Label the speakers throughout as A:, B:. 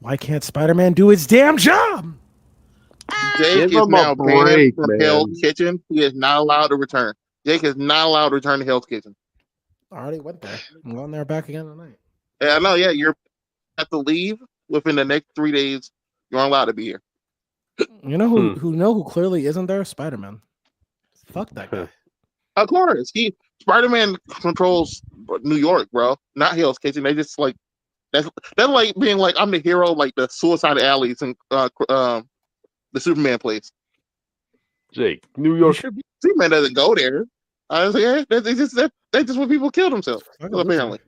A: Why can't Spider-Man do his damn job?
B: Jake
C: Give
B: is
C: him a
B: now banned
C: break,
B: from Hell's
C: man.
B: Kitchen. He is not allowed to return. Jake is not allowed to return to Hell's Kitchen.
A: I already went there. I'm going there back again tonight.
B: Yeah, I know. Yeah, you're have to leave within the next 3 days. You're allowed to be here.
A: You know who clearly isn't there? Spider-Man. Fuck that guy.
B: Of course, Spider-Man controls New York, bro. Not Hell's Kitchen. They just like that's like being like I'm the hero, like the Suicide Alleys and the Superman place.
C: Jake, New York.
B: Superman doesn't go there. I was like, yeah, that's just when people kill themselves. Apparently.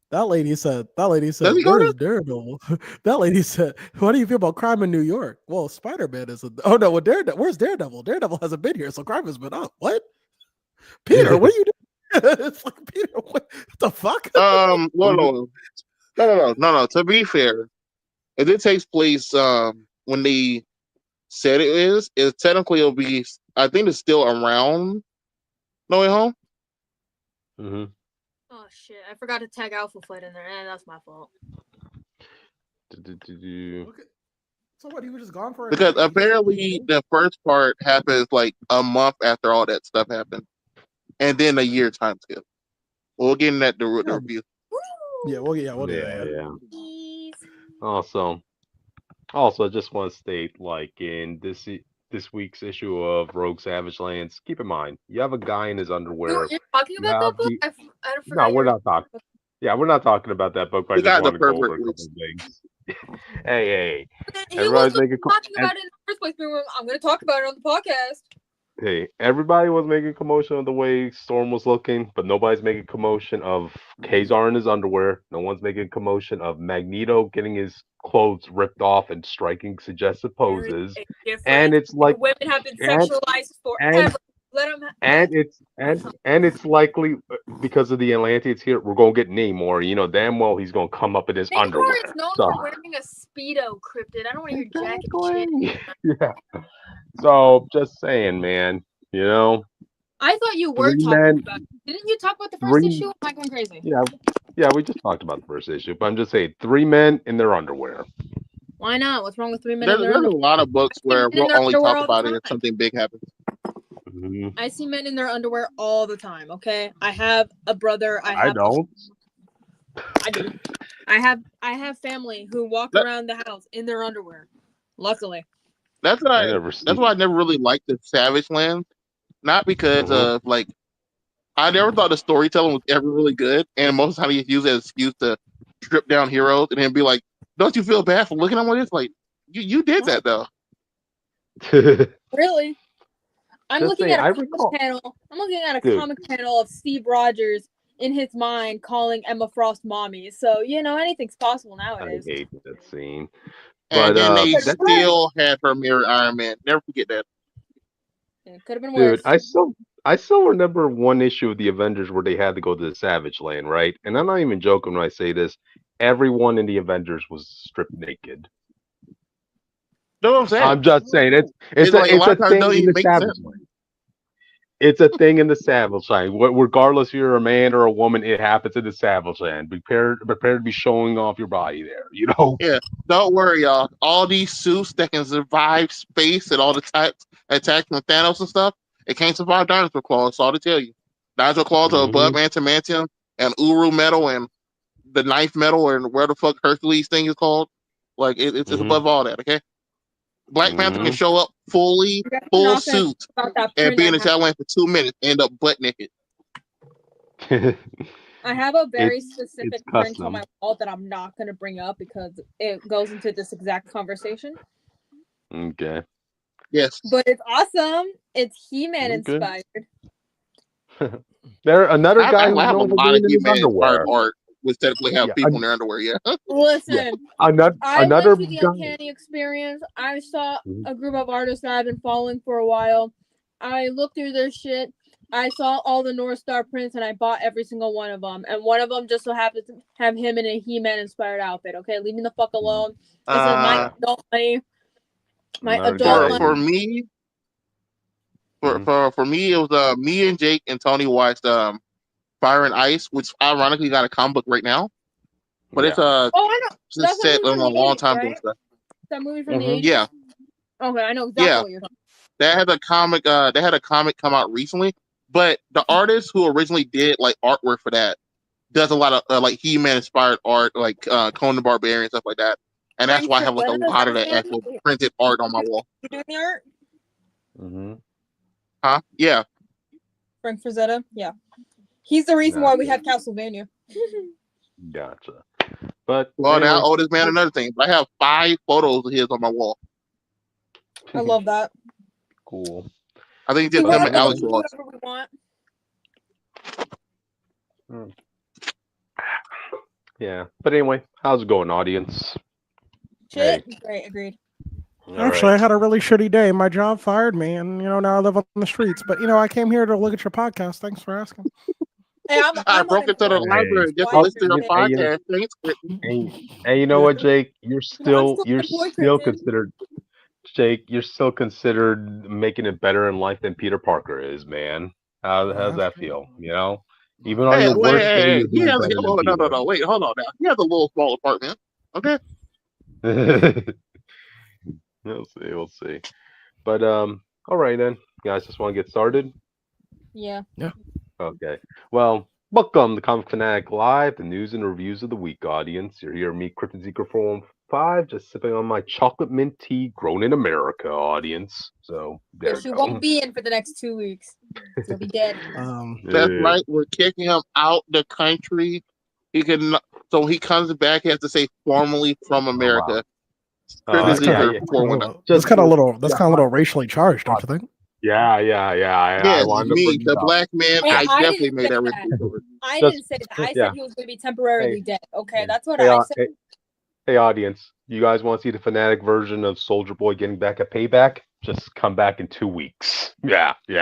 A: That lady said,
B: Does he go
A: where
B: there?
A: is Daredevil? That lady said, what do you feel about crime in New York? Well, Spider-Man is oh no, Daredevil. Where's Daredevil? Daredevil hasn't been here, so crime has been up. What? Peter, what are you doing? It's like, Peter, what the fuck?
B: No. To be fair, if it takes place when they said it technically it'll be. I think it's still around No Way Home.
C: Mm-hmm.
D: Oh shit! I forgot to tag Alpha Flight in there, and that's my fault.
A: So what? He was just gone for
B: because apparently the first part happens like a month after all that stuff happened, and then a year time skip. We'll get in that the review.
A: Yeah, we'll do that.
C: Yeah. Also, I just want to state, like in this week's issue of Rogue Savage Lands, keep in mind you have a guy in his underwear.
D: You're talking about that book? I forgot.
C: No, we're not talking. Yeah, we're not talking about that book. But I just want to go over a couple of things. hey,
D: everybody's making talking about it in the first place. I'm going to talk about it on the podcast.
C: Hey, everybody was making commotion of the way Storm was looking, but nobody's making commotion of Kazar in his underwear. No one's making commotion of Magneto getting his clothes ripped off and striking suggestive poses. And it's like
D: women have been sexualized forever.
C: And it's likely because of the Atlanteans here, we're gonna get Namor. You know damn well he's gonna come up in his underwear.
D: Namor is known for wearing a Speedo, Cryptid. I don't want to hear jacket shit.
C: Yeah. So just saying, man. You know.
D: I thought you were talking about. Didn't you talk about the first issue? Am I going crazy?
C: Yeah. We just talked about the first issue, but I'm just saying 3 men in their underwear.
D: Why not? What's wrong with 3 men?
B: There's a lot of books where we'll only talk about it if something big happens.
C: Mm-hmm.
D: I see men in their underwear all the time. Okay, I have a brother.
C: I don't.
D: I do. I have family who walk around the house in their underwear. Luckily,
B: that's why I never really liked the Savage Land. Not because of like, I never thought the storytelling was ever really good, and most of the time you use it as an excuse to strip down heroes and then be like, "Don't you feel bad for looking at what it's like? You did that though."
D: Really? I'm looking at a comic panel. I'm looking at a comic panel of Steve Rogers in his mind calling Emma Frost mommy. So anything's possible nowadays.
C: I hate that scene.
B: And then they still had her mirror Iron Man. Never forget that.
D: It could have been worse.
C: Dude, I still remember one issue of the Avengers where they had to go to the Savage Land, right? And I'm not even joking when I say this. Everyone in the Avengers was stripped naked.
B: Know what I'm saying?
C: I'm just saying it's a thing in the Savage Land. It's a thing in the Savage Land. Regardless if you're a man or a woman, it happens in the Savage Land. Prepare to be showing off your body there. You know.
B: Yeah. Don't worry, y'all. All these suits that can survive space and all the attacks from Thanos and stuff, it can't survive dinosaur claws. That's all to tell you. Dinosaur claws are above antimantium and Uru metal and the knife metal and where the fuck Hercules thing is called. Like it's above all that. Okay. Black Panther can show up full suit and be in the Shadowland for 2 minutes and end up butt naked.
D: I have a very specific print on my wall that I'm not going to bring up because it goes into this exact conversation.
C: Okay.
B: Yes.
D: But it's awesome. It's He-Man inspired.
C: Another guy who's
B: I have a
C: known for
B: lot
C: being
B: of
C: in his
B: He-Man
C: underwear.
B: art, which technically have people in their underwear. Yeah.
D: Listen, I went to the Uncanny Experience. I saw a group of artists that I've been following for a while. I looked through their shit. I saw all the North Star prints and I bought every single one of them. And one of them just so happens to have him in a He-Man inspired outfit. Okay, leave me the fuck alone. This is my adult money.
B: For me, it was me and Jake and Tony watched Fire and Ice, which ironically got a comic book right now. But it's
D: I know. That's
B: set
D: movie
B: in
D: from
B: a
D: the
B: long
D: 80s,
B: time
D: right?
B: doing stuff.
D: That movie from the 80s?
B: Yeah.
D: Okay, I know exactly what you're talking about.
B: They had a comic come out recently, but the artist who originally did like artwork for that does a lot of like He-Man inspired art, like Conan the Barbarian, stuff like that. And that's
D: Frank
B: why I have like a
D: Frazetta, is
B: lot
D: that
B: of the
D: his name?
B: actual printed art on my wall.
D: You doing the art?
B: Huh? Yeah.
D: Frank Frazetta? Yeah. He's the reason why we have Castlevania.
C: Gotcha. But
B: Well,
C: anyway.
B: now owe this man another thing. But I have 5 photos of his on my wall.
D: I love that.
C: Cool.
B: I think just them and Alex Ross.
D: Whatever we want.
C: Yeah. But anyway, how's it going, audience?
D: Shit. Hey. Great, agreed.
A: Actually, I had a really shitty day. My job fired me, and now I live on the streets. But I came here to look at your podcast. Thanks for asking.
D: Hey,
B: I broke into the library just to listen to your podcast. Thanks,
C: and you know what, Jake? You're still considered. Jake, you're still considered making it better in life than Peter Parker is, man. How's that feel? Even on your worst day, you're doing better than Peter.
B: No. Wait, hold on now. He has a little small apartment. Okay.
C: We'll see. But all right then, you guys. Just want to get started.
D: Yeah.
C: Okay. Well, welcome to Comic Phanatic Live, the news and reviews of the week, audience. You're here, me, Cryptid Seeker 415, just sipping on my chocolate mint tea grown in America, audience. So there you
D: you
C: go.
D: won't be in for the next 2 weeks. You'll be dead.
B: That's right. We're kicking him out the country. So he comes back. He has to say formally from America.
A: That's kind of a little racially charged, don't you think?
C: Yeah.
B: Yeah, me, the black man.
D: Hey,
B: I definitely made that reference.
D: I didn't say that. I said he was going to be temporarily dead. Okay, that's what I said.
C: Hey, audience, you guys want to see the Phanatic version of Soldier Boy getting back at Payback? Just come back in 2 weeks. Yeah.
D: You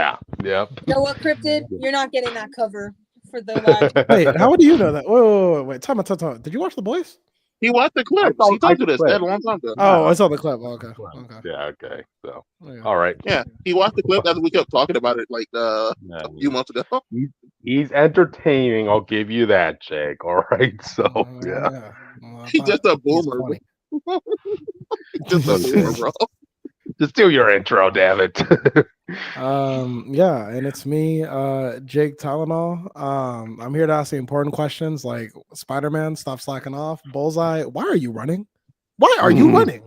D: know what, Cryptid? You're not getting that cover for the live.
A: Wait, how do you know that? Wait. Time out. Did you watch The Boys?
B: He watched the clip. He told you this that a long time ago.
A: Oh, I saw the clip. Okay.
C: Yeah, okay. So, all right.
B: Yeah, he watched the clip after we kept talking about it like a few months ago.
C: He's entertaining. I'll give you that, Jake. All right. So, yeah.
B: He's just a boomer. Just a boomer, bro.
C: Just do your intro, damn it.
A: And it's me, Jake Tylenol. I'm here to ask the important questions like Spiderman, stop slacking off. Bullseye, why are you running? Why are you running?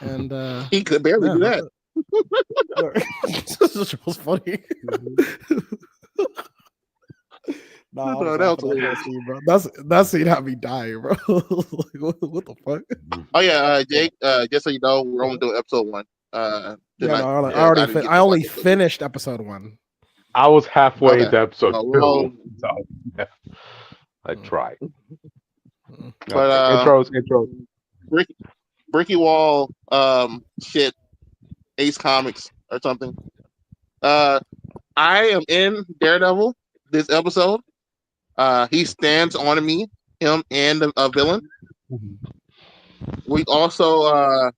A: And
B: he could barely do that.
A: This was funny. That scene had me dying, bro. Like, what the fuck?
B: Oh yeah, Jake. Just so you know, we're only doing episode 1.
A: I only finished episode 1.
C: I was halfway to episode 2. So, yeah. I tried.
B: But
C: intros.
B: Bricky Wall, shit, Ace Comics or something. I am in Daredevil this episode. He stands on me, him and a villain. We also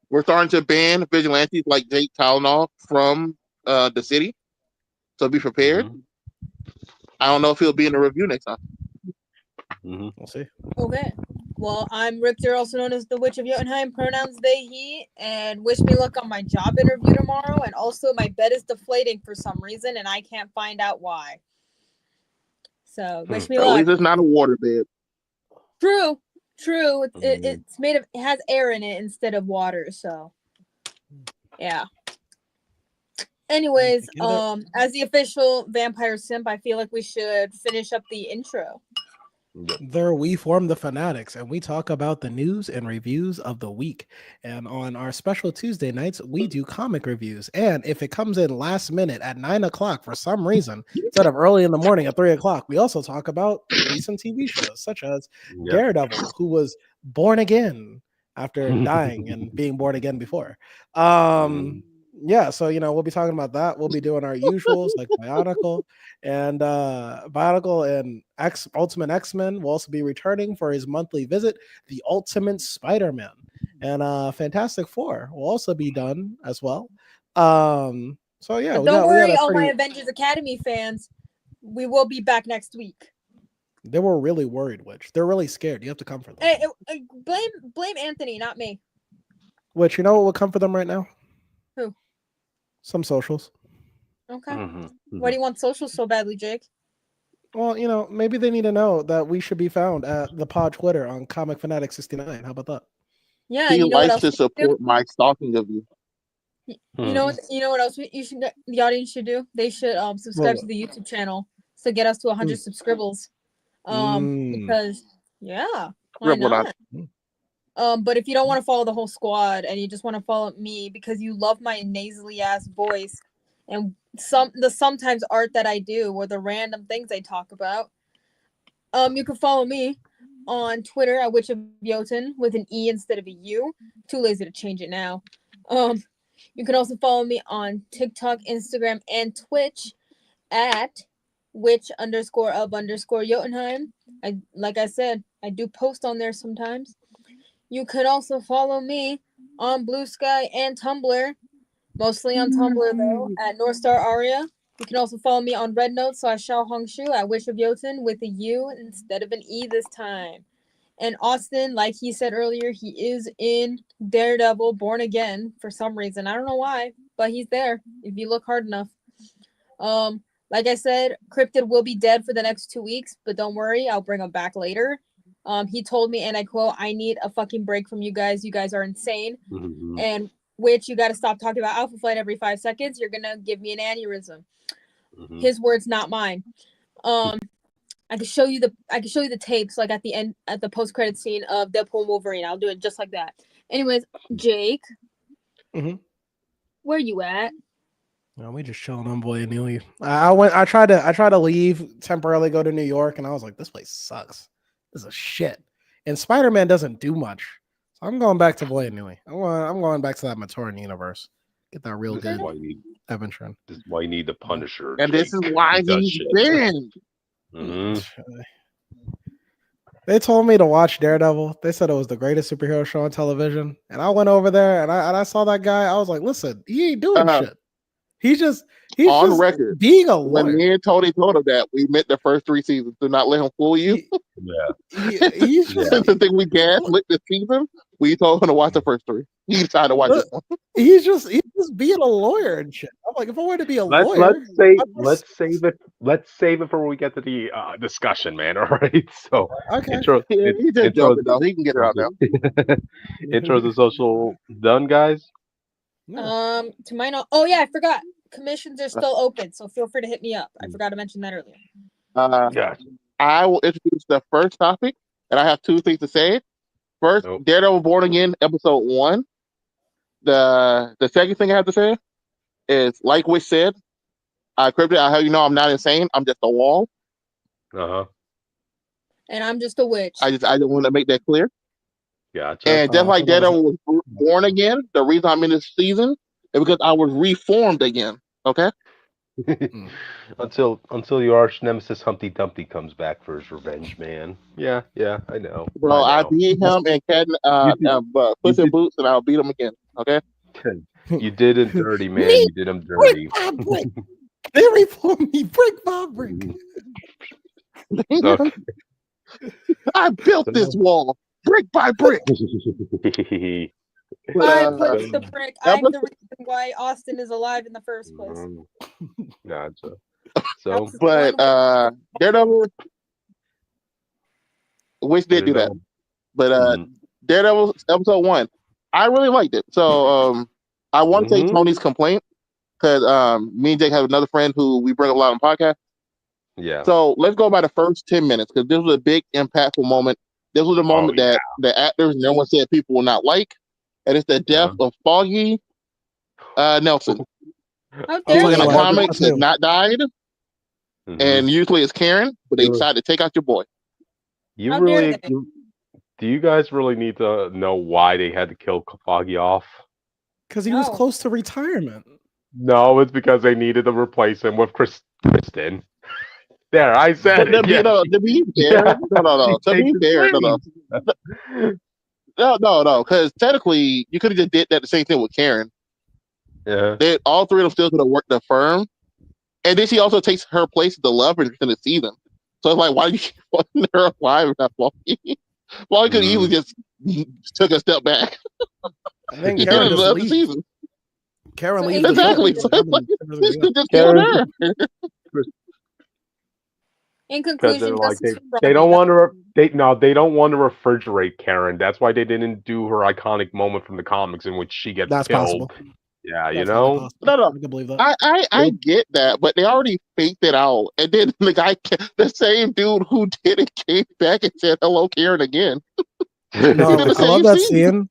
B: we're starting to ban vigilantes like Jake Tylenol from the city. So be prepared. I don't know if he'll be in the review next time.
A: We'll see.
D: Okay. Well, I'm Richter, also known as the Witch of Jotunheim, pronouns they, he, and wish me luck on my job interview tomorrow. And also, my bed is deflating for some reason, and I can't find out why. So, wish me luck.
B: At least it's not a water bed.
D: True. It's made of, it has air in it instead of water. So, yeah. Anyways, as the official vampire simp, I feel like we should finish up the intro.
A: There we form the Fanatics, and we talk about the news and reviews of the week. And on our special Tuesday nights, we do comic reviews. And if it comes in last minute at 9 o'clock for some reason, instead of early in the morning at 3 o'clock, we also talk about recent TV shows, such as Daredevil, who was born again after dying and being born again before. So we'll be talking about that. We'll be doing our usuals like Bionicle and Ultimate X-Men will also be returning for his monthly visit. The Ultimate Spiderman and Fantastic Four will also be done as well. Don't
D: worry, all my Avengers Academy fans, we will be back next week.
A: They were really worried, Witch. They're really scared. You have to comfort them.
D: Hey, blame Anthony, not me.
A: Witch, you know what would comfort them right now?
D: Who?
A: Some socials.
D: Okay. Why do you want socials so badly, Jake?
A: Well, you know, maybe they need to know that we should be found at the pod Twitter on Comic Phanatic 69. How about that?
D: Yeah,
B: He
D: you know what
B: likes
D: else
B: to support my stalking of you.
D: You know what else the audience should do? They should subscribe to the YouTube channel to get us to 100 subscribbles. Because why not? But if you don't want to follow the whole squad and you just want to follow me because you love my nasally ass voice and the sometimes art that I do or the random things I talk about, you can follow me on Twitter at Witch of Jotun with an E instead of a U. Too lazy to change it now. You can also follow me on TikTok, Instagram, and Twitch at witch_of_Jotunheim. Like I said, I do post on there sometimes. You could also follow me on Blue Sky and Tumblr, mostly on Tumblr though, at Northstar Aria. You can also follow me on Red Note / Xiao Hongshu at Witch of Jotun with a U instead of an E this time. And Austin, like he said earlier, he is in Daredevil Born Again for some reason. I don't know why, but he's there if you look hard enough. Like I said, Cryptid will be dead for the next 2 weeks, but don't worry, I'll bring him back later. He told me, and I quote, "I need a fucking break from you guys. You guys are insane." And Witch, you got to stop talking about Alpha Flight every 5 seconds. You're gonna give me an aneurysm. His words, not mine. I can show you the tapes like at the end at the post credit scene of Deadpool and Wolverine. I'll do it just like that. Anyways, Jake, where you at?
A: No, we just chilling on Boy and Neely. I tried to leave temporarily, go to New York, and I was like, this place sucks. This is a shit. And Spider-Man doesn't do much. So I'm going back to Boy and Neely. I'm going back to that Matoran universe. Get that real good adventure.
C: This is why you need the Punisher.
B: And this is why he's been.
A: They told me to watch Daredevil. They said it was the greatest superhero show on television. And I went over there and I saw that guy. I was like, listen, he ain't doing shit. He's just
B: record
A: being a lawyer.
B: When me and Tony told him that, we met the first 3 seasons. Do not let him fool you.
A: He's just
B: the thing we gaslit this season. We told him to watch the first 3. He decided to watch this one.
A: He's just being a lawyer and shit. I'm like, if I wanted to be a lawyer,
C: let's save it for when we get to the discussion, man. All right. So intro.
B: He's just joking though. He can get it out now.
C: Intros and social done, guys.
D: To my knowledge, I forgot. Commissions are still open, so feel free to hit me up. I forgot to mention that earlier.
B: I will introduce the first topic, and I have 2 things to say. First, Daredevil Born Again, episode 1. The second thing I have to say is, like Wish said, Cryptid, I have you know I'm not insane. I'm just a wall.
D: And I'm just a witch.
B: I just want to make that clear.
C: Gotcha.
B: And just like Daredevil was born again, the reason I'm in this season is because I was reformed again. Okay.
C: until your arch nemesis Humpty Dumpty comes back for his revenge, man. Yeah, I know.
B: Bro, I beat him and Puss in Boots, and I'll beat him again. Okay.
C: You did him dirty, man. You did him dirty.
A: They reformed me brick by brick.
C: Okay.
B: I built this wall brick by brick.
D: I put the brick. I'm the reason why Austin is alive in the first place.
C: Gotcha. So,
B: but Daredevil, Wish did do that. But Daredevil episode 1, I really liked it. So I want to take Tony's complaint because me and Jake have another friend who we bring up a lot on podcast.
C: Yeah.
B: So let's go by the first 10 minutes because this was a big impactful moment. This was the moment that the actors and everyone said people will not like. And it's the death of Foggy Nelson. Who in the comics has not died. And usually it's Karen, but they decided to take out your boy.
C: Do you guys really need to know why they had to kill Foggy off?
A: Because he was close to retirement.
C: No, it's because they needed to replace him with Kristen. There, I said it.
B: To be fair, no. To be fair, no. Because technically, you could have just did that the same thing with Karen.
C: Yeah.
B: All 3 of them still could have worked the firm. And then she also takes her place as the lover in the season. So it's like, why do you keep putting her alive if not Foggy? Foggy could easily just took a step back.
A: I think
B: He did
A: Karen
B: it in
A: just
B: the other
A: leaves.
B: season.
A: Karen
D: So
A: leaves the
B: Exactly.
A: show.
B: So it's like, this could just kill
C: Karen,
B: her.
D: In
C: because
D: conclusion,
C: they're like
D: justice for
C: they don't
D: Froggy.
C: want to they don't want to refrigerate Karen. That's why they didn't do her iconic moment from the comics in which she gets
A: That's
C: killed.
A: possible.
C: Yeah,
A: That's highly possible.
B: No.
A: I can believe that.
B: I get that, but they already faked it out. And then the same dude who did it came back and said, hello, Karen, again.
A: No,
B: He did the
A: I love
B: same
A: that
B: scene.
A: scene.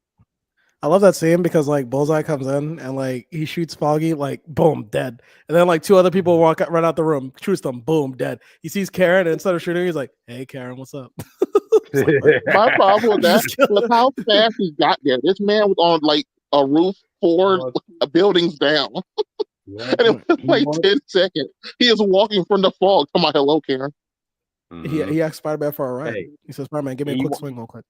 A: I love that scene because like Bullseye comes in and like he shoots Foggy, like boom, dead. And then like two other people run out the room, shoots them, boom, dead. He sees Karen and instead of shooting, he's like, "Hey, Karen, what's up?"
B: My problem with that was how fast he got there. This man was on like a roof 4 buildings down. And it was like 10 seconds. He is walking from the fog. Come on, hello, Karen.
A: He asked Spider-Man for a ride.
C: Hey,
A: he says, "Spider-Man, give me a quick swing, real quick."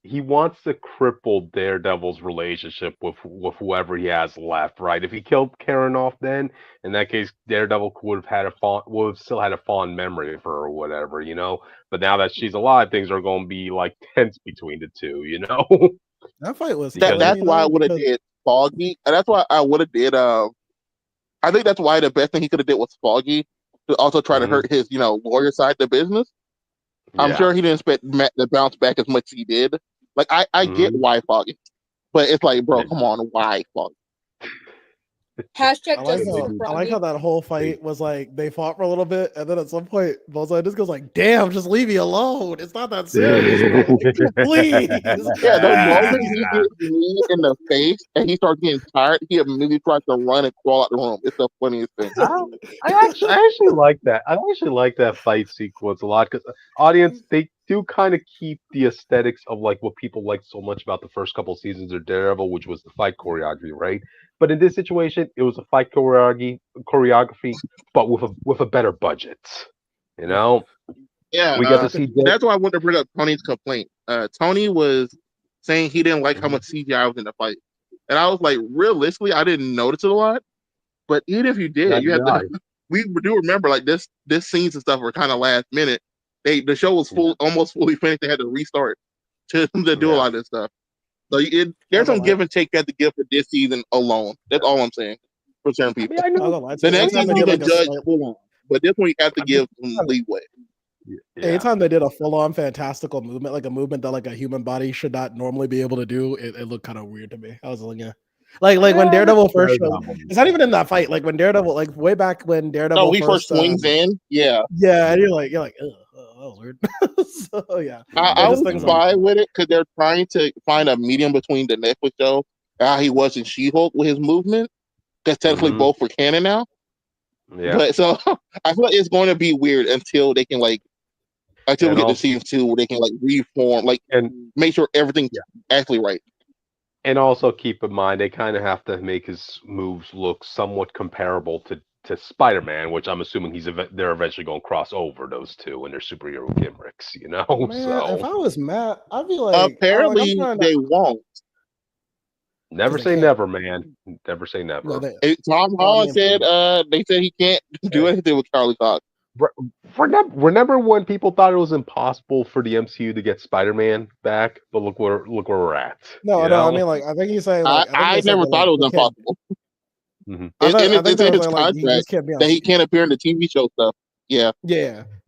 C: He wants to cripple Daredevil's relationship with whoever he has left, right? If he killed Karen off, then in that case, Daredevil would have still had a fond memory of her or whatever, you know. But now that she's alive, things are going to be like tense between the two, you know.
A: That fight was
B: That's why I would have did Foggy. And that's why I would have did. I think that's why the best thing he could have did was Foggy to also try to hurt his, lawyer side of the business. I'm sure he didn't expect Matt to bounce back as much as he did. Like, I get why Foggy. But it's like, bro, come on, why Foggy?
D: Hashtag
A: I like,
D: justice
A: how,
D: for
A: I like
D: Froggy.
A: how that whole fight was like they fought for a little bit, and then at some point, Bullseye just goes like, "Damn, just leave me alone. It's not that serious, bro. Like, please."
B: Yeah, the moment he gets me in the face and he starts getting tired, he immediately tries to run and crawl out the room. It's the funniest thing.
C: I actually like that. I actually like that fight sequence a lot because audience, they do kind of keep the aesthetics of like what people liked so much about the first couple seasons of Daredevil, which was the fight choreography, right? But in this situation, it was a fight choreography, but with a better budget. You know,
B: Yeah,
C: we got to see.
B: that's why I wanted to bring up Tony's complaint. Tony was saying he didn't like how much CGI was in the fight, and I was like, realistically, I didn't notice it a lot. But even if you did, you had to. We do remember like this scenes and stuff were kind of last minute. The show was almost fully finished. They had to restart to do a lot of this stuff. So there's some give and take you have to give for this season alone. That's all I'm saying for certain people. The next season you can judge full on, but this one you have to give some leeway.
A: Anytime they did a full-on fantastical movement, like a movement that like a human body should not normally be able to do, it looked kind of weird to me. I was like, yeah. Like when Daredevil first showed, it's not even in that fight. Like when Daredevil, like way back when Daredevil
B: he first swings in,
A: yeah, and you're like, ugh, that was weird. So yeah,
B: I was fine with it because they're trying to find a medium between the Netflix show and how he was in She-Hulk with his movement. Because technically both were canon now. Yeah, but so I feel like it's going to be weird until they can until we get to season 2 where they can reform, and make sure everything's actually right.
C: And also keep in mind, they kind of have to make his moves look somewhat comparable to Spider-Man, which I'm assuming they're eventually going to cross over those two in their superhero gimmicks, you know?
A: Man,
C: so
A: if I was Matt, I'd be like,
B: apparently they won't.
C: Never say never, man. Never say never.
B: Tom Holland said they said he can't do anything with Charlie Cox.
C: Remember when people thought it was impossible for the MCU to get Spider-Man back? But look where we're at.
A: No, I mean, like, I think he's saying, like,
B: I never thought it was impossible. It's in his contract that he can't appear in the TV show stuff. Yeah.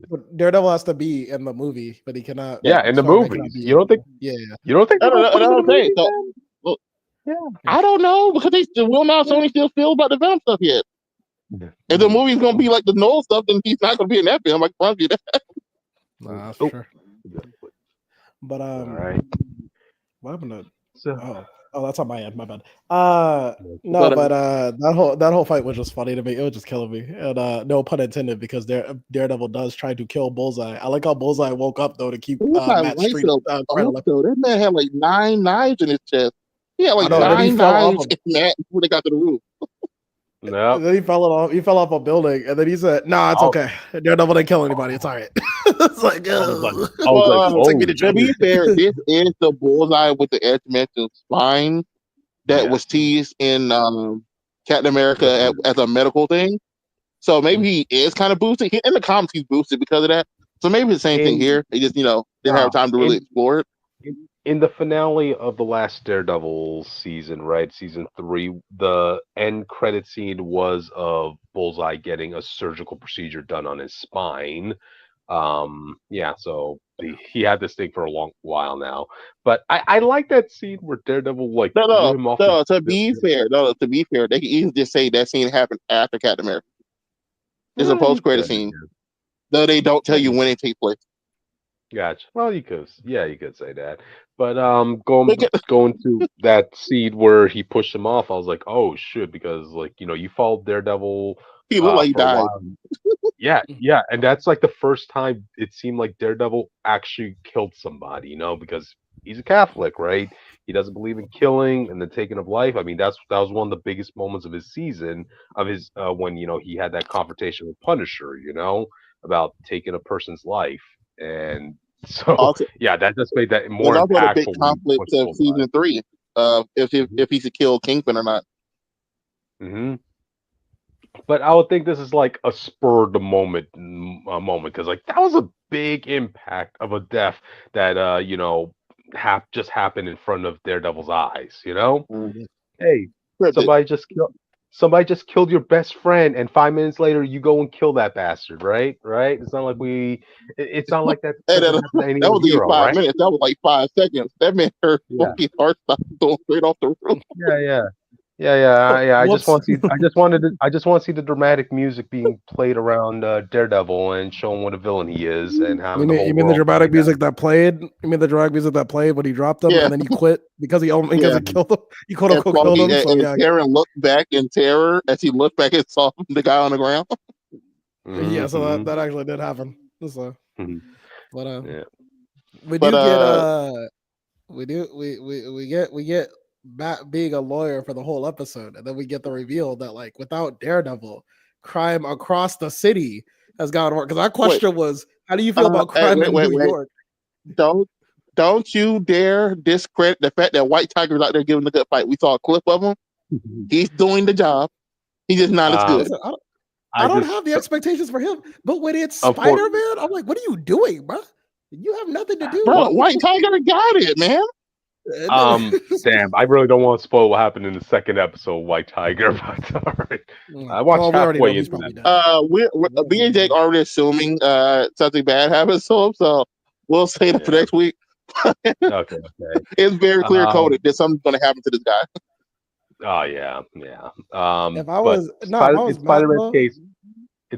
A: But Daredevil has to be in the movie, but he cannot.
C: Yeah, in the movie. You don't think?
A: Yeah.
C: You don't think?
B: I don't know because they will not Sony still feel about the Venom stuff yet. If the movie's gonna be like the Noel stuff, then he's not gonna be in that film. I can promise you that.
A: Nah, that's sure. But what happened to? Oh, that's on my end. My bad. No, but that whole fight was just funny to me. It was just killing me, and no pun intended, because Daredevil does try to kill Bullseye. I like how Bullseye woke up though to keep Matt Street.
B: That man had like 9 knives in his chest. He had like 9 knives in that before they got to the roof.
C: No.
A: Then he fell off a building, and then he said, "Nah, it's okay. Daredevil didn't kill anybody. It's all right." It's like,
B: to be fair, this is the Bullseye with the edge-dimensional spine that was teased in Captain America as a medical thing. So maybe he is kind of boosted. In the comics, he's boosted because of that. So maybe the same thing here. He just, didn't have time to really explore it.
C: In the finale of the last Daredevil season, right, season 3, the end credit scene was of Bullseye getting a surgical procedure done on his spine. So he had this thing for a long while now. But I like that scene where Daredevil threw him off.
B: To be fair, they can easily just say that scene happened after Captain America. It's a post-credit scene, though they don't tell you when it takes place.
C: Gotcha. Well, you could say that. But going to that scene where he pushed him off, I was like, oh shit, because you followed Daredevil.
B: He looked like he died.
C: Yeah, and that's like the first time it seemed like Daredevil actually killed somebody, because he's a Catholic, right? He doesn't believe in killing and the taking of life. I mean, that was one of the biggest moments of his season, when he had that confrontation with Punisher, about taking a person's life, and so
B: also,
C: that just made that more impactful.
B: Also, the big conflict of season 3, if he should kill Kingpin or not.
C: Mm-hmm. But I would think this is like a spur of the moment because that was a big impact of a death that just happened in front of Daredevil's eyes.
B: Mm-hmm.
C: Hey, somebody just killed your best friend, and 5 minutes later you go and kill that bastard, right? It's not like it's not like that.
B: That was hero, 5 minutes. That was like 5 seconds. That meant her fucking heart stopped going straight off the roof.
C: Yeah. I just want to see the dramatic music being played around Daredevil and showing what a villain he is, and having
A: you mean the dramatic music that played? You mean the dramatic music that played when he dropped him and then he quit because he killed him? He quote unquote killed him.
B: And Karen looked back in terror as he looked back and saw the guy on the ground.
A: Yeah, so that actually did happen. So, we get Matt being a lawyer for the whole episode, and then we get the reveal that without Daredevil, crime across the city has gone worse. Because our question was, how do you feel about crime in New York?
B: Don't you dare discredit the fact that White Tiger's out there giving a good fight. We saw a clip of him. He's doing the job. He's just not as good.
A: Listen, I don't have the expectations for him, but when it's Spider-Man, I'm like, what are you doing, bro? You have nothing to do.
B: Bro, White Tiger got it, man.
C: Damn, I really don't want to spoil what happened in the second episode of White Tiger, but all right. I watched halfway into that.
B: B and Jake already assuming something bad happens to him, so we'll say that for next week.
C: Okay.
B: It's very clear coded that something's going to happen to this guy.
C: Oh yeah.
A: If I was
C: in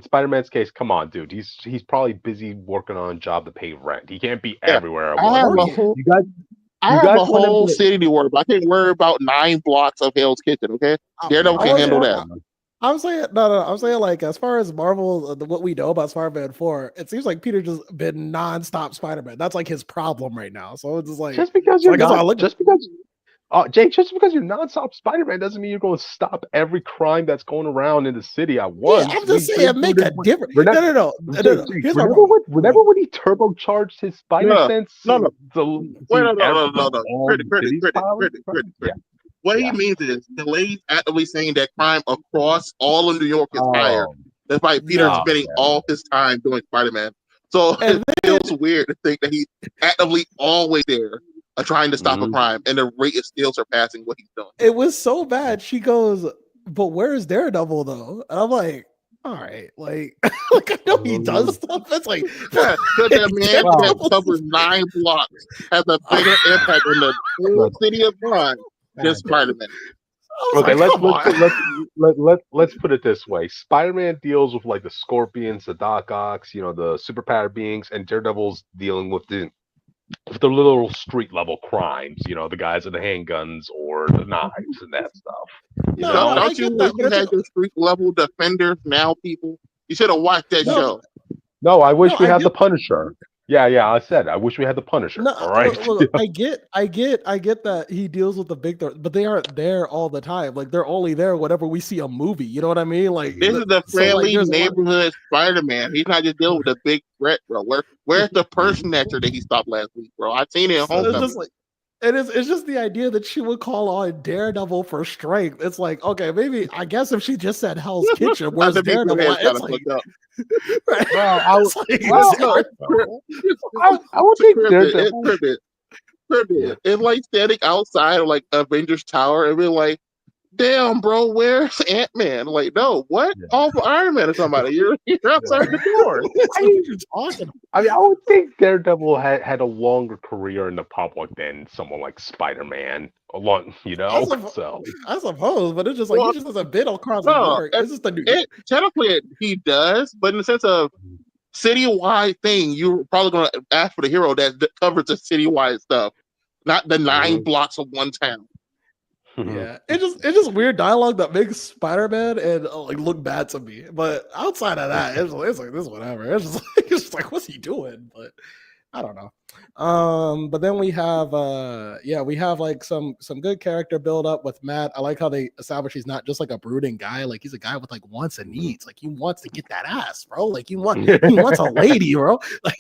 C: Spider-Man's case, come on, dude. He's probably busy working on a job to pay rent. He can't be everywhere.
B: I have a whole city to worry about. I can't worry about 9 blocks of Hell's Kitchen, okay? Daredevil can handle that.
A: I'm saying I'm saying as far as Marvel, what we know about Spider-Man 4, it seems like Peter just been nonstop Spider-Man. That's his problem right now. So it's just
C: just because you're Jake, just because you're nonstop Spider-Man doesn't mean you're going to stop every crime that's going around in the city at once.
A: Yeah, I'm just saying, make a difference. No.
C: Remember when he turbocharged his spider sense?
B: No. What he means is Delay's actively saying that crime across all of New York is higher. Despite Peter spending all his time doing Spider-Man. So it feels weird to think that he's actively always there. Trying to stop a crime, and the rate is still surpassing what he's doing.
A: It was so bad. She goes, "But where's Daredevil, though?" And I'm like, "All right, I know he does stuff." It's like,
B: that man that covers 9 blocks has a bigger impact on the whole city of crime than Spider-Man.
C: Okay, let's put it this way: Spider-Man deals with the Scorpions, the Doc Ocks, the superpower beings, and Daredevil's dealing with the little street level crimes, the guys with the handguns or the knives and that stuff.
B: Don't you wish you had your street level defenders now, people? You should have watched that show.
C: No, I wish we had the Punisher. Yeah, I said I wish we had the Punisher.
A: No,
C: all right.
A: Look, I get that he deals with the big threat, but they aren't there all the time. They're only there whenever we see a movie. You know what I mean?
B: This is the friendly neighborhood Spider-Man. He's not just dealing with a big threat, bro. Where's the person actor that he stopped last week, bro? I seen it at Homecoming.
A: it's just the idea that she would call on Daredevil for strength. It's like, okay, maybe I guess if she just said Hell's Kitchen, where's Daredevil? It's like,
C: right. Well, I would,
B: I would think Daredevil. It's like standing outside of like Avengers Tower and be like, damn, bro, where's Ant-Man? Like, no, what? Yeah. All for Iron Man or somebody. You're outside the door.
C: I would think Daredevil had a longer career in the public than someone like Spider-Man. You know?
A: I suppose, but it's just like, he just has a bit across New York. It's just
B: technically, he does, but in the sense of citywide thing, you're probably going to ask for the hero that covers the citywide stuff, not the 9 blocks of one town.
A: Yeah, it's just weird dialogue that makes Spider-Man and like look bad to me. But outside of that, it's like this whatever. It's just like what's he doing? But I don't know. But then we have like some good character build up with Matt. I like how they establish he's not just like a brooding guy. Like he's a guy with like wants and needs. Like he wants to get that ass, bro. Like he wants a lady, bro. Like,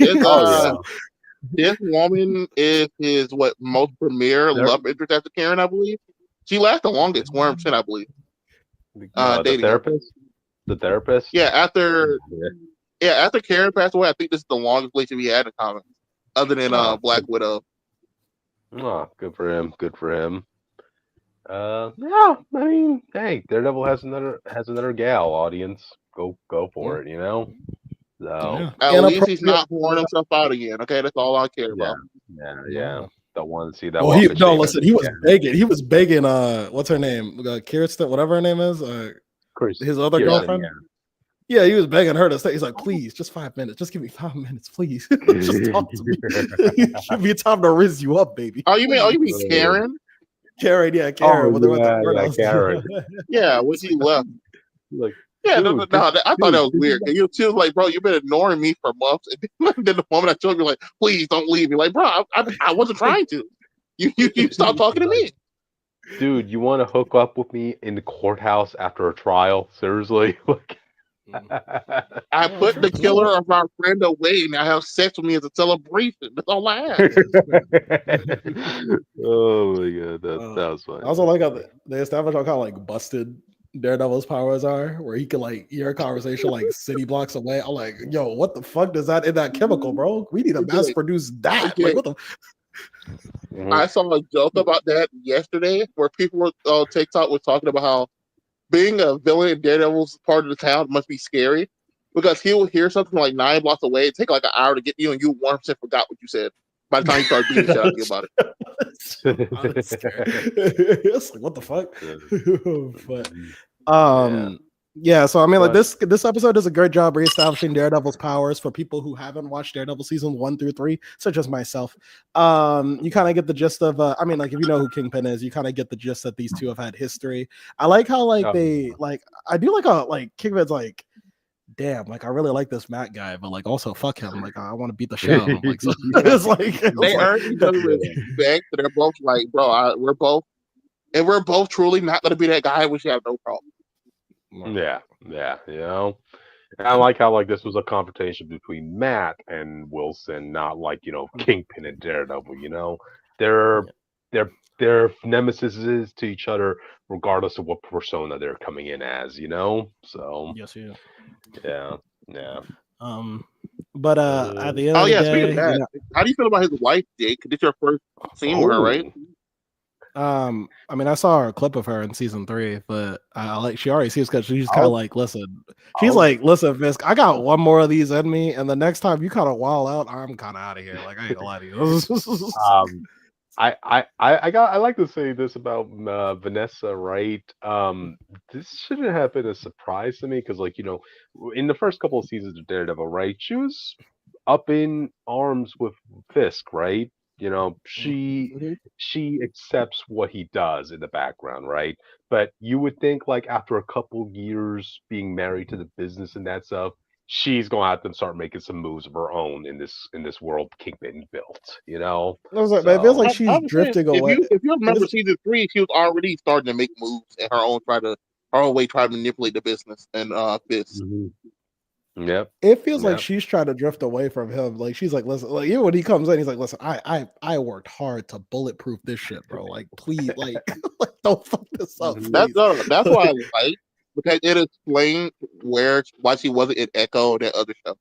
B: this woman is his most premier love interest after Karen, I believe. She lasts the longest, Worm Chin, I believe.
C: The therapist? The therapist?
B: Yeah, after Karen passed away, I think this is the longest relationship he had in comics, other than Black Widow.
C: Oh, good for him. Good for him. Yeah, I mean, hey, Daredevil has another gal audience. Go for it, you know? So
B: at least he's not pouring himself out again. Okay, that's all I care about.
C: Yeah. Don't want to see that.
A: Listen, he was begging. He was begging. What's her name? Kirsten, whatever her name is. His other girlfriend. Yeah, he was begging her to stay. He's like, please, just 5 minutes. Just give me 5 minutes, please. Just talk to me. Give me time to rizz you up, baby.
B: Oh, you mean Karen?
A: Karen, yeah, Karen.
C: Karen.
B: Yeah, when she left. Like, yeah, no, I thought that was weird. She was like, bro, you've been ignoring me for months. And then the moment I told you, like, please don't leave me. Like, bro, I wasn't trying to. You stopped talking to me.
C: Dude, you want to hook up with me in the courthouse after a trial? Seriously? Like,
B: I put the killer of our friend away and I have sex with me as a celebration. That's all I ask.
C: Oh my god, that was funny.
A: I also like how they established how kind of like busted Daredevil's powers are, where he can like hear a conversation like city blocks away. I'm like, yo, what the fuck does that in that chemical, bro? We need to mass produce that. Okay. Like, what the?
B: I saw a joke about that yesterday, where people were on TikTok was talking about how being a villain in Daredevil's part of the town must be scary because he will hear something like 9 blocks away. It take like an hour to get you, and you 100% forgot what you said by the time you start beating shit out of you about it.
A: It's like, what the fuck? But yeah, so I mean, like this episode does a great job reestablishing Daredevil's powers for people who haven't watched Daredevil season 1 through 3, such as myself. You kind of get the gist of I mean, like if you know who Kingpin is, you kind of get the gist that these two have had history. I like how like they like I do like how like Kingpin's like, damn, like I really like this Matt guy, but like also fuck him. Like I want to beat the show. Like, so, it's like
B: they earn each other respect. So they're both like, bro, we're both truly not gonna be that guy. We should have no problem.
C: Yeah, you know. And I like how like this was a confrontation between Matt and Wilson, not like, you know, Kingpin and Daredevil. You know, they're nemesis to each other regardless of what persona they're coming in as. You know, so
A: yes,
C: yeah.
A: But at the end of the day,
B: speaking of that, how do you feel about his wife, Jake? This is your first scene with her, right?
A: I mean, I saw a clip of her in season 3, but I like she already seems because she's kind of like, listen, Fisk, I got one more of these in me, and the next time you kind of wild out, I'm kind of out of here. Like I ain't gonna lie to you.
C: I like to say this about Vanessa, right? This shouldn't have been a surprise to me because, like, you know, in the first couple of seasons of Daredevil, right, she was up in arms with Fisk, right? You know, she accepts what he does in the background, right? But you would think, like, after a couple years being married to the business and that stuff, she's going to have to start making some moves of her own in this world Kingpin built, you know?
A: It feels like she's drifting away.
B: If you remember season 3, she was already starting to make moves in her own way, try to manipulate the business and Fisk.
C: Yep.
A: It feels like she's trying to drift away from him. Like she's like, listen, like even when he comes in, he's like, listen, I worked hard to bulletproof this shit, bro. Like, please, like, like don't fuck this up.
B: That's why I like, because it explained why she wasn't in Echo that other show.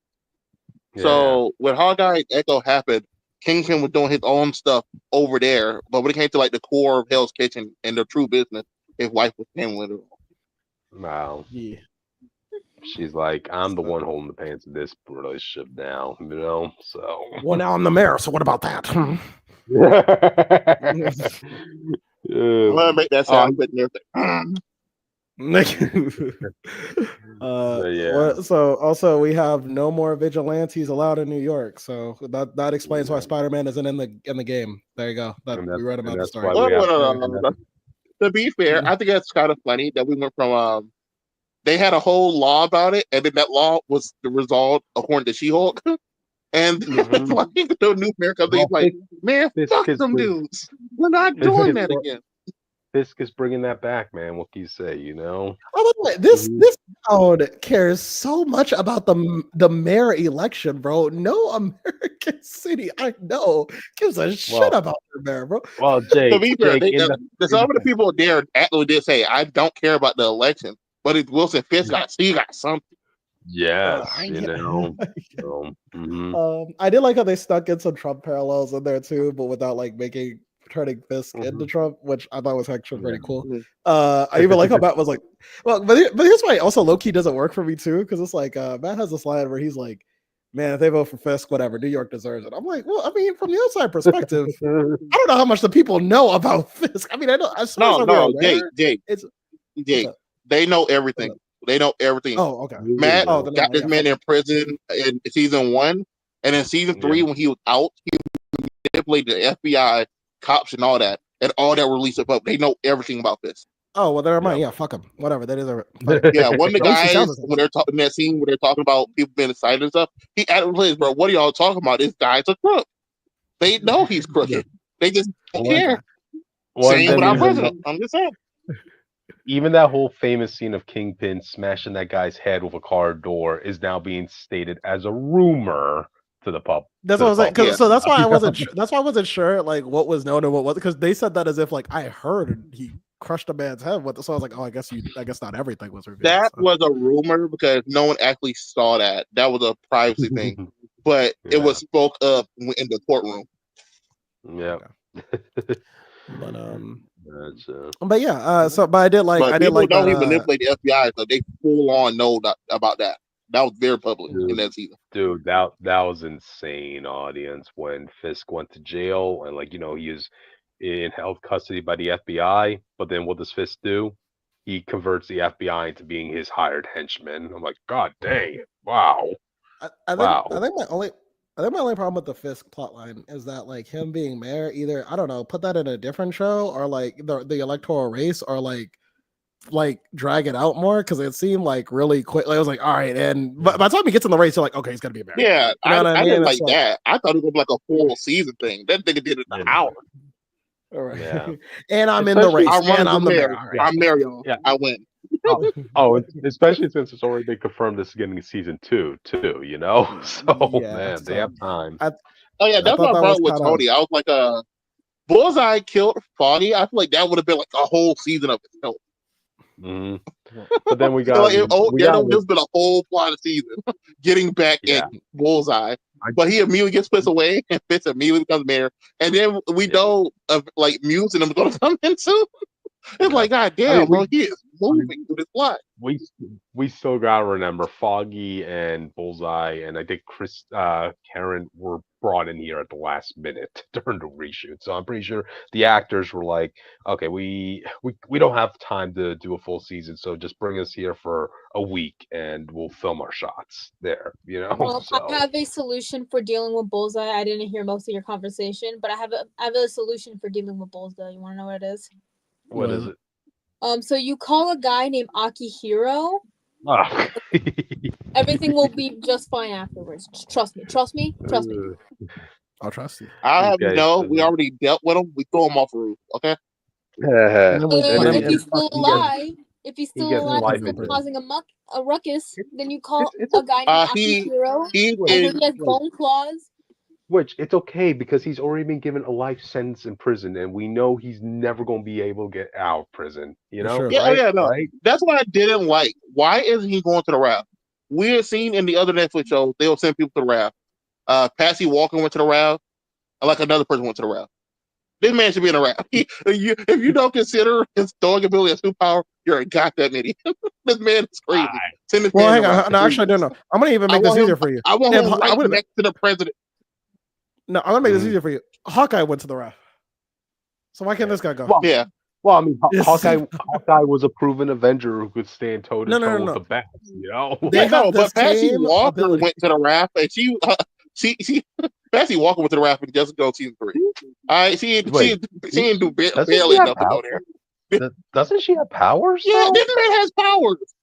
B: Yeah. So when Hawkeye Echo happened, Kingpin was doing his own stuff over there, but when it came to like the core of Hell's Kitchen and the true business, his wife was handling it all.
C: Wow.
A: Yeah.
C: She's like, I'm the one holding the pants in this relationship now, you know. So
A: well, now I'm the mayor. So what about that?
B: I'm gonna make that sound good and
A: everything. So also we have no more vigilantes allowed in New York. So that explains why Spider-Man isn't in the game. There you go. We read about the story.
B: To be fair, I think that's kind of funny that we went from they had a whole law about it, and then that law was the result according to She-Hulk. And like the new mayor comes in, like, man, fuck them dudes. We're not doing that again.
C: Fisk is bringing that back, man. What can you say? You know.
A: Oh, wait, this town cares so much about the mayor election, bro. No American city I know gives a shit about their mayor, bro.
C: Well, Jake,
B: to be fair, some of the people there actually did say, "I don't care about the election," but if Wilson Fisk got something.
C: Yes, you know.
A: I did like how they stuck in some Trump parallels in there too, but without like turning Fisk into Trump, which I thought was actually pretty cool. I even like how Matt was like, well, but here's why also low-key doesn't work for me too, because it's like Matt has this line where he's like, man, if they vote for Fisk, whatever, New York deserves it. I'm like, well, I mean, from the outside perspective, I don't know how much the people know about Fisk. I mean, I know.
B: Jake, they know everything. They know everything.
A: Oh, okay.
B: Matt got this man in prison in season 1, and in season 3, when he was out, he manipulated the FBI, cops, and all that released up. They know everything about this.
A: Oh well, they're mine. Yeah, fuck them. Whatever. That is a
B: yeah. One of the guys when they're talking that scene where they're talking about people being excited and stuff, he added his, bro. What are y'all talking about? This guy's a crook. They know he's crooked. They just don't care. Same with our president. I'm just saying.
C: Even that whole famous scene of Kingpin smashing that guy's head with a car door is now being stated as a rumor to the public.
A: That's what I was like. So that's why I wasn't. That's why I wasn't sure like what was known and what wasn't, because they said that as if like I heard he crushed a man's head with it. So I was like, oh, I guess not everything was revealed.
B: That was a rumor because no one actually saw that. That was a privacy thing, but it was spoke of in the courtroom.
C: Yeah.
A: Okay. But yeah, but I did like.
B: But people don't even manipulate the FBI, so they full on know about that. That was very public in that season.
C: Dude, that was insane, audience, when Fisk went to jail and he was in held custody by the FBI. But then what does Fisk do? He converts the FBI into being his hired henchman. I'm like, God dang, wow.
A: I think my only problem with the Fisk plotline is that like him being mayor, either I don't know, put that in a different show or like the electoral race or like drag it out more, because it seemed like really quick. Like, I was like, all right, and by the time he gets in the race, you're like, okay, he's gonna be a mayor.
B: Yeah, I didn't like that. I thought it was like a full season thing. That nigga did it in an hour.
A: All right, and I'm in the race, and I'm the mayor.
B: Right. I'm Mario. Yeah, I win.
C: Especially since it's already been confirmed this is getting season 2 too. You know, so man, they have time.
B: That's what I brought with Tony. I was like, Bullseye killed Foggy. I feel like that would have been like a whole season of itself.
C: But then we got
B: there's been a whole plot of season getting back at Bullseye, but he immediately gets pissed away and Fitz immediately becomes mayor, and then we know of like Muse and them going to come in soon. It's like, God damn, bro, he is moving through this plot.
C: We still gotta remember Foggy and Bullseye, and I think Karen were brought in here at the last minute during the reshoot. So I'm pretty sure the actors were like, okay, we don't have time to do a full season, so just bring us here for a week and we'll film our shots there. You know.
D: Well, I have a solution for dealing with Bullseye. I didn't hear most of your conversation, but I have a solution for dealing with Bullseye. You want to know what it is?
C: What is it?
D: So you call a guy named Akihiro.
C: Oh.
D: Everything will be just fine afterwards. Trust me.
A: I'll trust you.
B: We already dealt with him. We throw him off the roof. Okay.
D: If he's still alive, If he's still
C: gets
D: alive
C: life
D: and
A: in
D: causing a ruckus, then you call
C: it's
D: a guy named
B: he
D: Akihiro,
B: he
D: and
B: is
D: he has bone claws.
C: Which it's okay because he's already been given a life sentence in prison, and we know he's never going to be able to get out of prison. You
A: For
C: know,
A: sure.
B: yeah,
C: right?
B: yeah, no.
C: Right?
B: That's what I didn't like. Why isn't he going to the raft? We had seen in the other Netflix shows they'll send people to the raft. Patsy Walker went to the raft, like another person went to the raft. This man should be in a raft. If you don't consider his throwing ability a superpower, you're a goddamn idiot. This man is crazy. Send this
A: Well,
B: man
A: hang
B: in the
A: on.
B: raft.
A: No, actually, no. I'm gonna even make this easier for you.
B: I want
A: If
B: him
A: Ho-
B: right
A: wait a minute.
B: next to the president.
A: No, I'm gonna make this easier for you. Hawkeye went to the raft. So why can't this guy go?
C: Well,
B: Yeah.
C: well, I mean,
A: Yes.
C: Hawkeye was a proven Avenger who could stand toe to
A: No,
C: toe
A: no.
C: with the bats. You know,
A: They
B: No,
A: have the
B: but Patsy
A: same
B: Walker
A: ability.
B: went to the raft, and she Patsy Walker went to the raft and just go season 3. All right, she didn't do barely enough to go there.
C: Doesn't she have powers?
B: Yeah,
C: though?
B: this man has powers.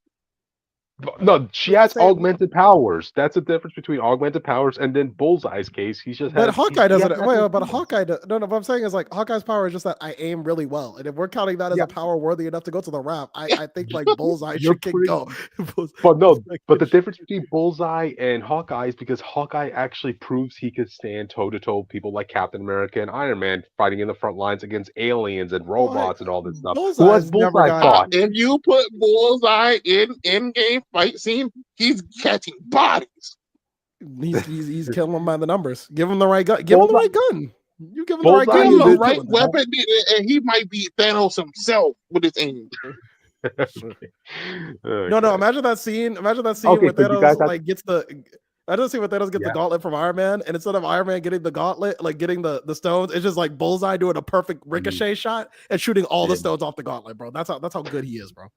C: No, she has augmented powers. That's the difference between augmented powers and then Bullseye's case. He's just
A: But
C: has,
A: Hawkeye
C: he
A: doesn't.
C: has
A: Wait,
C: nothing
A: but
C: to do.
A: Hawkeye. No. What I'm saying is like Hawkeye's power is just that I aim really well, and if we're counting that as a power worthy enough to go to the raft, I think like Bullseye
C: You're
A: should
C: pretty-
A: go.
C: But no, but the difference between Bullseye and Hawkeye is because Hawkeye actually proves he could stand toe to toe with people like Captain America and Iron Man fighting in the front lines against aliens and robots and all this stuff. Who has
A: Bullseye's never
C: Bullseye
A: got-
C: fought?
B: If you put Bullseye in game fight scene, he's catching bodies.
A: He's killing them by the numbers. Give him the right gun. Give him the right gun. You give him the right
C: Bullseye
A: gun.
B: Give him
A: he's
B: the
A: killing
B: right
A: them.
B: weapon, and he might be Thanos himself with his aim.
A: No. Imagine that scene. Imagine that scene
C: Okay,
A: where
C: but you
A: Thanos
C: guys have-
A: like gets the. I just see where Thanos gets the
C: Yeah.
A: gauntlet from Iron Man, and instead of Iron Man getting the gauntlet, like getting the stones, it's just like Bullseye doing a perfect ricochet shot and shooting all the
C: Yeah.
A: stones off the gauntlet, bro. That's how good he is, bro.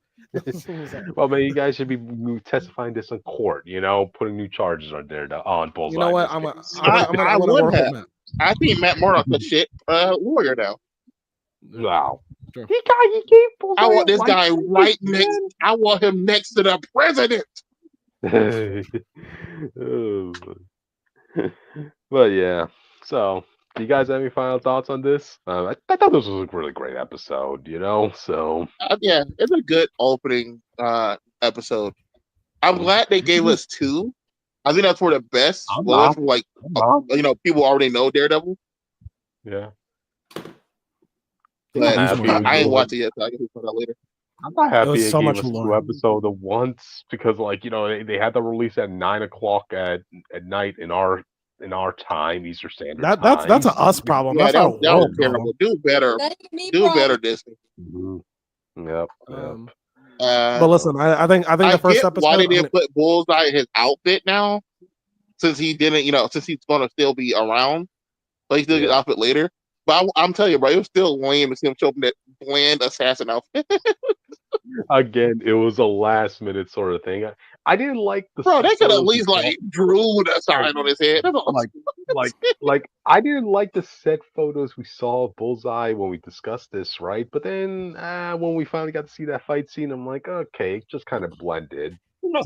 C: Well, man, you guys should be testifying this in court. You know, putting new charges on on Bullseye.
A: You know what?
C: in
A: I'm
C: this
A: gonna
C: case.
B: I
A: work
B: would
A: with
B: have.
A: Matt.
B: I think Matt Murdock a shit warrior now.
C: Wow.
A: Sure.
C: He gave Bullseye
B: I want
C: a
B: this guy
C: license,
B: right next.
C: man.
B: I want him next to the president.
C: Oh. But yeah, so do you guys have any final thoughts on this? I thought this was a really great episode, you know. So
B: Yeah, it's a good opening episode. I'm glad they gave us 2. I think that's for the best.
C: I'm
B: Well,
C: not.
B: that's for like people already know Daredevil,
C: yeah,
B: but
C: happy
B: I ain't
C: with
B: watched it yet. So I can talk that later.
C: I'm not happy
A: was
C: it
A: so
C: gave
A: much
C: us 2
A: lore.
C: episodes at once because, like, you know, they had the release at 9:00 at night in our time, Eastern Standard Time.
A: That's an us problem.
B: Yeah,
A: That's not a
B: that was
A: world problem.
B: terrible. Do better.
D: That ain't me,
B: Do
D: bro.
B: better, Disney.
C: Mhm. Yep.
A: But listen, I think the first
B: get
A: episode.
B: why they
A: I'm gonna-
B: didn't put Bullseye in his outfit now, since he didn't, since he's gonna still be around, but he still get outfit later. But I'm telling you, bro, it was still lame to see him show up in that bland assassin outfit.
C: Again, it was a last minute sort of thing. I didn't like the
B: Bro, they could at
C: photos
B: least
C: we saw.
B: like drew the sign on his head. That's all.
C: like I didn't like the set photos we saw of Bullseye when we discussed this, right? But then when we finally got to see that fight scene, I'm like, okay, it just kind of blended.
B: No,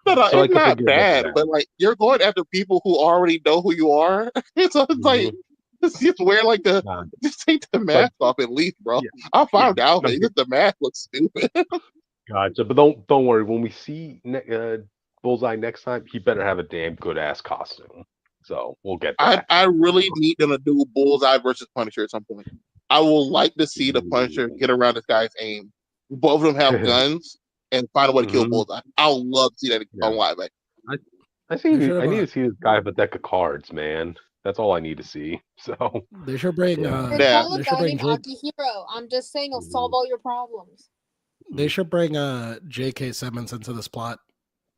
C: So I
B: it's
C: could
B: not
C: forgive it for
B: bad,
C: that.
B: but like you're going after people who already know who you are. It's like just wear like
C: Nah.
B: just take the mask off at least, bro.
C: Yeah.
B: I'll find out.
C: No,
B: Just the mask looks stupid.
C: Gotcha, but don't worry. When we see Bullseye next time, he better have a damn good ass costume. So we'll get that.
B: I really need them to do Bullseye versus Punisher at some point. I will like to see the Punisher get around this guy's aim. Both of them have guns and find a way to kill Bullseye. I'll love to see that on live.
C: I need to see this guy have a deck of cards, man. That's all I need to see. So
A: they should bring.
D: Then
B: Yeah.
D: call a
A: They should
D: guy
A: bring
D: named Akihiro. I'm just saying he'll solve all your problems.
A: They should bring J.K. Simmons into this plot.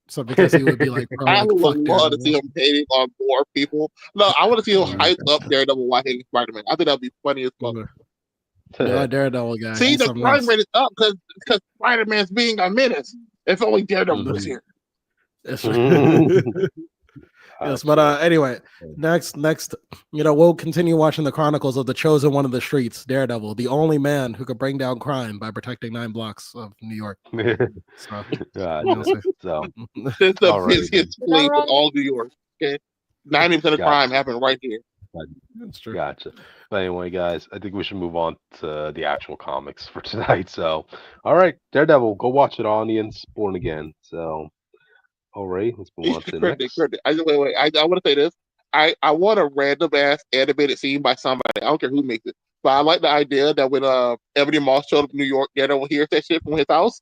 A: So because he would be like, bro,
B: I
A: like,
B: would
A: fuck
B: love to
A: Daredevil.
B: see him hating on more people. No, I want to see him hype up Daredevil while hating Spider-Man. I think that'd be funny as fuck.
A: Yeah, Daredevil guy.
B: See,
A: he's
B: the
A: something
B: crime
A: else.
B: rate is up because Spider-Man's being a menace. If only Daredevil was here.
A: Yes, yes, but anyway, next, we'll continue watching the chronicles of the chosen one of the streets, Daredevil, the only man who could bring down crime by protecting 9 blocks of New York. So,
C: So
B: It's the
C: Alrighty.
B: busiest place in all New York. Okay, 90% of crime happened right here.
A: That's true.
C: Gotcha. But anyway, guys, I think we should move on to the actual comics for tonight. So, all right, Daredevil, go watch it, audience. Born Again. So, all right, let's move on to the next.
B: Wait. I want to say this. I want a random ass animated scene by somebody. I don't care who makes it. But I like the idea that when Ebony Moss showed up in New York, Daredevil hears that shit from his house.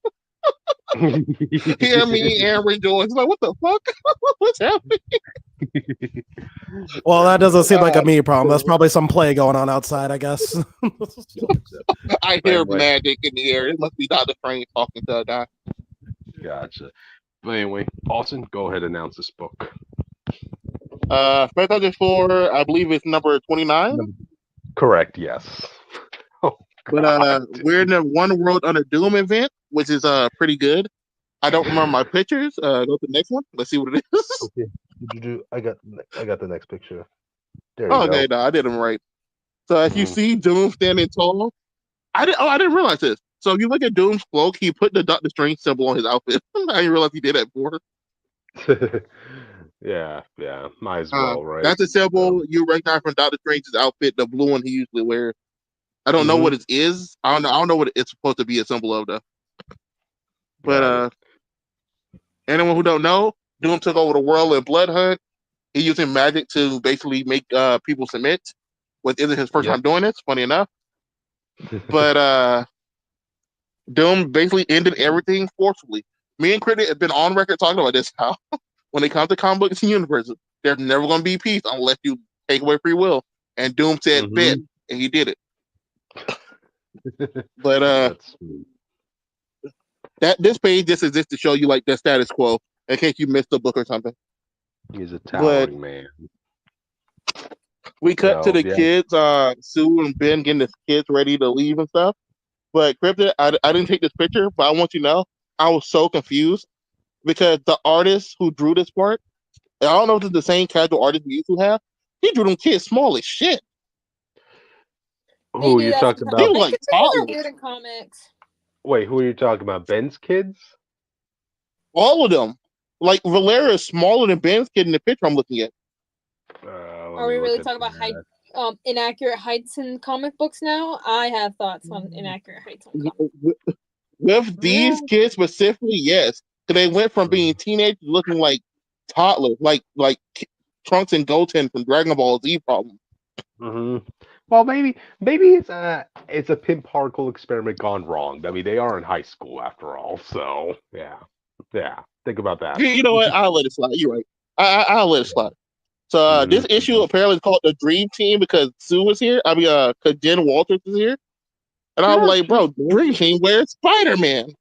B: Hear me and rejoice. Like, what the fuck? What's happening?
A: Well, that doesn't seem like a me problem. That's probably some play going on outside, I guess.
B: I hear magic in the air. It must be Dr. Strange talking to a guy.
C: Gotcha. But anyway, Austin, go ahead and announce this book.
B: Fantastic Four, I believe it's number 29.
C: Correct, yes.
B: Oh, but we're in the One World Under Doom event, which is pretty good. I don't remember my pictures. Go to the next one. Let's see what it is.
C: Okay. I got the next picture. There
B: you go. No, I did them right. So as you see Doom standing tall, I didn't realize this. So if you look at Doom's cloak, he put the Doctor Strange symbol on his outfit. I didn't realize he did that before.
C: yeah, might as well, right?
B: That's a symbol you recognize from Doctor Strange's outfit, the blue one he usually wears. I don't know what it is. I don't know what it's supposed to be a symbol of, though. But anyone who don't know, Doom took over the world in Blood Hunt. He's using magic to basically make people submit, which isn't his first time doing this, funny enough. But Doom basically ended everything forcefully. Me and Critic have been on record talking about this, how when it comes to comic books and universes, there's never going to be peace unless you take away free will. And Doom said, bet, and he did it. But this page just exists to show you like the status quo in case you missed a book or something.
C: He's a towering man.
B: We cut to the kids, Sue and Ben getting the kids ready to leave and stuff. But Cryptid, I didn't take this picture, but I want you to know I was so confused because the artist who drew this part, I don't know if it's the same casual artist we used to have. He drew them kids small as shit.
C: Who are you talking about?
B: They were like toddlers.
D: Weird in comics.
C: Wait, who are you talking about? Ben's kids?
B: All of them. Like Valeria is smaller than Ben's kid in the picture I'm looking at.
D: Are we really talking about height, inaccurate heights in comic books now? I have thoughts on inaccurate heights on comics.
B: With these kids specifically, yes. Because they went from being teenagers looking like toddlers, like Trunks and Goten from Dragon Ball Z problem.
C: Well, maybe it's a pin particle experiment gone wrong. I mean, they are in high school after all, so yeah. Think about that.
B: You know what? I'll let it slide. You're right. I'll let it slide. So this issue apparently is called the Dream Team because Sue was here. I mean, because Jen Walters is here, and I was like, bro, Dream Team, where's Spider-Man?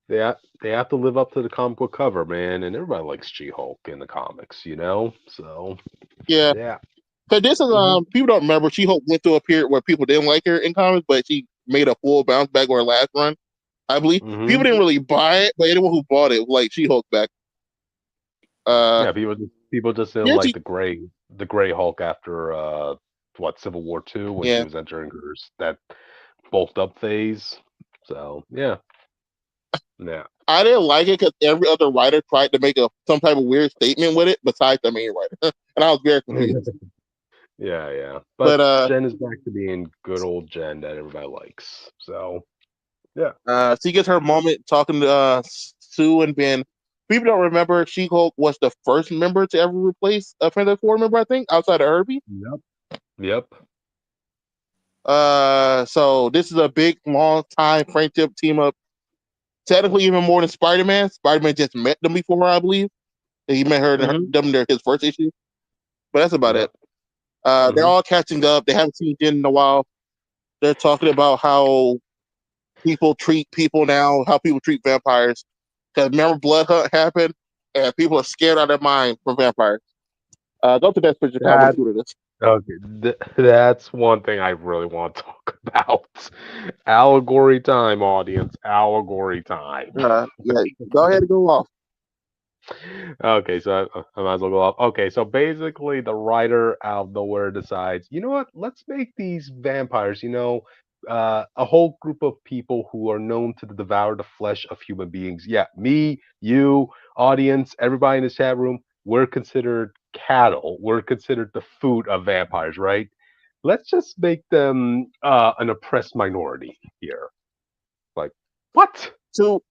C: They have to live up to the comic book cover, man, and everybody likes She-Hulk in the comics, you know. So yeah.
B: Because this is people don't remember She-Hulk went through a period where people didn't like her in comics, but she made a full bounce back on her last run. I believe people didn't really buy it, but anyone who bought it like She-Hulk back.
C: People just didn't like the gray Hulk after Civil War II when she was entering that bulked up phase. So yeah.
B: I didn't like it because every other writer tried to make some type of weird statement with it besides the main writer, and I was very confused.
C: Yeah. But Jen is back to being good old Jen that everybody likes. So yeah.
B: She gets her moment talking to Sue and Ben. People don't remember She-Hulk was the first member to ever replace a Fantastic Four member, I think, outside of Herbie.
C: Yep.
B: So this is a big, long time friendship team up. Technically, even more than Spider-Man. Spider-Man just met them before, I believe. He met her in his first issue. But that's about it. They're all catching up. They haven't seen Jen in a while. They're talking about how people treat people now, how people treat vampires. Because remember, Blood Hunt happened, and people are scared out of their mind for vampires. Go to that picture.
C: Okay, that's one thing I really want to talk about. Allegory time, audience. Allegory time.
B: Go ahead and go off.
C: Okay, so I might as well go off. Okay, so basically the writer out of nowhere decides, you know what? Let's make these vampires, a whole group of people who are known to devour the flesh of human beings. Yeah, me, you, audience, everybody in this chat room, we're considered cattle were considered the food of vampires, right? Let's just make them an oppressed minority here. Like, what?
B: To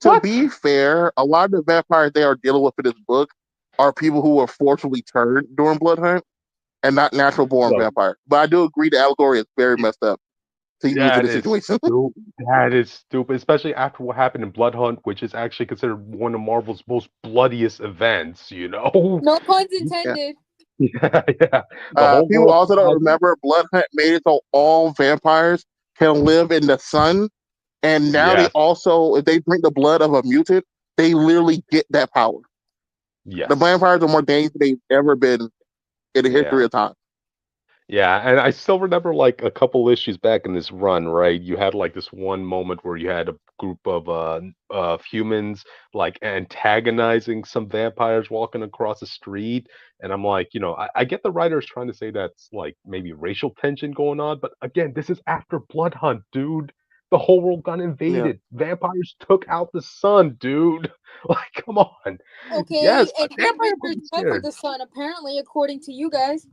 C: What?
B: be fair, a lot of the vampires they are dealing with in this book are people who were forcibly turned during Blood Hunt and not natural born
C: Look,
B: vampires. But I do agree the allegory is very messed up to use in
C: that
B: this
C: is
B: situation.
C: stupid. That is stupid, especially after what happened in Blood Hunt, which is actually considered one of Marvel's most bloodiest events. You know?
D: No puns
B: Yeah.
D: intended.
C: Yeah, yeah. The whole
B: People
C: world.
B: also don't remember Blood Hunt made it so all vampires can live in the sun. And now they
C: Yes,
B: also, if they drink the blood of a mutant, they literally get that power. The
C: yes,
B: vampires are more dangerous than they've ever been in the history
C: yeah.
B: of time.
C: Yeah, and I still remember like a couple issues back in this run, right? You had like this one moment where you had a group of humans like antagonizing some vampires walking across the street, and I'm like, I get the writers trying to say that's like maybe racial tension going on, but again, this is after Blood Hunt, dude. The whole world got
B: Yeah.
C: invaded. Vampires took out the sun, dude. Like, come on.
D: Okay,
C: Yes,
D: and
C: a vampire would
D: vampires
C: be
D: fight for
C: scared.
D: the sun, apparently, according to you guys.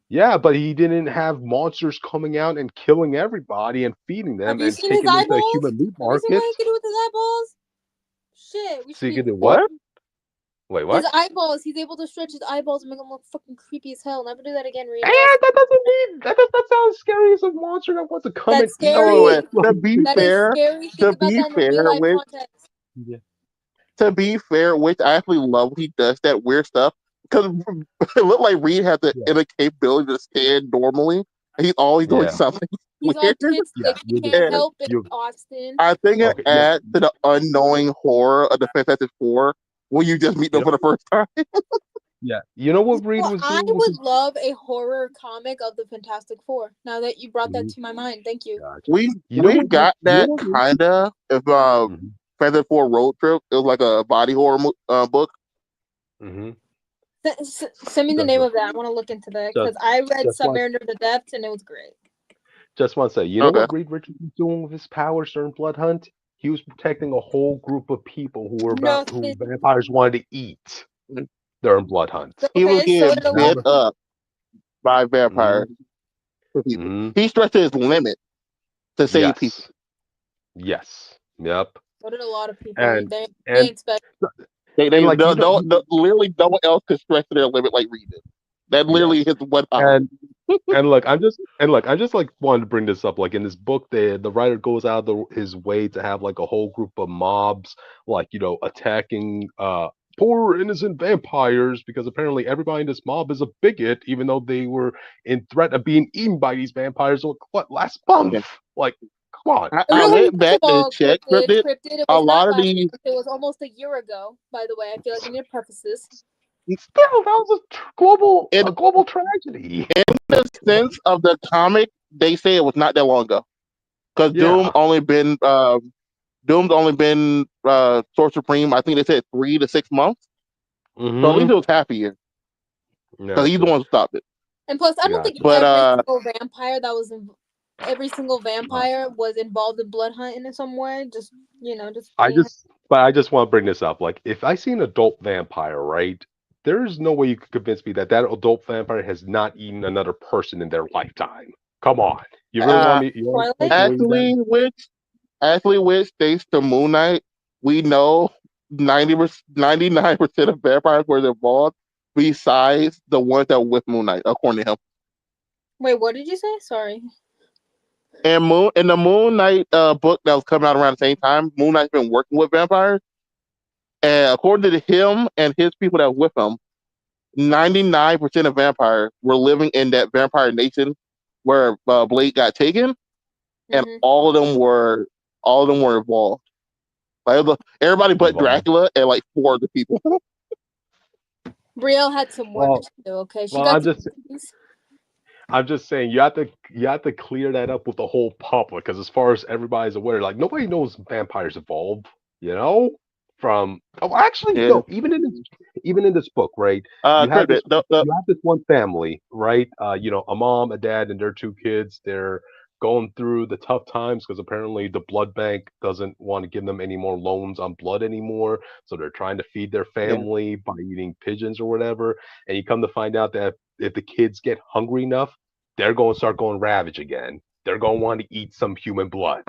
C: Yeah, but he didn't have monsters coming out and killing everybody and feeding
D: Have
C: them
D: you
C: and
D: seen his
C: taking them to a
D: eyeballs?
C: human meat
D: Have you seen what
C: market.
D: he can do with his eyeballs? Shit, we
C: So
D: should
C: you can
D: be.
C: do what? Wait,
D: His
C: what?
D: eyeballs, he's able to stretch his eyeballs and make them look fucking creepy as hell. Never do that again,
C: And
D: Remus.
C: that doesn't mean that sounds scary as a monster that wants to come and
D: That's
C: eat
B: Oh,
C: you.
D: scary.
B: wait, wait. To be
D: That is
B: fair,
D: scary.
B: to
D: Think about
B: be
D: that in a real
B: fair,
D: life
B: which
D: context.
C: Yeah.
B: I actually love when he does that weird stuff because it looked like Reed had the
C: Yeah.
B: inner capability to stand normally, and he's always doing
C: Yeah.
B: something
D: He's
B: weird.
C: Yeah.
D: autistic. He
C: You
D: can't
B: And
D: help it,
C: you
D: Austin.
B: I think it
C: okay, yeah.
B: adds to the unknowing horror of the Fantastic Four when you just meet them
C: Yep.
B: for the first time.
C: Yeah. You know what Reed
D: Well,
C: was
D: I
C: doing with
D: would
C: his
D: love a horror comic of the Fantastic Four. Now that you brought that
C: Mhm.
D: to my mind, thank you.
C: Gotcha.
B: We got that kinda of
C: Mhm.
B: Fantastic Four Road Trip. It was like a body horror book.
C: Mhm.
D: Send me the name of that. I want to look into that because I read
C: Just want
D: Submariner of the Depths and it was great.
C: to say, you know
B: Okay.
C: what Reed Richards was doing with his powers during Blood Hunt? He was protecting a whole group of people
D: No,
C: who vampires wanted to eat during Blood Hunt.
B: He was
D: so
B: getting
D: did a lot
B: bit
D: of people.
B: up by
C: hmm
B: vampires for people.
C: hmm
B: He stretched his limit to save people.
C: Yes. Yes. Yep.
D: So did a lot of people.
C: And
D: They
C: and
D: ain't special.
B: They
C: and like
B: literally no one else could stretch their limit like Reed did. That
C: yes.
B: literally his one power.
C: And I'm just like wanted to bring this up. Like in this book, the writer goes out of his way to have like a whole group of mobs, like attacking poor innocent vampires because apparently everybody in this mob is a bigot, even though they were in threat of being eaten by these vampires. What last month?
B: Yeah.
C: Like, come on.
B: I went
D: First
B: back
D: of
B: to
D: all,
B: check
D: cryptid.
B: it.
D: It
B: A
D: was
B: lot
D: not
B: of
D: last
B: these
D: month. It was almost a year ago. By the way, I feel like I need to preface this.
C: Still, that was
B: in
C: a global tragedy.
B: the sense of the comic, they say it was not that long ago. Because
C: Yeah.
B: Doom's only been Source Supreme. I think they said 3 to 6 months. So at
C: Mm-hmm.
B: least it was half a year. Because he's the
C: Gotcha.
B: one who stopped it.
D: And plus, I don't think
B: But
D: every single vampire was involved in blood hunt in some way. Just
C: I just want to bring this up. Like, if I see an adult vampire, right, there's no way you could convince me that adult vampire has not eaten another person in their lifetime. Come on, you really want me? You want me to believe that?
B: actually, which states to Moon Knight, we know 99% of vampires were involved, besides the ones that were with Moon Knight, according to him.
D: Wait, what did you say? Sorry.
B: And in the Moon Knight book that was coming out around the same time, Moon Knight's been working with vampires. And according to him and his people that were with him, 99% of vampires were living in that vampire nation where Blade got taken, and all of them were involved. Like everybody but Dracula and like 4 of the people.
D: Brielle had some work to do. Okay,
C: I'm just saying you have to clear that up with the whole public because as far as everybody's aware, like nobody knows vampires evolve. From no, even in this book, right? You have this one family, right? A mom, a dad, and their 2 kids. They're going through the tough times because apparently the blood bank doesn't want to give them any more loans on blood anymore. So they're trying to feed their family by eating pigeons or whatever. And you come to find out that if the kids get hungry enough, they're going to start going ravage again. They're going to want to eat some human blood.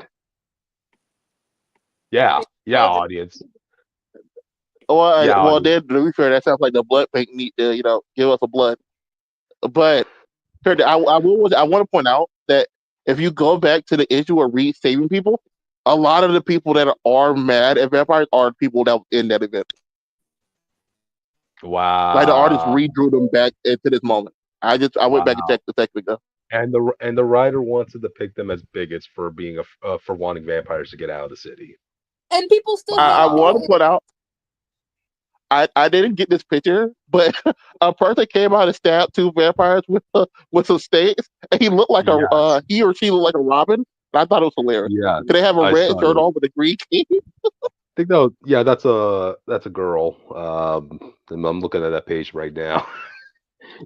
C: Yeah, audience.
B: Well, then to be fair, that sounds like the blood bank need to, give us a blood. But I want to point out that if you go back to the issue of Reed saving people, a lot of the people that are mad at vampires are people that were in that event.
C: Wow!
B: Like the artist redrew them back into this moment. I went back and checked the text ago.
C: And the writer wants to depict them as bigots for being for wanting vampires to get out of the city.
D: And people still.
B: I want to put out. I didn't get this picture, but a person came out and stabbed 2 vampires with some stakes, and he looked like he or she looked like a Robin. And I thought it was hilarious.
C: Yeah,
B: could they have a red shirt on with a green key?
C: I think that's a girl. And I'm looking at that page right now.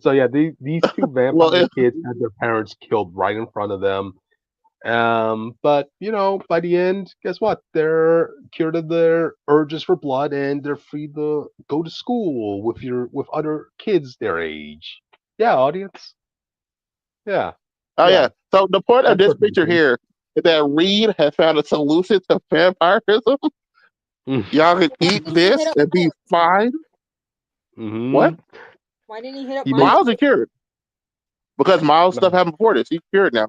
C: So yeah, these 2 vampire kids had their parents killed right in front of them. But by the end, guess what? They're cured of their urges for blood, and they're free to go to school with other kids their age. Yeah, audience. Yeah.
B: Oh yeah. So the point of this picture here is that Reed has found a solution to vampirism. Y'all can eat this and be fine.
C: Mm-hmm.
B: What?
D: Why didn't he hit up
B: Miles is cured? Because Miles stuff happened before this. He's cured now.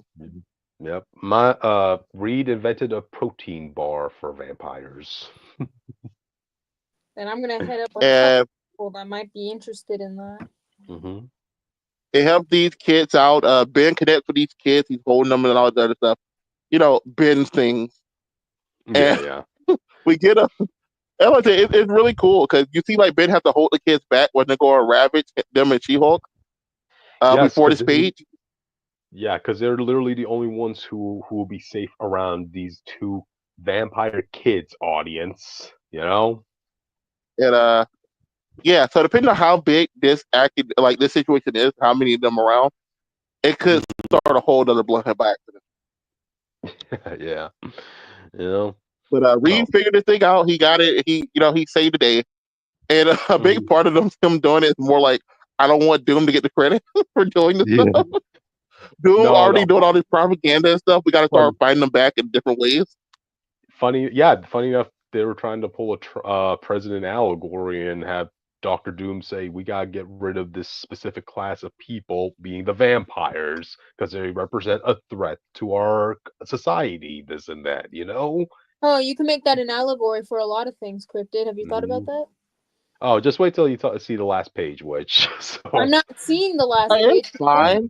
C: Yep. Reed invented a protein bar for vampires.
D: And I'm gonna head up with people that might be interested in that.
C: Mm-hmm.
B: It helped these kids out. Ben connects with these kids. He's holding them and all that other stuff. Ben's things.
C: Yeah.
B: We get it's really cool because you see, like, Ben has to hold the kids back when they go on Ravage, them and She-Hulk. Before this page.
C: Yeah, because they're literally the only ones who will be safe around these 2 vampire kids, audience. And
B: so depending on how big this situation is, how many of them around, it could start a whole other bloodhead by accident.
C: Yeah.
B: But Reed figured this thing out. He got it. He saved the day. And a big part of him doing it is more like, I don't want Doom to get the credit for doing this stuff. Doom already doing all this propaganda and stuff. We got to start fighting them back in different ways.
C: Funny enough, they were trying to pull a president allegory and have Dr. Doom say, we got to get rid of this specific class of people, being the vampires, because they represent a threat to our society, this and that,
D: Oh, you can make that an allegory for a lot of things, Cryptid. Have you thought about that?
C: Oh, just wait till you see the last page, which... So.
D: I'm not seeing the last page.
B: It's fine.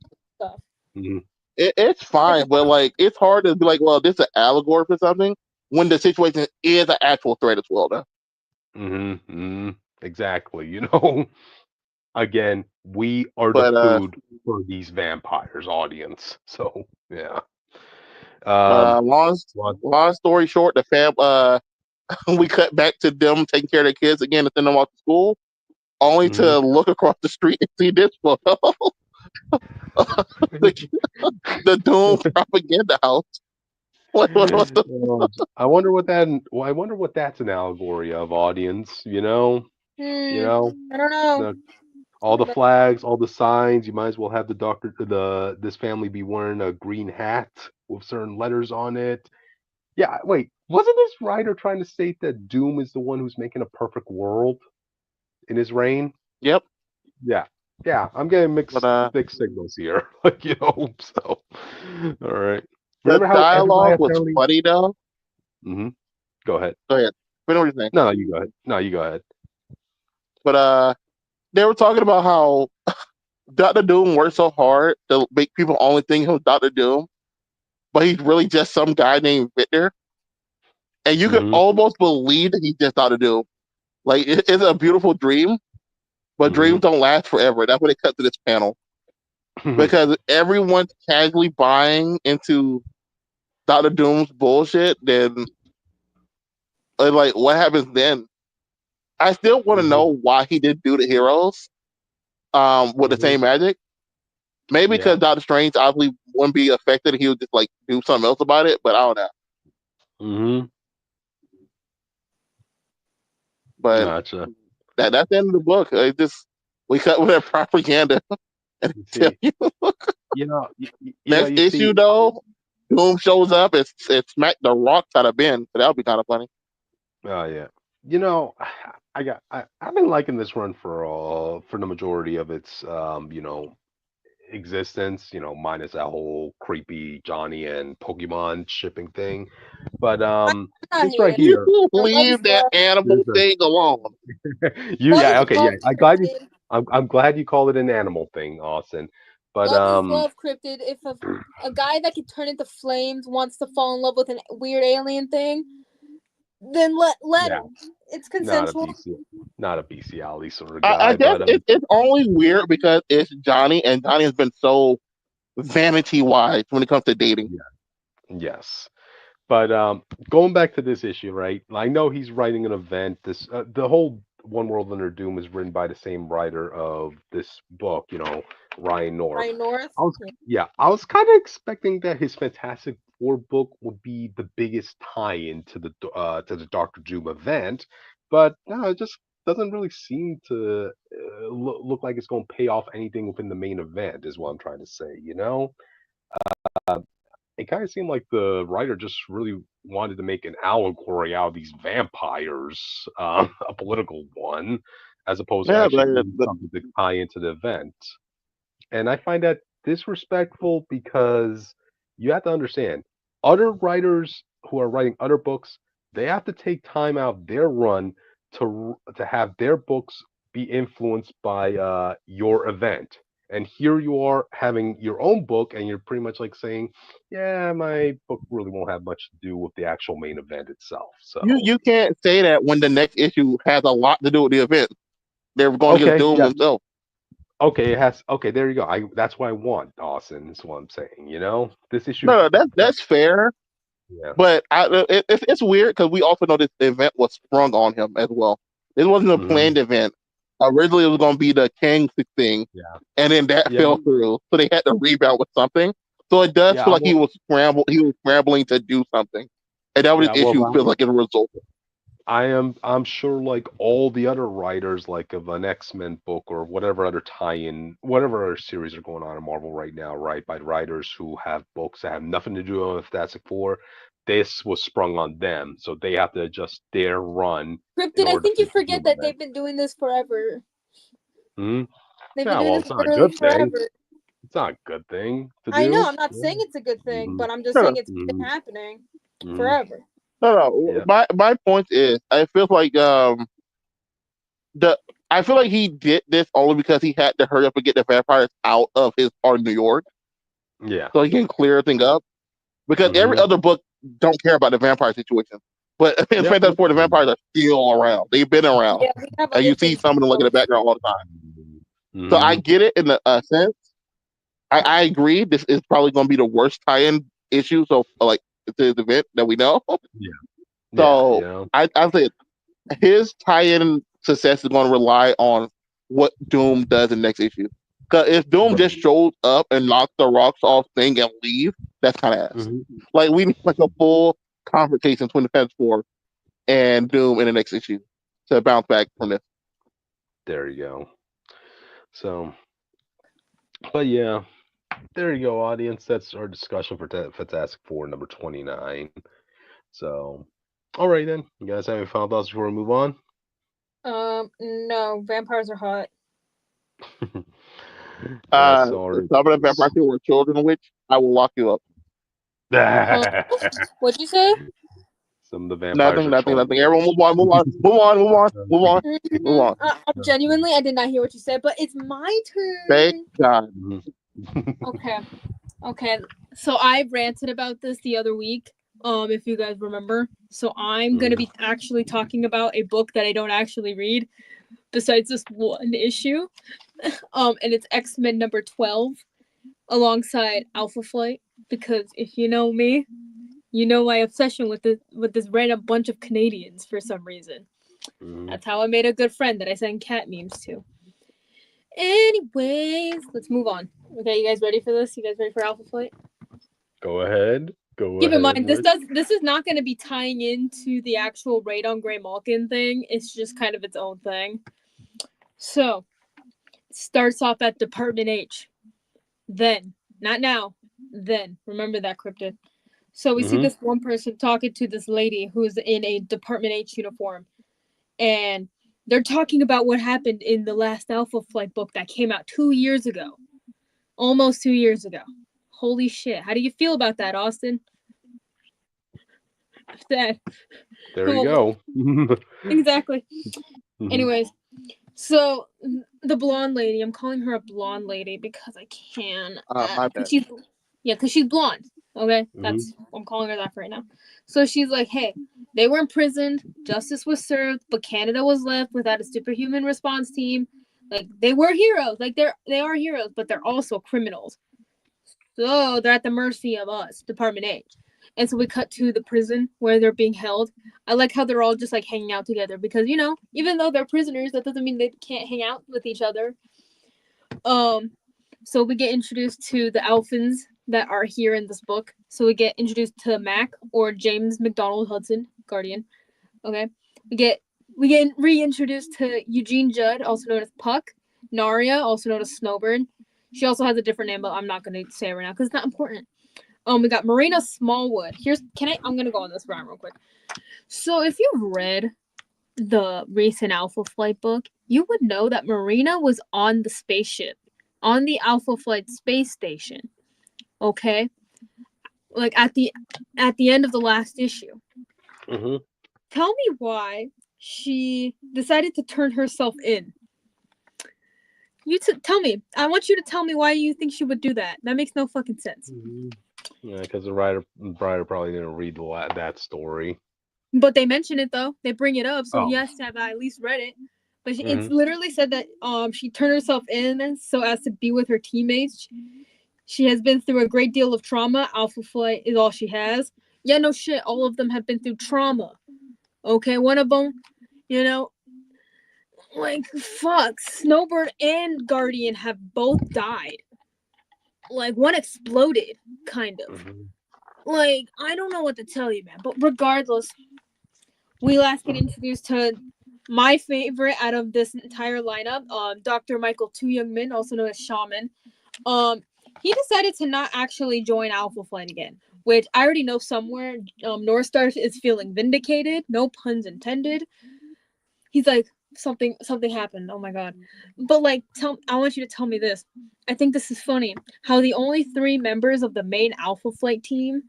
B: It's fine, but, like, it's hard to be like, well, this is an allegory for something when the situation is an actual threat as well, though.
C: Exactly. Again, we are the food for these vampires, audience. So, yeah.
B: Long story short, the we cut back to them taking care of their kids again and send them off to school, only to look across the street and see this photo. the Doom propaganda house.
C: I wonder what that's an allegory of, audience.
D: I don't know.
C: All the flags, all the signs. You might as well have this family be wearing a green hat with certain letters on it. Yeah, wait. Wasn't this writer trying to state that Doom is the one who's making a perfect world in his reign?
B: Yep.
C: Yeah. I'm getting mixed signals here. So, all right.
B: Remember how dialogue was funny though?
C: Mm-hmm. Go ahead.
B: Finish what you're saying.
C: No, you go ahead.
B: But they were talking about how Dr. Doom worked so hard to make people only think he was Dr. Doom, but he's really just some guy named Victor. And you could almost believe that he's just Dr. Doom. Like, it's a beautiful dream, but dreams don't last forever. That's when they cut to this panel. Because everyone's casually buying into Dr. Doom's bullshit, then, like, what happens then? I still want to know why he didn't do the heroes with the same magic. Maybe because Doctor Strange obviously wouldn't be affected. He would just like do something else about it. But I don't know.
C: Mm-hmm.
B: But
C: Gotcha.
B: that's the end of the book. We cut with that propaganda. And
C: See, you know,
B: next issue though, Doom shows up. It's smacked the rocks out of Ben. So that would be kind of funny.
C: Oh yeah. You know, I've been liking this run for the majority of its existence, minus that whole creepy Johnny and Pokemon shipping thing. But this right here,
B: Leave that animal thing alone.
C: okay. I'm glad you called it an animal thing, Austin. But
D: love cryptid. If a guy that can turn into flames wants to fall in love with a weird alien thing, then let him. It's consensual.
C: Not a bestiality sort of guy.
B: I guess it's only weird because it's Johnny, and Johnny has been so vanity-wise when it comes to dating.
C: Yeah. Yes. But going back to this issue, right? I know he's writing an event. This the whole One World Under Doom is written by the same writer of this book, Ryan North. I was kind of expecting that his Fantastic Four book would be the biggest tie-in to the Doctor Doom event, but no, it just doesn't really seem to look like it's going to pay off anything within the main event. Is what I'm trying to say. It kind of seemed like the writer just really wanted to make an allegory out of these vampires, a political one, as opposed to actually something to tie into the event. And I find that disrespectful because you have to understand, other writers who are writing other books, they have to take time out of their run to have their books be influenced by your event. And here you are having your own book, and you're pretty much like saying, "Yeah, my book really won't have much to do with the actual main event itself." So
B: you can't say that when the next issue has a lot to do with the event. They're going to get Doom themselves.
C: Okay, it has. Okay, there you go. That's what I want, Dawson. Is what I'm saying. This issue.
B: No, that's fair. Yeah. But it's weird because we also know this event was sprung on him as well. This wasn't a planned event. Originally, it was going to be the King thing, and then that fell through. So they had to rebound with something. So it does feel like he was scrambling to do something, and that was his issue. Feels like as a result.
C: I'm sure, like all the other writers, like of an X-Men book or whatever other tie-in, whatever other series are going on in Marvel right now, right, by writers who have books that have nothing to do with Fantastic Four. This was sprung on them, so they have to adjust their run.
D: Cryptid, I think you forget that they've been doing this forever.
C: Hmm.
D: They've been doing this literally forever.
C: It's not a good thing to do.
D: I know. I'm not saying it's a good thing, but I'm just saying it's been happening forever.
B: No. My point is, I feel like I feel like he did this only because he had to hurry up and get the vampires out of his part of New York.
C: Yeah.
B: So he can clear everything up. Because every other book don't care about the vampire situation. But in Fantastic Four, the vampires are still around. They've been around. And you see some of them like in the background all the time. So I get it in a sense. I agree. This is probably going to be the worst tie-in issue. So like the event that we know.
C: Yeah.
B: So I think his tie-in success is going to rely on what Doom does in the next issue. Because if Doom just shows up and knocks the rocks off thing and leave, that's kind of ass. Like we need like a full confrontation between the Fantastic Four and Doom in the next issue to bounce back from this.
C: There you go. So, but yeah, there you go, audience. That's our discussion for Fantastic Four number 29. So, all right then. You guys have any final thoughts before we move on?
D: No. Vampires are hot.
B: Some of the vampires who were children, which I will lock you up.
D: What'd you say?
C: Some of the vampires.
B: Nothing. Everyone, move on.
D: Genuinely, I did not hear what you said, but it's my turn.
B: Thank God.
D: Okay. So I ranted about this the other week. If you guys remember. So I'm gonna be actually talking about a book that I don't actually read, besides this one issue. And it's X-Men number 12, alongside Alpha Flight. Because if you know me, you know my obsession with this random bunch of Canadians for some reason. That's how I made a good friend that I send cat memes to. Anyways, let's move on. Okay, you guys ready for this? You guys ready for Alpha Flight?
C: Go ahead.
D: Keep in mind, this is not going to be tying into the actual Radon Grey Malkin thing. It's just kind of its own thing. So, it starts off at Department H. Then, not now, then. Remember that, Cryptid. So we see this one person talking to this lady who's in a Department H uniform. And they're talking about what happened in the last Alpha Flight book that came out 2 years ago. Almost 2 years ago. Holy shit. How do you feel about that, Austin? There
C: you go.
D: Exactly. Anyways, so the blonde lady, I'm calling her a blonde lady because I can.
B: My bad.
D: Because she's blonde. Okay, I'm calling her that right now. So she's like, hey, they were imprisoned, justice was served, but Canada was left without a superhuman response team. Like, they were heroes. Like, they are heroes, but they're also criminals. So they're at the mercy of us, Department H. And so we cut to the prison where they're being held. I like how they're all just like hanging out together because, you know, even though they're prisoners, that doesn't mean they can't hang out with each other. So we get introduced to the Alphans that are here in this book. So we get introduced to Mac, or James McDonald Hudson, Guardian. Okay. We get reintroduced to Eugene Judd, also known as Puck. Narya, also known as Snowbird. She also has a different name, but I'm not going to say it right now because it's not important. We got Marina Smallwood. I'm going to go on this round real quick. So if you've read the recent Alpha Flight book, you would know that Marina was on the spaceship, on the Alpha Flight space station. Okay? Like at the end of the last issue. Tell me why she decided to turn herself in. Tell me. I want you to tell me why you think she would do that. That makes no fucking sense.
C: Yeah, because the writer probably didn't read that story.
D: But they mention it though. They bring it up, so yes, have I at least read it. But it's literally said that she turned herself in so as to be with her teammates. She has been through a great deal of trauma. Alpha Flight is all she has. Yeah, no shit. All of them have been through trauma. Okay, one of them, you know, like, fuck. Snowbird and Guardian have both died. Like, one exploded, kind of. Like, I don't know what to tell you, man. But regardless, we last get introduced to my favorite out of this entire lineup, Dr. Michael Tu Young Min, also known as Shaman. He decided to not actually join Alpha Flight again, which I already know somewhere. North Star is feeling vindicated. No puns intended. He's like, something happened. Oh my god. But like, I want you to tell me this. I think this is funny. How the only 3 members of the main Alpha Flight team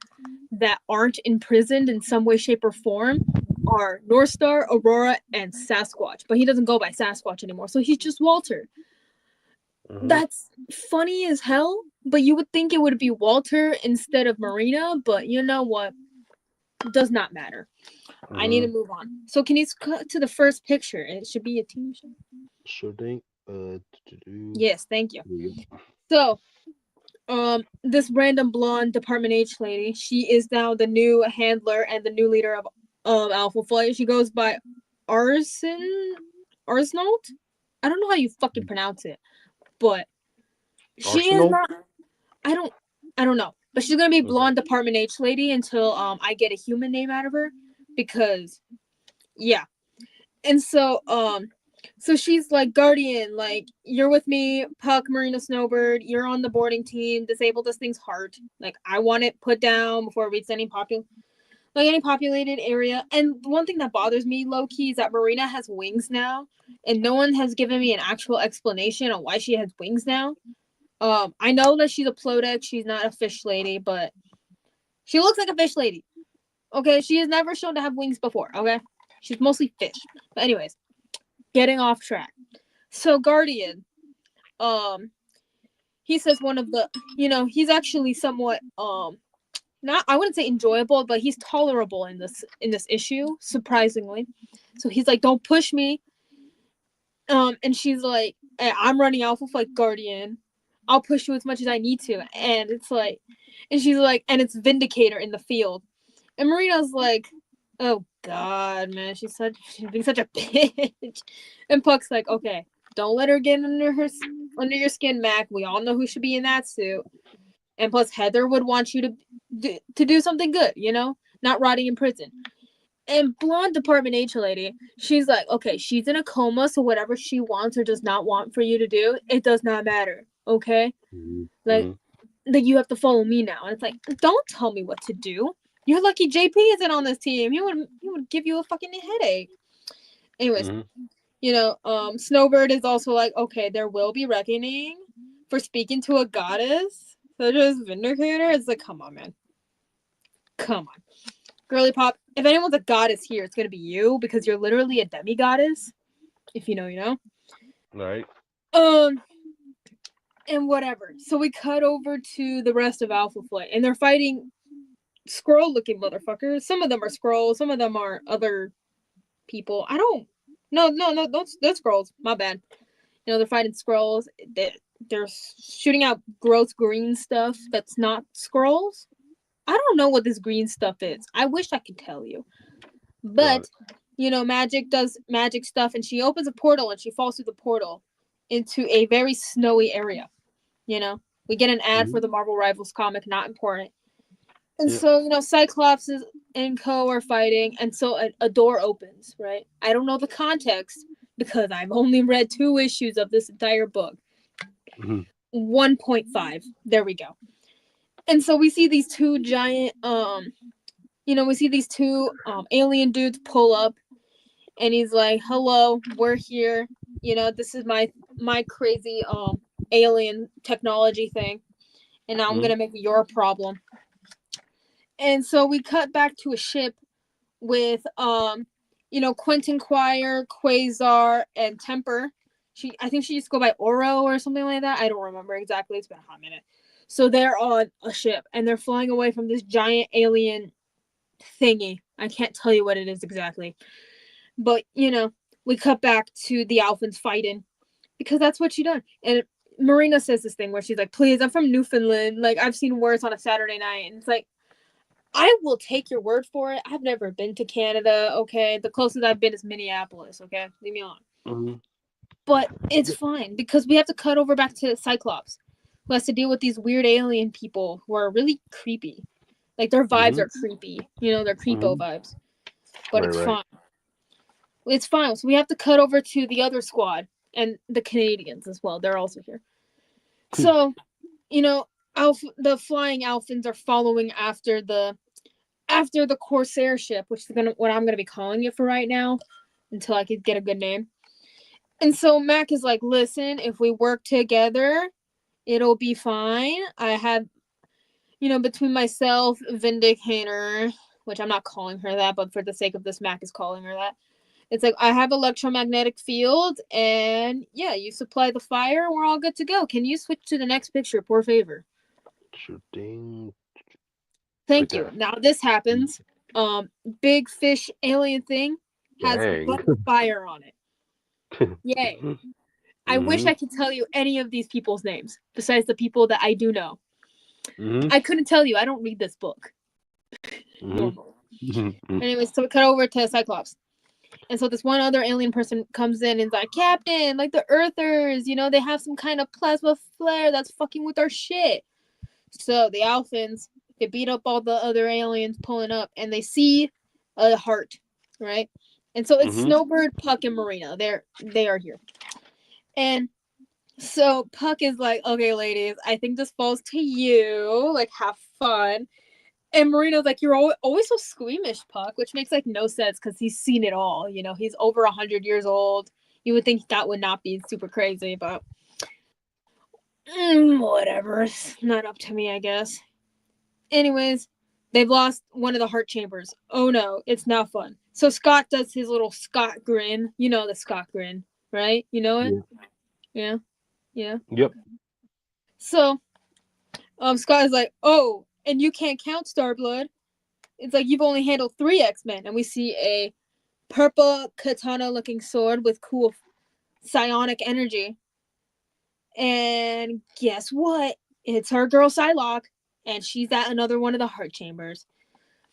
D: that aren't imprisoned in some way, shape, or form are North Star, Aurora, and Sasquatch. But he doesn't go by Sasquatch anymore, so he's just Walter. That's funny as hell, but you would think it would be Walter instead of Marina, but you know what? It does not matter. I need to move on. So can you cut to the first picture? It should be a team show.
C: Sure thing.
D: Yes, thank you. So, this random blonde Department H lady, she is now the new handler and the new leader of Alpha Flight. She goes by Arsenault? I don't know how you fucking pronounce it, but she is not. I don't know, but she's gonna be blonde Department H lady until I get a human name out of her, because yeah. And so so she's like, Guardian, like, you're with me, Puck, Marina, Snowbird, you're on the boarding team, disable this thing's heart. Like, I want it put down before it reaches any populated area. And one thing that bothers me low-key is that Marina has wings now, and no one has given me an actual explanation on why she has wings now. I know that she's a Plodex, she's not a fish lady, but she looks like a fish lady. Okay, she is never shown to have wings before, okay? She's mostly fish. But anyways, getting off track. So Guardian, he says one of the, he's actually somewhat, not, I wouldn't say enjoyable, but he's tolerable in this issue, surprisingly. So he's like, don't push me. And she's like, hey, I'm running Alpha Flight, Guardian. I'll push you as much as I need to. And it's like, and she's like, and it's Vindicator in the field. And Marina's like, oh god, man, she's being such a bitch. And Puck's like, okay, don't let her get under your skin, Mac. We all know who should be in that suit. And plus, Heather would want you to do something good, you know, not rotting in prison. And blonde Department H lady, she's like, okay, she's in a coma, so whatever she wants or does not want for you to do, it does not matter, okay? Like, that you have to follow me now. And it's like, don't tell me what to do. You're lucky JP isn't on this team. He would give you a fucking headache. Anyways, you know, Snowbird is also like, okay, there will be reckoning for speaking to a goddess such as Vindicator. It's like, come on, man. Come on. Girly Pop, if anyone's a goddess here, it's gonna be you because you're literally a demi-goddess. If you know, you know.
C: Right.
D: And whatever. So we cut over to the rest of Alpha Flight, and they're fighting Skrull-looking motherfuckers. Some of them are Skrulls, some of them are other people. I don't. No, that's Skrulls. My bad. You know, they're fighting Skrulls. They're shooting out gross green stuff that's not Skrulls. I don't know what this green stuff is. I wish I could tell you. But, you know, Magic does magic stuff, and she opens a portal, and she falls through the portal into a very snowy area. You know, we get an ad for the Marvel Rivals comic, not important. And so, you know, Cyclops and Co are fighting, and so a door opens, right? I don't know the context because I've only read 2 issues of this entire book. 1.5. There we go. And so we see these 2 giant, you know, we see these 2 alien dudes pull up, and he's like, "Hello, we're here. You know, this is my crazy alien technology thing, and now I'm gonna make it your problem." And so we cut back to a ship with you know, Quentin Quire, Quasar, and Temper. I think she used to go by Oro or something like that. I don't remember exactly. It's been a hot minute. So they're on a ship and they're flying away from this giant alien thingy. I can't tell you what it is exactly. But, you know, we cut back to the Alphans fighting because that's what she done. And Marina says this thing where she's like, "Please, I'm from Newfoundland. Like, I've seen worse on a Saturday night." And it's like, I will take your word for it. I've never been to Canada, okay? The closest I've been is Minneapolis, okay? Leave me alone. But it's fine because we have to cut over back to Cyclops, who has to deal with these weird alien people who are really creepy. Like, their vibes are creepy. You know, they're creepo vibes. But it's fine. It's fine. So we have to cut over to the other squad and the Canadians as well. They're also here. So, you know, the flying Alphans are following after the Corsair ship, which is what I'm gonna be calling it for right now, until I could get a good name. And so Mac is like, "Listen, if we work together, it'll be fine. I have, you know, between myself, Vindicator, which I'm not calling her that, but for the sake of this, Mac is calling her that. It's like, I have electromagnetic field, and yeah, you supply the fire, and we're all good to go. Can you switch to the next picture, por favor?"
C: Shooting.
D: Thank you. Now this happens. Big fish alien thing has fire on it. Yay. I wish I could tell you any of these people's names besides the people that I do know. I couldn't tell you. I don't read this book. Anyway, so we cut over to Cyclops. And so this one other alien person comes in and is like, "Captain, like the Earthers, you know, they have some kind of plasma flare that's fucking with our shit." So the Alphans, they beat up all the other aliens pulling up, and they see a heart, right? And so it's Snowbird, Puck, and Marina. They are here. And so Puck is like, "Okay, ladies, I think this falls to you. Like, have fun." And Marina's like, "You're always so squeamish, Puck," which makes like no sense because he's seen it all. You know, he's over 100 years old. You would think that would not be super crazy, but whatever. It's not up to me, I guess. Anyways, they've lost one of the heart chambers. Oh no, it's not fun. So Scott does his little Scott grin. You know the Scott grin, right? You know it? Yeah.
C: Yep.
D: So, Scott is like, "Oh, and you can't count Starblood. It's like you've only handled 3 X-Men." And we see a purple katana-looking sword with cool psionic energy. And guess what? It's her girl Psylocke, and she's at another one of the heart chambers.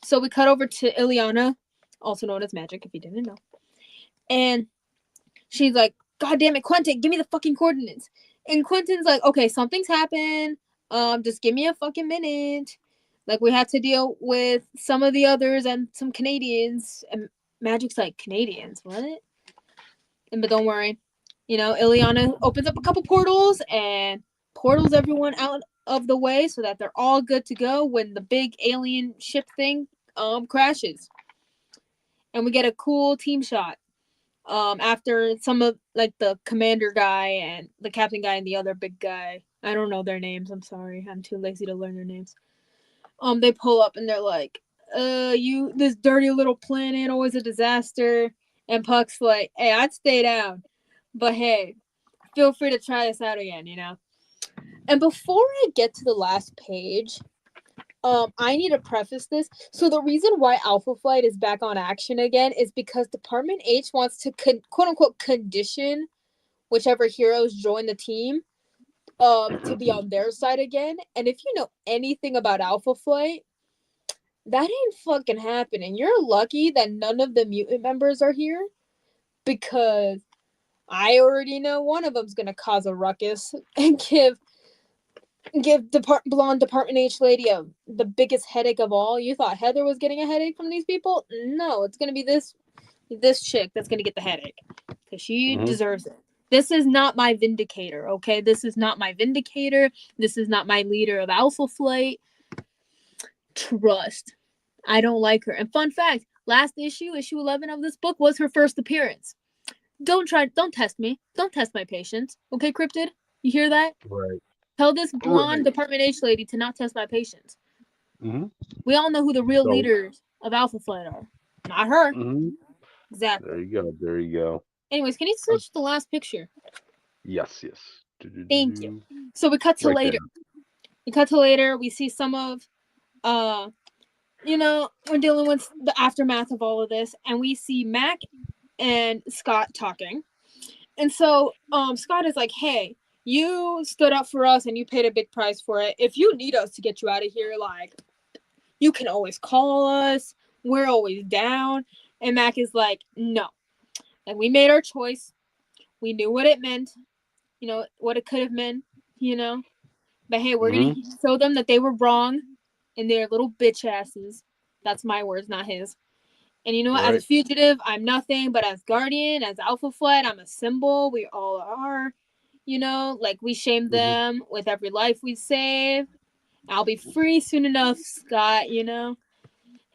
D: So we cut over to Ileana, also known as Magic, if you didn't know. And she's like, "God damn it, Quentin, give me the fucking coordinates." And Quentin's like, "Okay, something's happened. Just give me a fucking minute. Like, we had to deal with some of the others and some Canadians. And Magic's like, Canadians? What? But don't worry. Ileana opens up a couple portals and portals everyone out of the way so that they're all good to go when the big alien ship thing crashes. And we get a cool team shot. After some of, like, the commander guy and the captain guy and the other big guy, I don't know their names, I'm sorry, I'm too lazy to learn their names. They pull up and they're like, this dirty little planet, always a disaster. And Puck's like, hey, I'd stay down, but hey, feel free to try this out again, And before I get to the last page, I need to preface this. So the reason why Alpha Flight is back on action again is because Department H wants to quote unquote condition whichever heroes join the team to be on their side again. And if you know anything about Alpha Flight, that ain't fucking happening. You're lucky that none of the mutant members are here, because I already know one of them's gonna cause a ruckus and give blonde Department H lady the biggest headache of all. You thought Heather was getting a headache from these people? No, it's gonna be this chick that's gonna get the headache, because she deserves it. This is not my vindicator, okay? This is not my vindicator. This is not my leader of Alpha Flight. Trust. I don't like her. And fun fact, last issue 11 of this book, was her first appearance. Don't test me. Don't test my patience. Okay, Cryptid? You hear that?
C: Right.
D: Tell this blonde Department H lady to not test my patience. We all know who the real leaders of Alpha Flight are. Not her. Exactly.
C: There you go.
D: Anyways, can you switch to the last picture?
C: Yes.
D: Thank you. So we cut to later. We see some of, we're dealing with the aftermath of all of this, and we see Mac and Scott talking. And so Scott is like, hey, you stood up for us and you paid a big price for it. If you need us to get you out of here, like, you can always call us. We're always down. And Mac is like, no. And we made our choice. We knew what it meant. What it could have meant, But hey, we're going to show them that they were wrong and they're little bitch asses. That's my words, not his. And you know what? Right. As a fugitive, I'm nothing. But as Guardian, as Alpha Flight, I'm a symbol. We all are. Like, we shame them with every life we save. I'll be free soon enough, Scott, And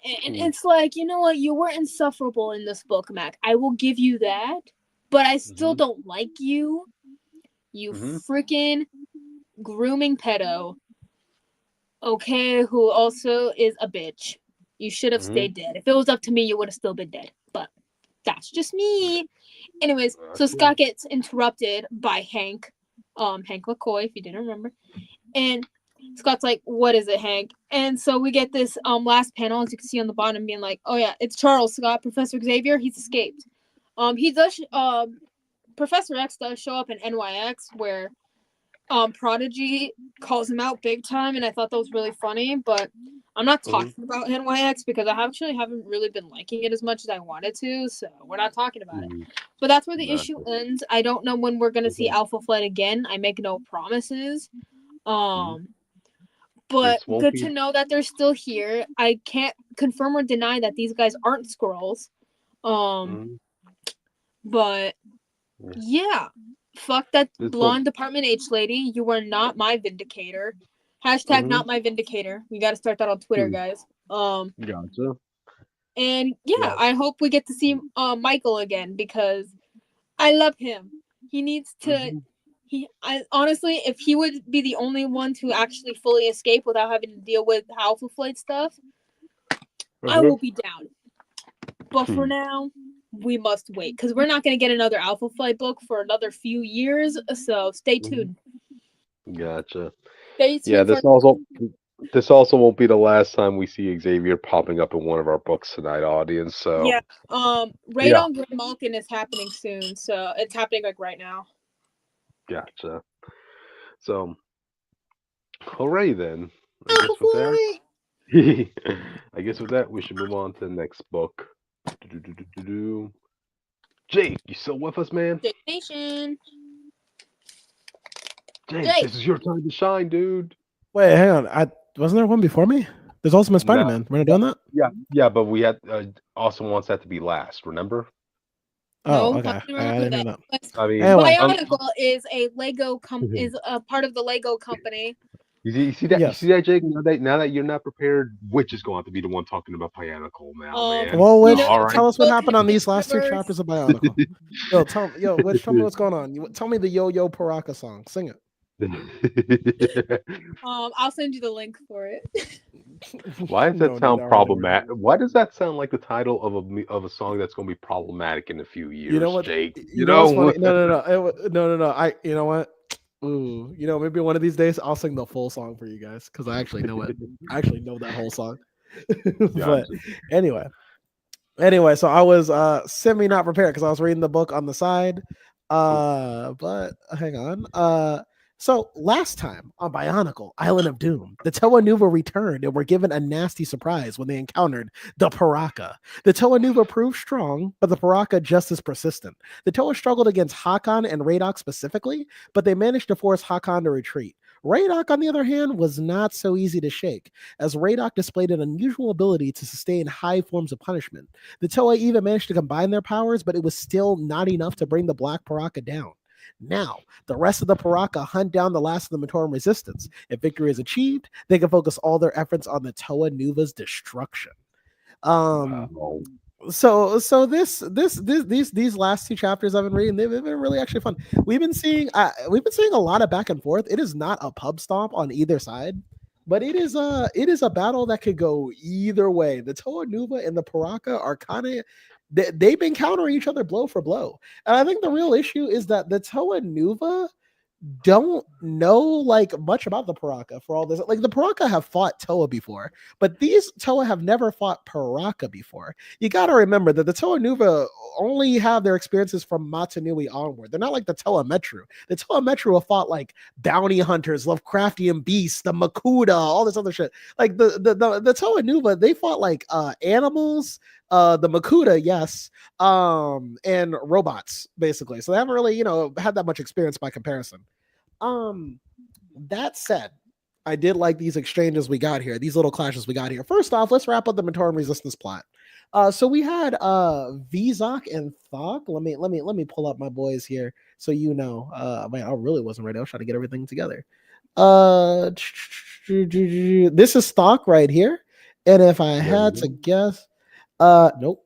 D: it's like, you know what? You were insufferable in this book, Mac. I will give you that. But I still don't like you. You freaking grooming pedo. Okay, who also is a bitch. You should have stayed dead. If it was up to me, you would have still been dead. But that's just me. Anyways, so Scott gets interrupted by Hank McCoy, if you didn't remember. And Scott's like, what is it, Hank? And so we get this last panel, as you can see on the bottom, being like, oh yeah, it's Charles Scott, Professor Xavier. He's escaped. He does. Professor X does show up in NYX, where Prodigy calls him out big time, and I thought that was really funny. But I'm not talking about NYX because I actually haven't really been liking it as much as I wanted to, so we're not talking about it. But that's where the issue ends. I don't know when we're gonna see Alpha Flight again. I make no promises. But good to know that they're still here. I can't confirm or deny that these guys aren't Skrulls. But yeah. Fuck that blonde Department H lady. You are not my vindicator. Hashtag not my vindicator. We got to start that on Twitter, guys.
C: Gotcha.
D: And yeah, I hope we get to see Michael again, because I love him. He needs to. Honestly, if he would be the only one to actually fully escape without having to deal with Alpha Flight stuff, I will be down. But for now, we must wait, because we're not going to get another Alpha Flight book for another few years. So stay tuned.
C: Gotcha.
D: Stay tuned.
C: Yeah, this also won't be the last time we see Xavier popping up in one of our books tonight, audience. So
D: yeah, Raid on Grey Malkin is happening soon, so it's happening like right now.
C: Gotcha. So, alrighty then. I guess with that, we should move on to the next book. Jake, you still with us, man?
D: Jake Nation.
C: Jake, this is your time to shine, dude.
A: Wait, hang on. Wasn't there one before me? There's Ultimate Spider-Man. We're not doing that?
C: Yeah, but we had Awesome wants that to be last, remember?
A: Oh,
D: No,
A: okay.
D: I
A: I
D: remember
A: didn't
D: that.
A: know that.
D: But
C: I mean,
A: Anyway.
D: Bionicle is a Lego is a part of the Lego company.
C: you see that? You
A: Yes.
C: see that, Jake? Now that you're not prepared, Witch is going to be the one talking about Bionicle now, man.
A: Well, Witch,
C: All right.
A: tell us what happened on these last two
D: Universe.
A: chapters of Bionicle. Witch, tell me what's going on. Tell me the Yo-Yo Paraka song. Sing it.
D: I'll send you the link for it.
C: Why does that
A: No,
C: sound
A: dude,
C: problematic? Why does that sound like the title of a song that's going to be problematic in a few years,
A: You know what?
C: Jake?
A: You know what's funny? No. You know what? Ooh, maybe one of these days I'll sing the full song for you guys because I actually know it. I actually know that whole song. But anyway, so I was semi not prepared because I was reading the book on the side. But hang on. So last time on Bionicle, Island of Doom, the Toa Nuva returned and were given a nasty surprise when they encountered the Paraka. The Toa Nuva proved strong, but the Paraka just as persistent. The Toa struggled against Hakan and Radok specifically, but they managed to force Hakan to retreat. Radok, on the other hand, was not so easy to shake, as Radok displayed an unusual ability to sustain high forms of punishment. The Toa even managed to combine their powers, but it was still not enough to bring the Black Paraka down. Now, the rest of the Paraka hunt down the last of the Matoran resistance. If victory is achieved, they can focus all their efforts on the Toa Nuva's destruction. So these last two chapters I've been reading, they've been really actually fun. We've been seeing a lot of back and forth. It is not a pub stomp on either side, but it is a battle that could go either way. The Toa Nuva and the Paraka are kind of they've been countering each other blow for blow. And I think the real issue is that the Toa Nuva don't know like much about the Paraka for all this. Like the Paraka have fought Toa before, but these Toa have never fought Paraka before. You got to remember that the Toa Nuva only have their experiences from Matanui onward. They're not like the Toa Metru. The Toa Metru have fought like bounty hunters, Lovecraftian beasts, the Makuta, all this other shit. Like the Toa Nuva, they fought like animals, the Makuta, yes, and robots basically. So they haven't really, had that much experience by comparison. That said, I did like these exchanges we got here, these little clashes we got here. First off, let's wrap up the Matoran resistance plot. So we had Vizok and Thok. Let me pull up my boys here so man, I really wasn't ready. I was trying to get everything together. This is Thok right here. And if I had to guess, nope.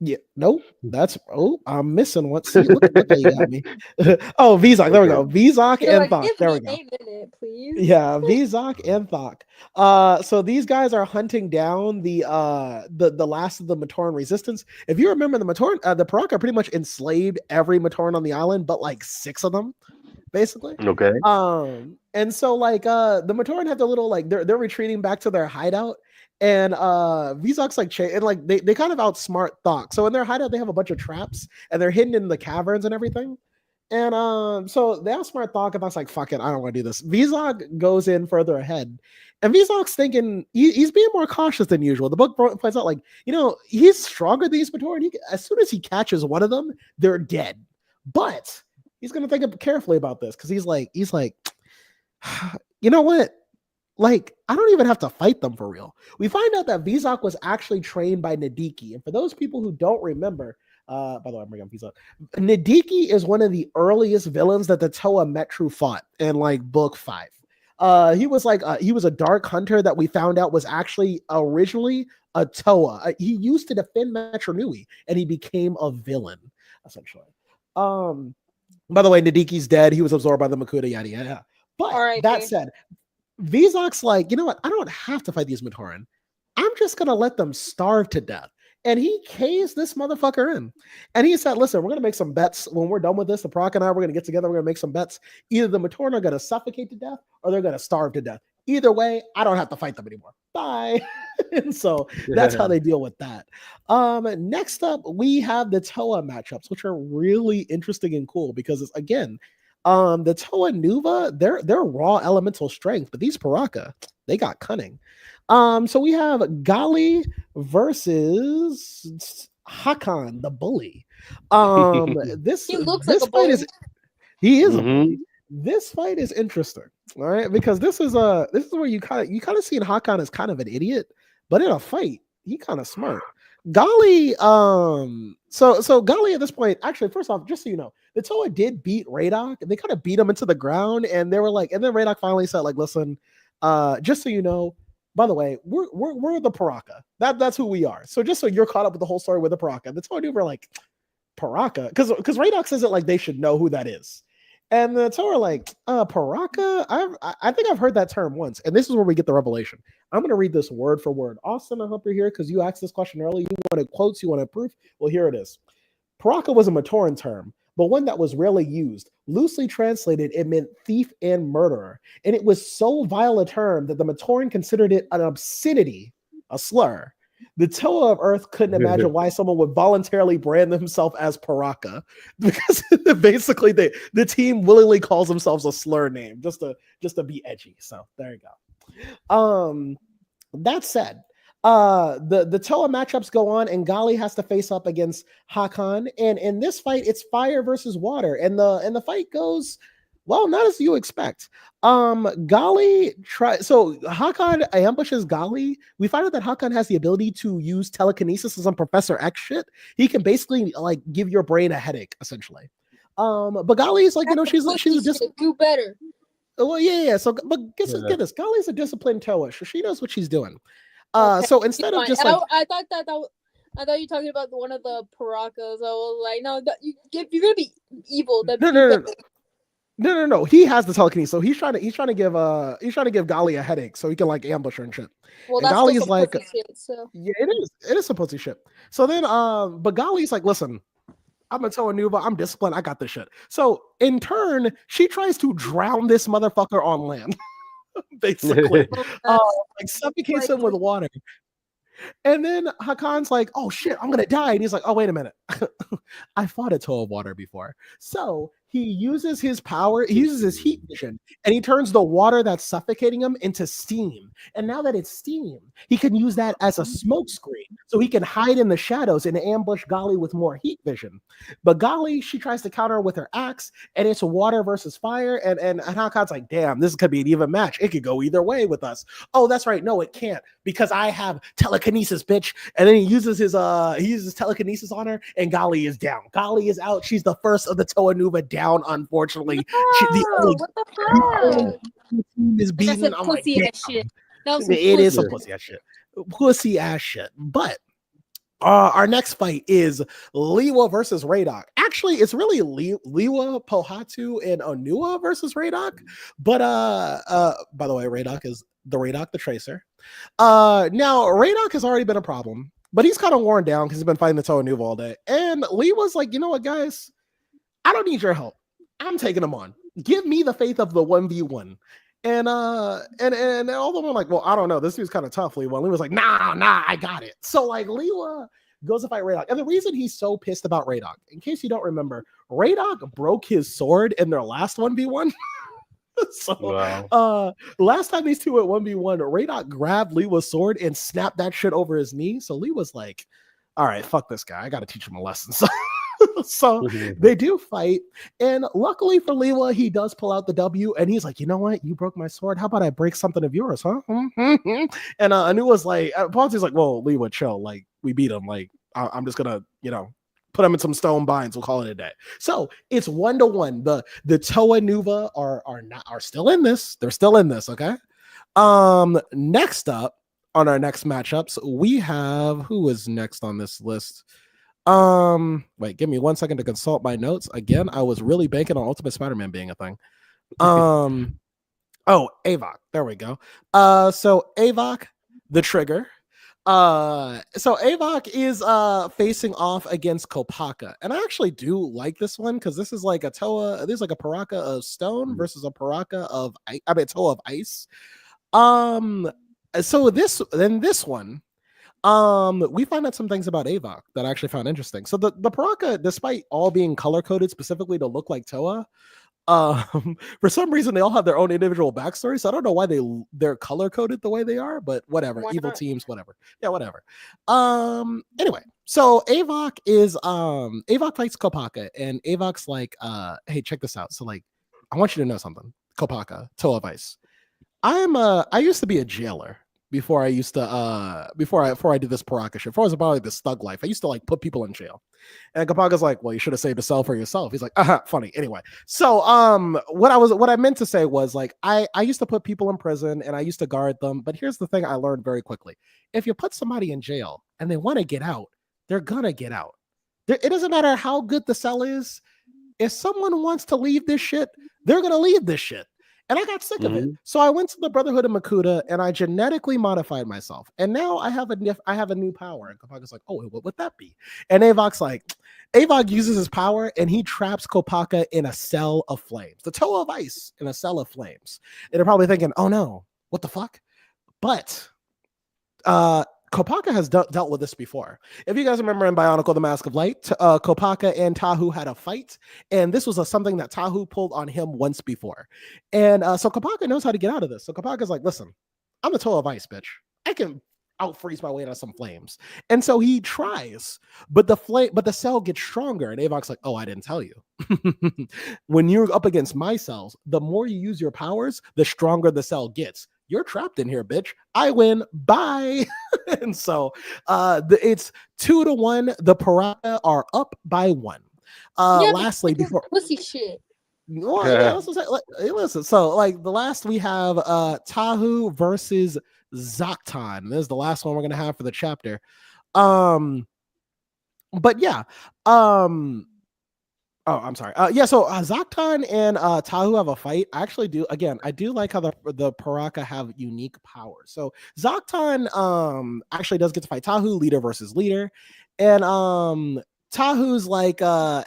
A: Yeah, nope. I'm missing one. See, look how you got me. Vizok. There we go. Vizok and Thok. There we go.
D: Please.
A: Yeah, Vizok and Thok. So these guys are hunting down the last of the Matoran resistance. If you remember, the Paraka pretty much enslaved every Matoran on the island, but like 6 of them, basically.
C: Okay.
A: And so like the Matoran have the little like they're retreating back to their hideout. And Vizok's like and like they kind of outsmart Thok. So in their hideout, they have a bunch of traps and they're hidden in the caverns and everything. And so they outsmart Thok, and Thok's like, fuck it, I don't want to do this. Vizok goes in further ahead. And Vizok's thinking he's being more cautious than usual. The book points out, like, he's stronger than these Matoran. As soon as he catches one of them, they're dead. But he's gonna think carefully about this because he's like, you know what? Like, I don't even have to fight them for real. We find out that Vizok was actually trained by Nadiki. And for those people who don't remember, by the way, I'm bringing up Vizok. Nadiki is one of the earliest villains that the Toa Metru fought in like book 5. He was a dark hunter that we found out was actually originally a Toa. He used to defend Metru Nui, and he became a villain, essentially. By the way, Nadiki's dead. He was absorbed by the Makuta, yada yada. But that said, Vizok's like, you know what? I don't have to fight these Matoran. I'm just going to let them starve to death. And he cased this motherfucker in. And he said, listen, we're going to make some bets. When we're done with this, the Paraka and I, we're going to get together. We're going to make some bets. Either the Matoran are going to suffocate to death or they're going to starve to death. Either way, I don't have to fight them anymore. Bye. And so that's how they deal with that. Next up, we have the Toa matchups, which are really interesting and cool because it's, again, the Toa Nuva, they're raw elemental strength, but these Paraka, they got cunning. So we have Gali versus Hakan, the bully. He is a bully. This fight is interesting. All right, because this is where you kind of see Hakan as kind of an idiot, but in a fight, he kind of smart. Gali, so Gali at this point, actually, first off, just so you know, the Toa did beat Radok, and they kind of beat him into the ground, and they were like, and then Radok finally said, like, listen, just so you know, by the way, we're the Paraka. That's who we are. So just so you're caught up with the whole story with the Paraka, the Toa were like, Paraka, because Radok says it like they should know who that is. And the Toa are like, Paraka? I think I've heard that term once. And this is where we get the revelation. I'm going to read this word for word. Austin, I hope you're here because you asked this question earlier. You wanted quotes, you wanted proof. Well, here it is. Paraka was a Matoran term, but one that was rarely used. Loosely translated, it meant thief and murderer. And it was so vile a term that the Matoran considered it an obscenity, a slur. The Toa of Earth couldn't imagine why someone would voluntarily brand themselves as Paraka, because basically the team willingly calls themselves a slur name just to be edgy. So there you go. That said, the Toa matchups go on, and Gali has to face up against Hakan. And in this fight, it's fire versus water, and the fight goes well, not as you expect. Gali so Hakan ambushes Gali. We find out that Hakan has the ability to use telekinesis as some Professor X shit. He can basically like give your brain a headache, essentially. But Gali is like, she's
D: do better.
A: Well, yeah. So, but get this. Gali's a disciplined Toa. She knows what she's doing. So instead of just like,
D: I thought you were talking about one of the Parakas. I was like, no, you're gonna be evil.
A: No. He has the telekinesis, so he's trying to give Gali a headache so he can like ambush her and shit.
D: Well, that's Gali's like, shit, so.
A: Yeah, it is supposed to shit. So then, but Gali's like, listen, I'm a Toa Nuva. I'm disciplined. I got this shit. So in turn, she tries to drown this motherfucker on land, basically, like suffocates him with water. And then Hakan's like, oh shit, I'm gonna die. And he's like, oh, wait a minute. I fought a Toa of water before. So he uses his power, he uses his heat vision, and he turns the water that's suffocating him into steam. And now that it's steam, he can use that as a smoke screen. So he can hide in the shadows and ambush Gali with more heat vision. But Gali, she tries to counter with her axe, and it's water versus fire. And Hakan's like, damn, this could be an even match. It could go either way with us. Oh, that's right. No, it can't, because I have telekinesis, bitch. And then he uses his telekinesis on her, and Gali is down. Gali is out. She's the first of the Toa Nuva down, unfortunately.
D: What the fuck?
A: Is beaten. I'm like,
D: shit.
A: It is some pussy ass shit. Pussy ass shit. But our next fight is Liwa versus Radok. Actually, it's really Liwa, Pohatu, and Onua versus Radok. But by the way, Radok is the Tracer. Now Radok has already been a problem, but he's kind of worn down because he's been fighting the Toa Nuva all day. And Liwa's like, you know what, guys? I don't need your help. I'm taking him on. Give me the faith of the 1v1. And all of them are like, well, I don't know. This dude's kind of tough, Liwa. And Liwa's like, nah, I got it. So like Liwa goes to fight Radok. And the reason he's so pissed about Radok, in case you don't remember, Radok broke his sword in their last 1v1. So wow. Last time these two went 1v1, Radok grabbed Liwa's sword and snapped that shit over his knee. So Liwa's like, all right, fuck this guy. I got to teach him a lesson. So they do fight, and luckily for Liwa, he does pull out the W, and he's like, you know what? You broke my sword. How about I break something of yours, huh? And Anua's like, Ponzi's like, well, Liwa, chill. Like, we beat him. Like, I'm just gonna, put him in some stone binds. We'll call it a day. So it's 1-1. The Toa Nuva are still in this. They're still in this. Okay. Next up on our next matchups, we have, who is next on this list? Wait, give me 1 second to consult my notes. Again, I was really banking on Ultimate Spider-Man being a thing. Oh, Avok. There we go. So Avok, the trigger. So Avok is facing off against Kopaka. And I actually do like this one because this is like a Toa, this is like a Paraka of stone versus a Paraka of Toa of ice. So this one, we find out some things about Avok that I actually found interesting. So the Paraka, despite all being color coded specifically to look like Toa, for some reason they all have their own individual backstory. So I don't know why they're color coded the way they are, but whatever. Why evil not? Teams, whatever. Yeah, whatever. Anyway, so Avok fights Kopaka, and Avok's like, hey, check this out. So like, I want you to know something. Kopaka, Toe of Ice. I used to be a jailer before I did this Paraka shit. Before I was about like this thug life, I used to like put people in jail. And Kopaka's like, well, you should have saved a cell for yourself. He's like, funny. Anyway, so what I meant to say was like I used to put people in prison and I used to guard them. But here's the thing I learned very quickly: if you put somebody in jail and they want to get out, they're gonna get out. It doesn't matter how good the cell is. If someone wants to leave this shit, they're gonna leave this shit. And I got sick of it. So I went to the Brotherhood of Makuta and I genetically modified myself. And now I have a new power. And Kopaka's like, oh, what would that be? And Avok uses his power and he traps Kopaka in a cell of flames. The Toe of Ice in a cell of flames. And they're probably thinking, oh no, what the fuck? But Kopaka has dealt with this before. If you guys remember in Bionicle the Mask of Light, Kopaka and Tahu had a fight, and this was something that Tahu pulled on him once before. And so Kopaka knows how to get out of this. So Kopaka's like, listen, I'm the Toe of Ice, bitch. I can out-freeze my way out of some flames. And so he tries, but the cell gets stronger. And Avok's like, oh, I didn't tell you. When you're up against my cells, the more you use your powers, the stronger the cell gets. You're trapped in here, bitch. I win. Bye. And so it's 2-1. The Paraka are up by 1. Lastly, before
D: pussy shit.
A: Listen. So, like the last we have Tahu versus Zaktan. This is the last one we're gonna have for the chapter. But yeah. Oh, I'm sorry. So Zaktan and Tahu have a fight. I do like how the Paraka have unique powers. So Zaktan actually does get to fight Tahu, leader versus leader. And Tahu's like,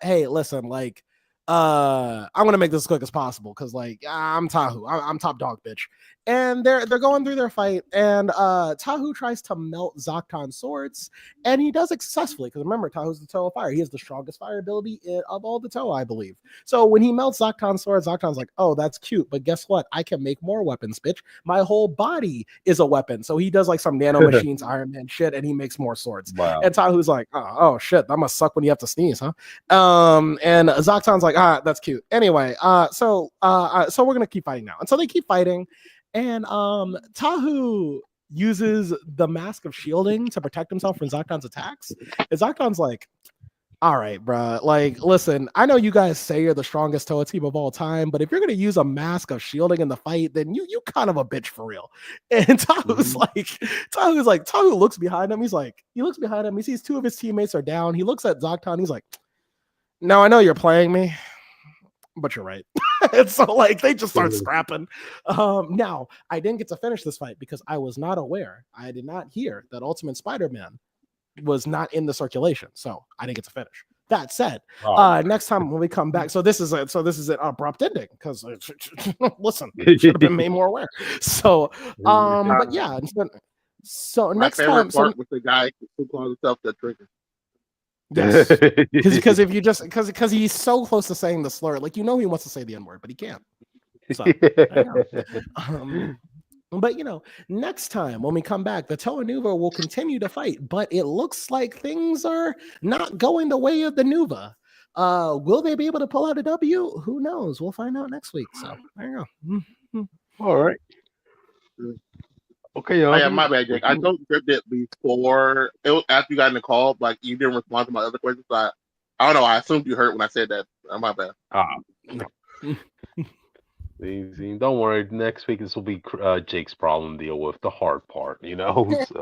A: hey, listen, like, I'm gonna make this as quick as possible because like I'm Tahu. I'm top dog, bitch. And they're going through their fight, and Tahu tries to melt Zaktan's swords, and he does it successfully. Because remember, Tahu's the Toe of Fire. He has the strongest fire ability of all the Toe, I believe. So when he melts Zaktan's sword, Zaktan's like, "Oh, that's cute, but guess what? I can make more weapons, bitch. My whole body is a weapon." So he does like some nano machines, Iron Man shit, and he makes more swords.
C: Wow.
A: And Tahu's like, "Oh shit, that must suck when you have to sneeze, huh?" And Zaktan's like, that's cute. Anyway, so we're gonna keep fighting now, and so they keep fighting. And Tahu uses the Mask of Shielding to protect himself from Zaktan's attacks. And Zaktan's like, all right, bro. Like, listen, I know you guys say you're the strongest Toa team of all time, but if you're gonna use a Mask of Shielding in the fight, then you kind of a bitch for real. And Tahu looks behind him. He looks behind him. He sees 2 of his teammates are down. He looks at Zaktan. He's like, no, I know you're playing me, but you're right. And so like they just start scrapping. Now I didn't get to finish this fight because I was not aware. I did not hear that Ultimate Spider-Man was not in the circulation, so I didn't get to finish. That said, next time when we come back, so this is an abrupt ending because listen, should have been made more aware. So, but yeah. So
B: my
A: next
B: favorite
A: time,
B: part was the guy who calls himself the trigger.
A: Yes, because if you just because he's so close to saying the slur, like he wants to say the N-word, but he can't. So, but next time when we come back, the Toa Nuva will continue to fight, but it looks like things are not going the way of the Nuva. Will they be able to pull out a W? Who knows? We'll find out next week. So there you
C: go. All right. Okay,
B: yeah, my bad, Jake. I don't script it before after you got in the call, like you didn't respond to my other questions. So I don't know. I assumed you heard when I said that. My bad.
C: Easy. Don't worry. Next week this will be Jake's problem to deal with, the hard part. So.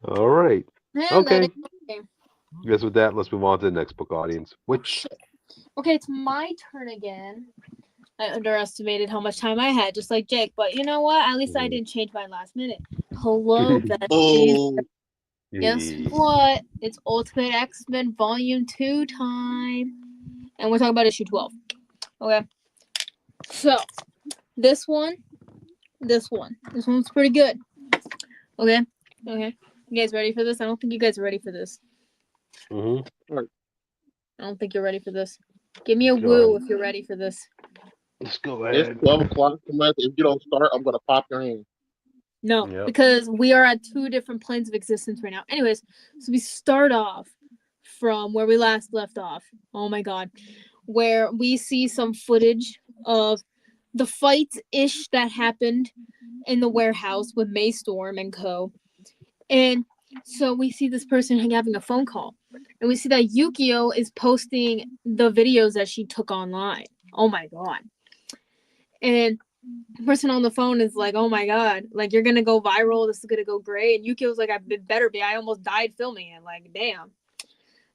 C: All right. Okay. I guess with that, let's move on to the next book, audience. Which?
D: Okay, it's my turn again. I underestimated how much time I had, just like Jake. But you know what? At least I didn't change mine last minute. Hello, besties. Guess what? It's Ultimate X-Men Volume 2 time. And we're talking about issue 12. Okay. So, this one's pretty good. Okay. You guys ready for this? I don't think you guys are ready for this.
C: Mm-hmm.
D: I don't think you're ready for this. Give me a woo if you're ready for this.
C: Let's go ahead.
B: It's 12 o'clock. If you don't start, I'm going to pop your hand.
D: No, because we are at 2 different planes of existence right now. Anyways, so we start off from where we last left off. Oh my god. Where we see some footage of the fight-ish that happened in the warehouse with Maystorm and co. And so we see this person having a phone call. And we see that Yukio is posting the videos that she took online. Oh my god. And the person on the phone is like, oh my god, like, you're gonna go viral, this is gonna go great. And Yukio's like, I better be, I almost died filming it, like, damn.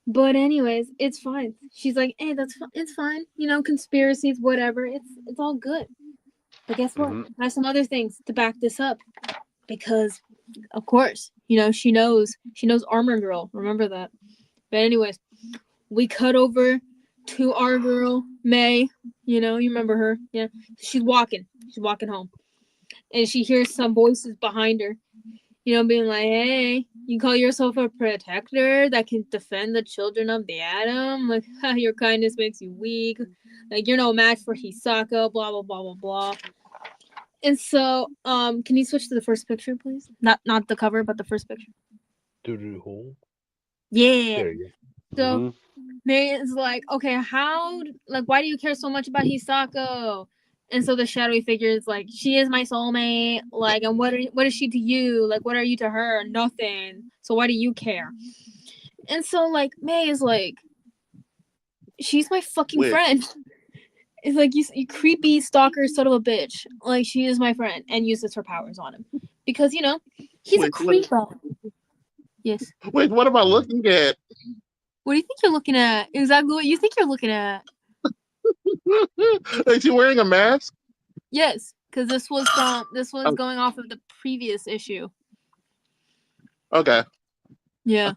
D: But anyways, it's fine. She's like, hey, it's fine, you know, conspiracies, whatever, it's all good. But guess what? I have some other things to back this up, because of course, you know, she knows Armor Girl, remember that. But anyways, we cut over to our girl May. You know, you remember her. Yeah, she's walking home, and she hears some voices behind her, you know, being like, hey, you call yourself a protector that can defend the children of the atom, like, your kindness makes you weak, like, you're no match for Hisako, blah blah blah blah blah. And so can you switch to the first picture, please? Not the cover, but the first picture. Yeah. There you go. So May is like, okay, why do you care so much about Hisako? And so the shadowy figure is like, she is my soulmate, like, and what is she to you? Like, what are you to her? Nothing. So why do you care? And so, like, May is like, she's my fucking friend. It's like, you creepy stalker son of a bitch. Like, she is my friend, and uses her powers on him. Because, you know, he's a creepo. Yes.
B: Wait, what am I looking at?
D: What do you think you're looking at? Exactly what you think you're looking at.
B: Is he wearing a mask?
D: Yes, because this was going off of the previous issue.
B: Okay.
D: Yeah.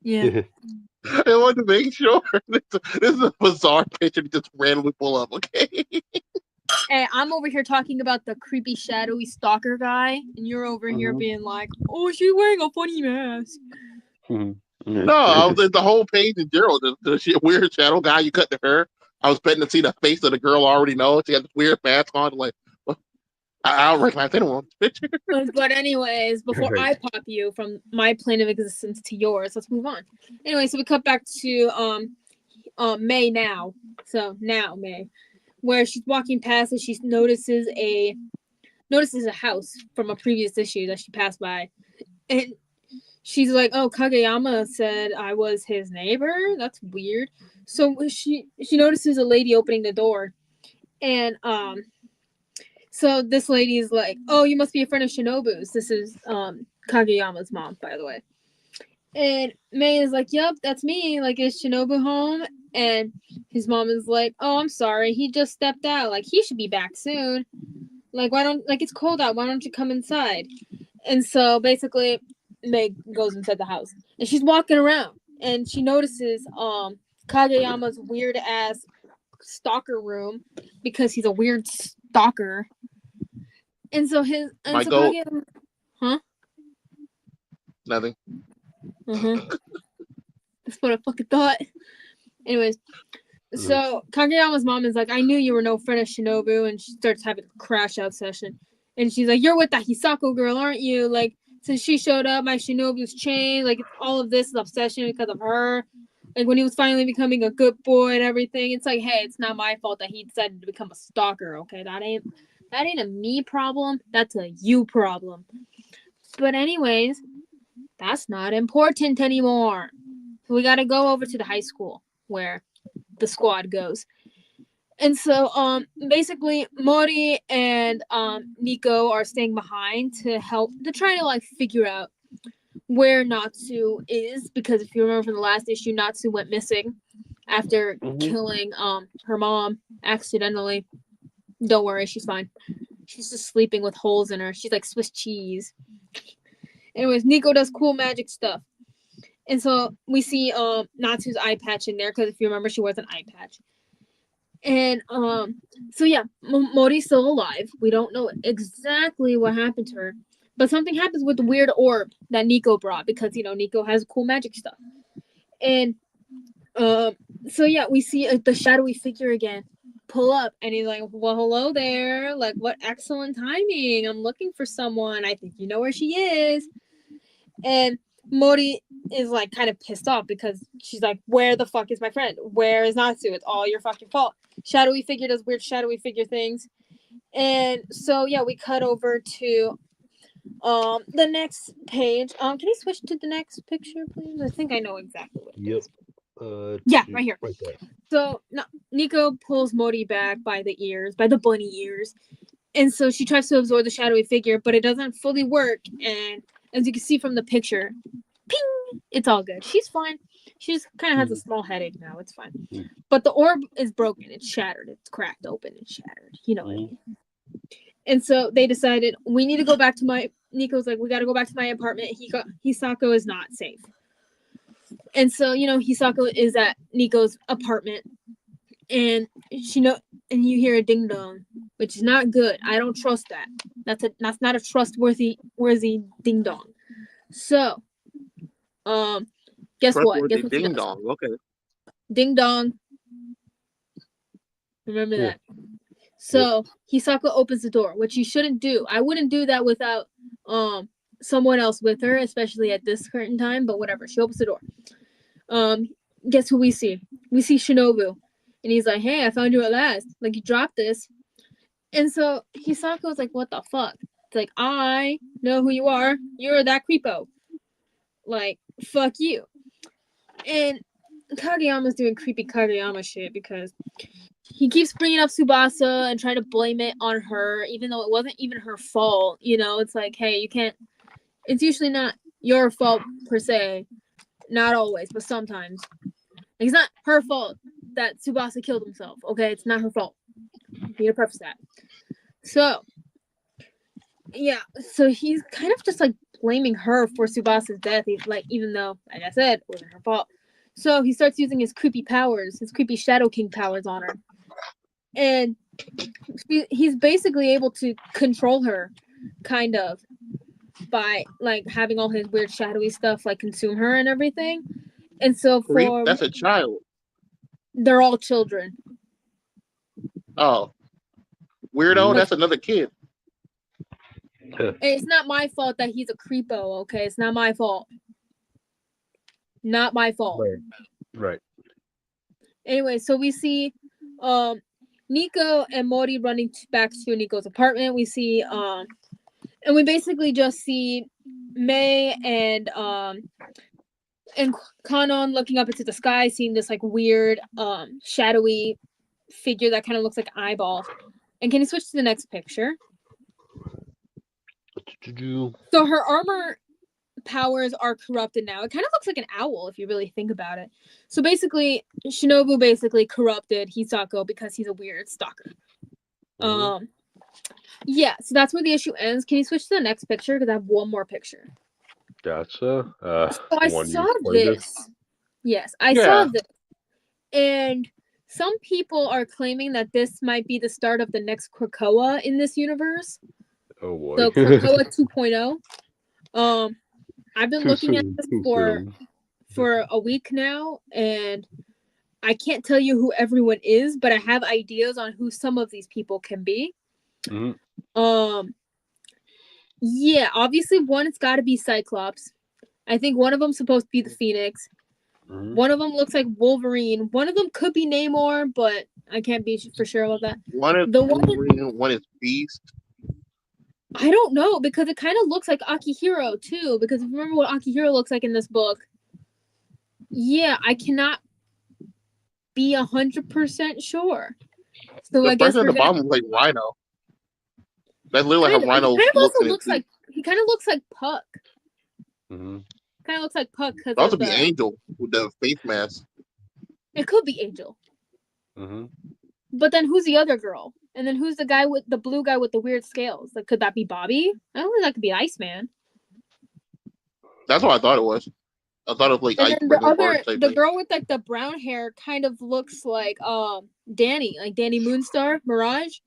D: Yeah.
B: I wanted to make sure. This is a bizarre picture to just randomly pull up, okay?
D: Hey, I'm over here talking about the creepy, shadowy stalker guy, and you're over here being like, oh, she's wearing a funny mask.
B: No, the whole page in general, the weird shadow guy you cut to her. I was betting to see the face of the girl I already know. She got this weird mask on. Like, well, I don't recognize anyone's picture.
D: But anyways, before I pop you from my plane of existence to yours, let's move on. Anyway, so we cut back to May now. So now May, where she's walking past and she notices a house from a previous issue that she passed by, and she's like, oh, Kageyama said I was his neighbor? That's weird. So she notices a lady opening the door. And so this lady is like, oh, you must be a friend of Shinobu's. This is Kageyama's mom, by the way. And May is like, yep, that's me. Like, is Shinobu home? And his mom is like, oh, I'm sorry. He just stepped out. Like, he should be back soon. Like, it's cold out. Why don't you come inside? And so basically Meg goes inside the house, and she's walking around, and she notices Kageyama's weird ass stalker room, because he's a weird stalker. And so Kageyama, huh?
B: Nothing.
D: That's what I fucking thought. Anyways, so Kageyama's mom is like, I knew you were no friend of Shinobu, and she starts having a crash out session, and she's like, you're with that Hisako girl, aren't you? Like, since she showed up, my Shinobu's changed. Like, all of this is obsession because of her. Like, when he was finally becoming a good boy and everything, it's like, hey, it's not my fault that he decided to become a stalker, okay? That ain't a me problem. That's a you problem. But anyways, that's not important anymore. So we gotta go over to the high school where the squad goes. And so, basically, Mori and Nico are staying behind to try to, like, figure out where Natsu is, because if you remember from the last issue, Natsu went missing after killing her mom accidentally. Don't worry, she's fine. She's just sleeping with holes in her. She's like Swiss cheese. Anyways, Nico does cool magic stuff. And so we see Natsu's eye patch in there, because if you remember, she wears an eye patch. And so yeah, Mori's still alive. We don't know exactly what happened to her, but something happens with the weird orb that Nico brought, because, you know, Nico has cool magic stuff. And so yeah, we see the shadowy figure again pull up, and he's like, well, hello there, like, what excellent timing, I'm looking for someone, I think you know where she is. And Mori is like kind of pissed off because she's like, where the fuck is my friend? Where is Natsu? It's all your fucking fault. Shadowy figure does weird shadowy figure things. And so yeah, we cut over to the next page. Can you switch to the next picture, please? I think I know exactly what it is. Yeah, right here.
C: Right there.
D: So Nico pulls Mori back by the ears, by the bunny ears. And so she tries to absorb the shadowy figure, but it doesn't fully work. And as you can see from the picture, ping, it's all good. She's fine. She just kind of has a small headache now. It's fine. But the orb is broken. It's shattered. It's cracked open and shattered. You know what I mean? And so they decided, we need to go back to my... Nico's like, we got to go back to my apartment. Hisako is not safe. And so, Hisako is at Nico's apartment. And and you hear a ding dong, which is not good. I don't trust that. That's not a trustworthy ding dong. So, guess what? Guess what?
B: Ding dong. Okay.
D: Ding dong. Remember that. So Hisako opens the door, which you shouldn't do. I wouldn't do that without someone else with her, especially at this current time. But whatever. She opens the door. Guess who we see? We see Shinobu. And he's like, hey, I found you at last. Like, you dropped this. And so Hisako's like, what the fuck? It's like, I know who you are. You're that creepo. Like, fuck you. And Kageyama's doing creepy Kageyama shit because he keeps bringing up Tsubasa and trying to blame it on her, even though it wasn't even her fault. It's like, hey, you can't... It's usually not your fault, per se. Not always, but sometimes. It's not her fault that Tsubasa killed himself, okay? It's not her fault. You need to preface that. So, yeah. So he's kind of just, like, blaming her for Tsubasa's death, even though, like I said, it wasn't her fault. So he starts using his creepy powers, his creepy Shadow King powers on her. And he's basically able to control her, kind of, by, like, having all his weird shadowy stuff, like, consume her and everything. And so
B: That's a child.
D: They're all children.
B: Oh. Weirdo, that's another kid.
D: It's not my fault that he's a creepo, okay? It's not my fault. Not my fault.
C: Right.
D: Anyway, so we see Nico and Mori running back to Nico's apartment. We see and we basically just see Mei and Kanon looking up into the sky, seeing this like weird shadowy figure that kind of looks like an eyeball. And can you switch to the next picture? So her armor powers are corrupted now. It kind of looks like an owl if you really think about it. So basically, Shinobu basically corrupted Hisako because he's a weird stalker. Yeah, so that's where the issue ends. Can you switch to the next picture? Because I have one more picture.
C: Gotcha.
D: So I saw this. Yes, I saw this. And some people are claiming that this might be the start of the next Krakoa in this universe.
C: Oh boy.
D: So Krakoa 2.0. I've been looking at this for a week now, and I can't tell you who everyone is, but I have ideas on who some of these people can be. Yeah, obviously one, it's got to be Cyclops. I think one of them's supposed to be the Phoenix. One of them looks like Wolverine. One of them could be Namor, but I can't be for sure about that.
B: One is Wolverine, one is Beast.
D: I don't know, because it kind of looks like Akihiro too. Because if you remember what Akihiro looks like in this book, yeah, I cannot be 100% sure. So
B: the
D: I guess
B: person at the bottom looks like Rhino. That literally like a Rhino.
D: He kind of looks like Puck. Kind of looks like Puck.
B: That would be Angel with the face mask.
D: It could be Angel. But then who's the other girl? And then who's the guy with the blue guy with the weird scales? Like, could that be Bobby? I don't think that could be Iceman.
B: That's what I thought it was. I thought it was like
D: Iceman. The girl with like the brown hair kind of looks like Danny, like Danny Moonstar, Mirage.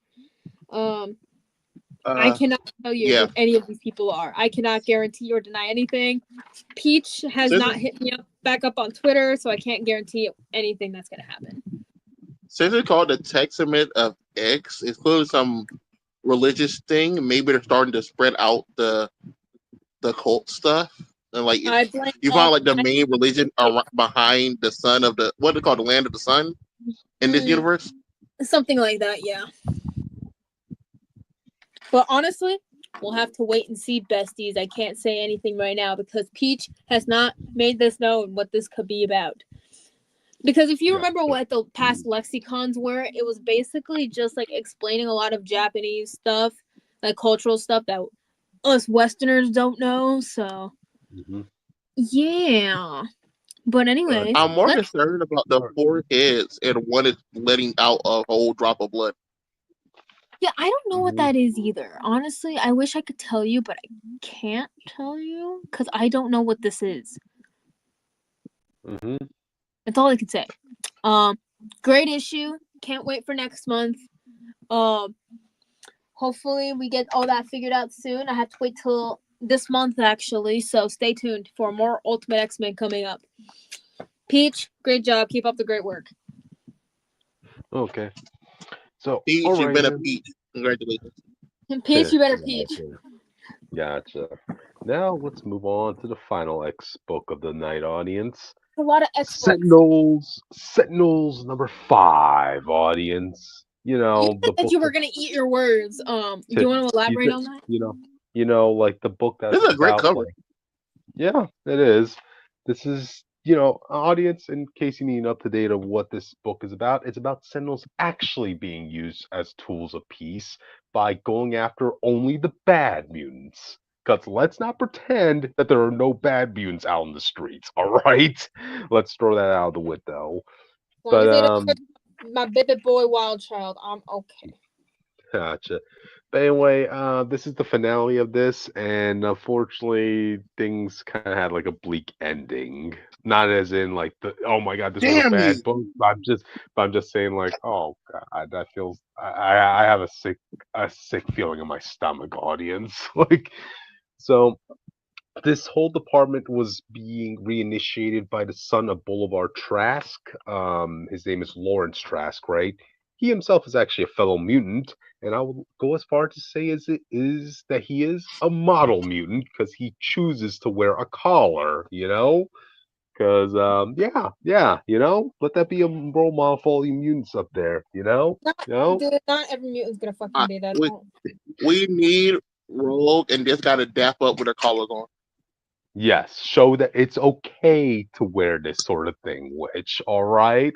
D: I cannot tell you who any of these people are. I cannot guarantee or deny anything. Peach has not hit me back up on Twitter, so I can't guarantee anything that's going to happen.
B: Since it's called the Testament of X, it's clearly some religious thing. Maybe they're starting to spread out the cult stuff. And like
D: I blame
B: you
D: all
B: found like the
D: I
B: main religion behind the sun of the what they call the land of the sun in this universe.
D: something like that, yeah. But honestly, we'll have to wait and see, besties. I can't say anything right now because Peach has not made this known what this could be about. Because if you remember what the past lexicons were, it was basically just like explaining a lot of Japanese stuff, like cultural stuff that us Westerners don't know. So, yeah. But anyway,
B: I'm more concerned about the 4 heads and one is letting out a whole drop of blood.
D: Yeah, I don't know what that is either. Honestly, I wish I could tell you, but I can't tell you because I don't know what this is. That's all I can say. Great issue. Can't wait for next month. Hopefully we get all that figured out soon. I have to wait till this month actually, so stay tuned for more Ultimate X-Men coming up. Peach, great job. Keep up the great work.
C: Okay. So,
B: Peach,
C: all right,
B: you've been a peach. Congratulations.
D: Peach, you better peach.
C: Gotcha. Now let's move on to the final X book of the night, audience.
D: A lot of X books.
C: Sentinels number 5, audience. You know,
D: you said that you were gonna eat your words. Do you want to elaborate on that?
C: Like the book that's
B: This is a great cover.
C: Yeah, it is. This is, audience, in case you need an up to date of what this book is about, it's about Sentinels actually being used as tools of peace by going after only the bad mutants. Because let's not pretend that there are no bad mutants out in the streets, all right? Let's throw that out of the window.
D: As long as they don't my baby boy Wild Child, I'm okay.
C: Gotcha. But anyway, this is the finale of this, and unfortunately, things kind of had like a bleak ending. Not as in like oh my god, this was a bad book. I'm just saying like, oh god, that feels. I have a sick feeling in my stomach, audience. Like, so this whole department was being reinitiated by the son of Boulevard Trask. His name is Lawrence Trask, right? He himself is actually a fellow mutant, and I will go as far to say as it is that he is a model mutant because he chooses to wear a collar, Because let that be a role model for all you mutants up there,
D: Dude, not every mutant's gonna fucking be that.
B: We need Rogue and just gotta dap up with her collars on.
C: Yes, show that it's okay to wear this sort of thing. Which, all right.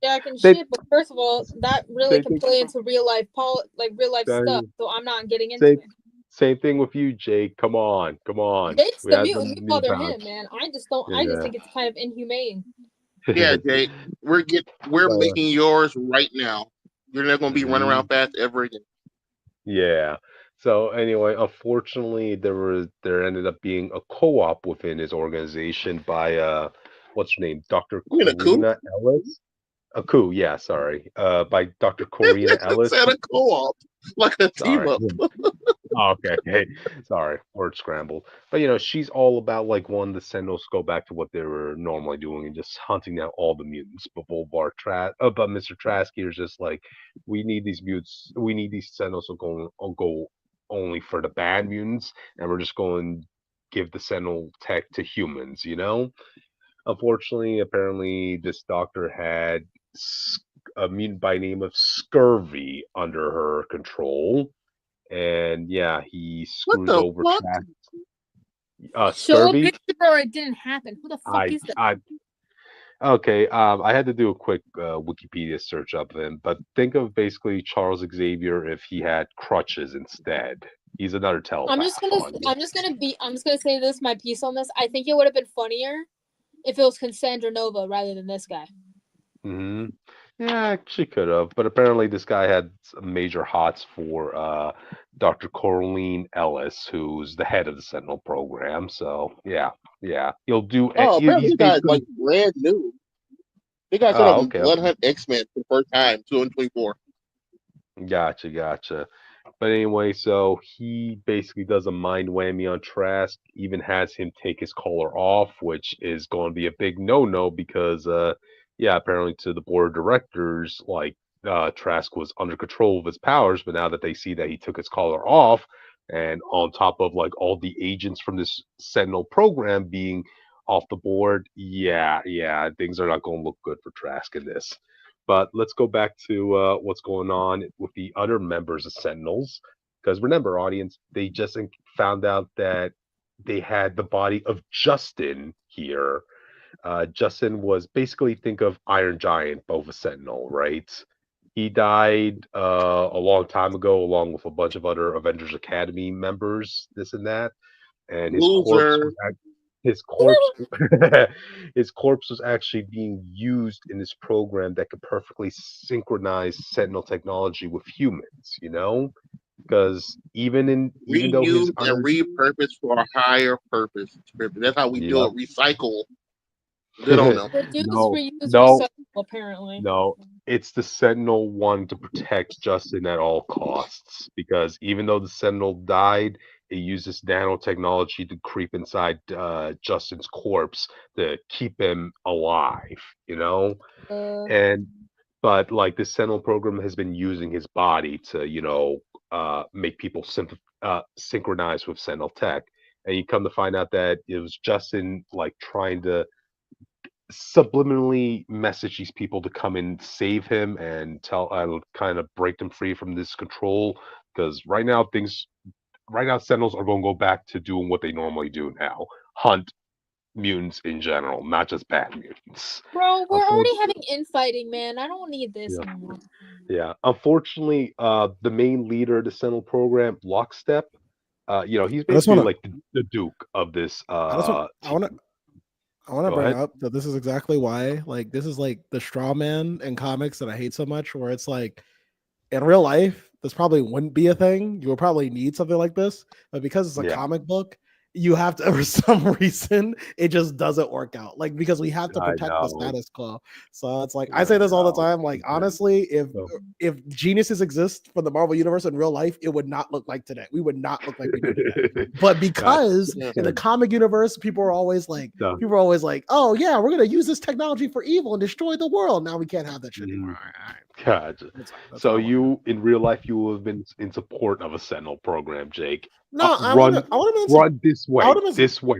D: Jack and shit, but first of all, that really can play into real life stuff. So I'm not getting into it.
C: Same thing with you, Jake. Come on.
D: Jake's the mutant. You bother him, man. I just don't. I just think it's kind of inhumane.
B: Yeah, Jake, we're making yours right now. You're not gonna be running around fast ever again.
C: Yeah. So anyway, unfortunately, there ended up being a co-op within his organization by what's her name, Dr. Corina Ellis. A coup, yeah, sorry. By Dr. Corina Ellis.
B: Said a co-op, like a team up.
C: Okay. Sorry, word scrambled. But she's all about like wanting the Sentinels to go back to what they were normally doing and just hunting down all the mutants. But Mr. Trask here's just like, we need these mutants, we need these Sentinels to go only for the bad mutants, and we're just going to give the Sentinel tech to humans. Unfortunately, apparently, this doctor had a mutant by name of Scurvy under her control. And yeah, he screws over Scurvy.
D: Or it didn't happen. Who the fuck is that?
C: Okay, I had to do a quick Wikipedia search of him, but think of basically Charles Xavier if he had crutches instead. He's another telepath.
D: I'm just gonna say this, my piece on this. I think it would have been funnier if it was Cassandra Nova rather than this guy.
C: Yeah, she could have, but apparently this guy had some major hots for Dr. Corleen Ellis, who's the head of the Sentinel program. So yeah, he'll do.
B: Oh, apparently this guy's like brand new. They got sort of Blood Hunt X-Men for the first time, 2024.
C: Gotcha. But anyway, so he basically does a mind whammy on Trask, even has him take his collar off, which is going to be a big no-no because, apparently to the board of directors, like Trask was under control of his powers, but now that they see that he took his collar off, And on top of like all the agents from this Sentinel program being off the board, yeah, things are not going to look good for Trask in this. But let's go back to what's going on with the other members of Sentinels. Because remember, audience, they just found out that they had the body of Justin here. Justin was basically, think of Iron Giant, Bova Sentinel, right? He died a long time ago, along with a bunch of other Avengers Academy members, this and that. And his corpse
B: Loser.
C: was his corpse his corpse was actually being used in this program that could perfectly synchronize Sentinel technology with humans. Because even though his
B: Reuse and repurpose for a higher purpose. That's how we do it. Recycle. Good on them.
C: no,
D: apparently.
C: no, it's the Sentinel wanting to protect Justin at all costs. Because even though the Sentinel died, it uses nanotechnology to creep inside Justin's corpse to keep him alive. But like the Sentinel program has been using his body to make people synchronize with Sentinel tech, and you come to find out that it was Justin like trying to subliminally message these people to come and save him and kind of break them free from this control. Because right now Sentinels are going to go back to doing what they normally do now: hunt mutants in general, not just bad mutants.
D: Bro, we're already having infighting, man. I don't need this anymore.
C: Yeah. Unfortunately, the main leader of the Sentinel program, Lockstep, he's basically like the Duke of this.
A: I want to bring up that this is exactly why, like, this is like the straw man in comics that I hate so much, where it's like, in real life, this probably wouldn't be a thing. You would probably need something like this, but because it's a comic book, you have to, for some reason, it just doesn't work out. Like, because we have to protect the status quo. So it's like, I say this all the time. Like, honestly, if geniuses exist for the Marvel universe in real life, it would not look like today. We would not look like we do today. But because in the comic universe, people are always like, oh yeah, we're gonna use this technology for evil and destroy the world. Now we can't have that shit anymore. All right.
C: Gotcha. So you, in real life, you would have been in support of a Sentinel program, Jake.
A: No, I
C: run this way. This way.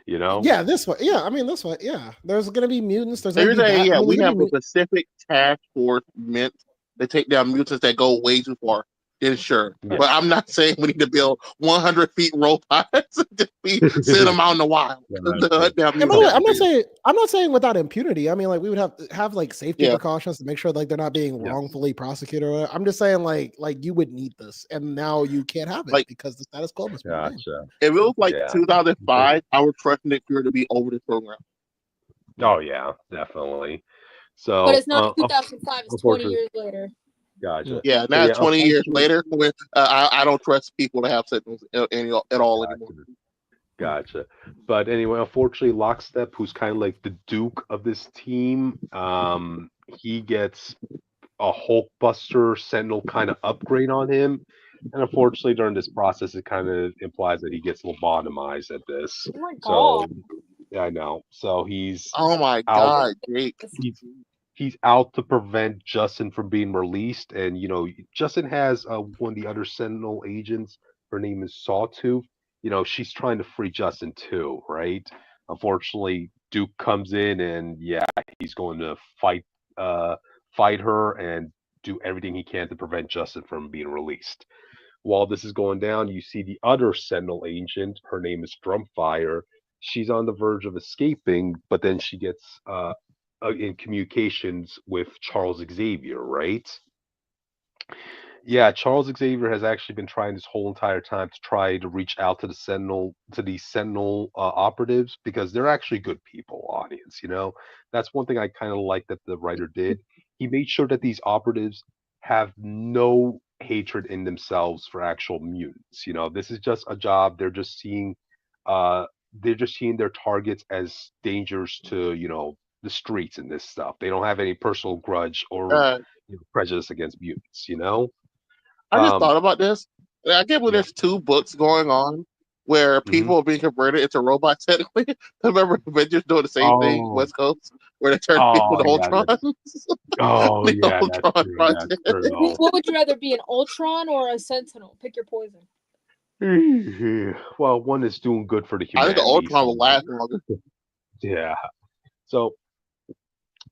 A: Yeah, this way. Yeah, I mean this way. Yeah, there's gonna be mutants.
B: We have a specific task force meant to take down mutants that go way too far. Then sure, but I'm not saying we need to build 100 feet robots to send them out in the wild.
A: I'm not saying without impunity. I mean, like, we would have like safety precautions to make sure like they're not being wrongfully prosecuted. I'm just saying like you would need this, and now you can't have it because the status quo must be.
C: Gotcha.
B: If it was like 2005, I would trust Nick Fury to be over this program.
C: Oh yeah, definitely. So,
D: but it's not 2005. It's 20 years later.
C: Gotcha.
B: Yeah, now 20 years later, I don't trust people to have Sentinels at all anymore.
C: Gotcha. But anyway, unfortunately, Lockstep, who's kind of like the Duke of this team, he gets a Hulkbuster Sentinel kind of upgrade on him. And unfortunately, during this process, it kind of implies that he gets lobotomized at this.
D: Oh my God.
C: Yeah, I know. So he's
B: God, Jake.
C: He's out to prevent Justin from being released. And, Justin has one of the other Sentinel agents. Her name is Sawtooth. She's trying to free Justin too, right? Unfortunately, Duke comes in and, he's going to fight her and do everything he can to prevent Justin from being released. While this is going down, you see the other Sentinel agent. Her name is Drumfire. She's on the verge of escaping, but then she gets in communications with Charles Xavier, right? Yeah, Charles Xavier has actually been trying this whole entire time to try to reach out to these Sentinel operatives, because they're actually good people, audience. That's one thing I kind of like that the writer did. He made sure that these operatives have no hatred in themselves for actual mutants. This is just a job. They're just seeing their targets as dangers to, the streets and this stuff. They don't have any personal grudge or prejudice against mutants.
B: I just thought about this. I get when there's two books going on where people are being converted into robots. Technically, I remember Avengers doing the same thing, West Coast, where they turn people into Ultrons.
D: What would you rather be, an Ultron or a Sentinel? Pick your poison.
C: Well, one is doing good for the
B: I think the
C: humanity.
B: Ultron
C: So
B: will last longer.
C: yeah. So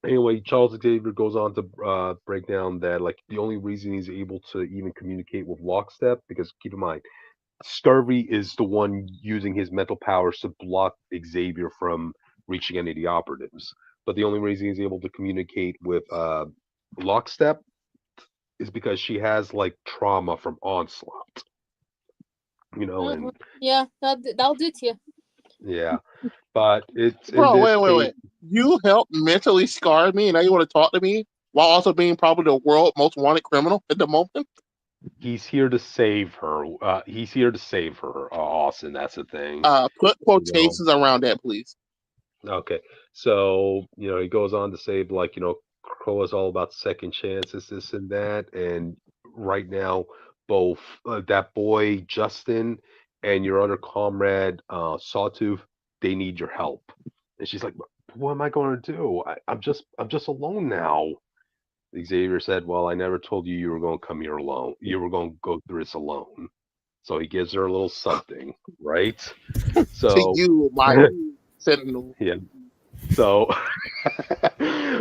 C: anyway, Charles Xavier goes on to break down that like the only reason he's able to even communicate with Lockstep, because keep in mind, Scurvy is the one using his mental powers to block Xavier from reaching any of the operatives. But the only reason he's able to communicate with Lockstep is because she has like trauma from Onslaught. And
D: yeah, that'll do to you.
C: yeah, but it's in
B: Bro,
C: this
B: wait. You helped mentally scar me, and now you want to talk to me while also being probably the world's most wanted criminal at the moment?
C: He's here to save her. He's here to save her, Austin. That's the thing.
B: Put
C: You know?
B: quotations around that, please.
C: Okay, so he goes on to say like Crow is all about second chances, this and that, and right now both that boy Justin and your other comrade Sawtooth, they need your help. And she's like, what am I going to do? I'm just alone now. Xavier said, well, I never told you were going to come here alone. You were going to go through this alone. So he gives her a little something, right?
B: To
C: So
B: you, my sentinel.
C: yeah. So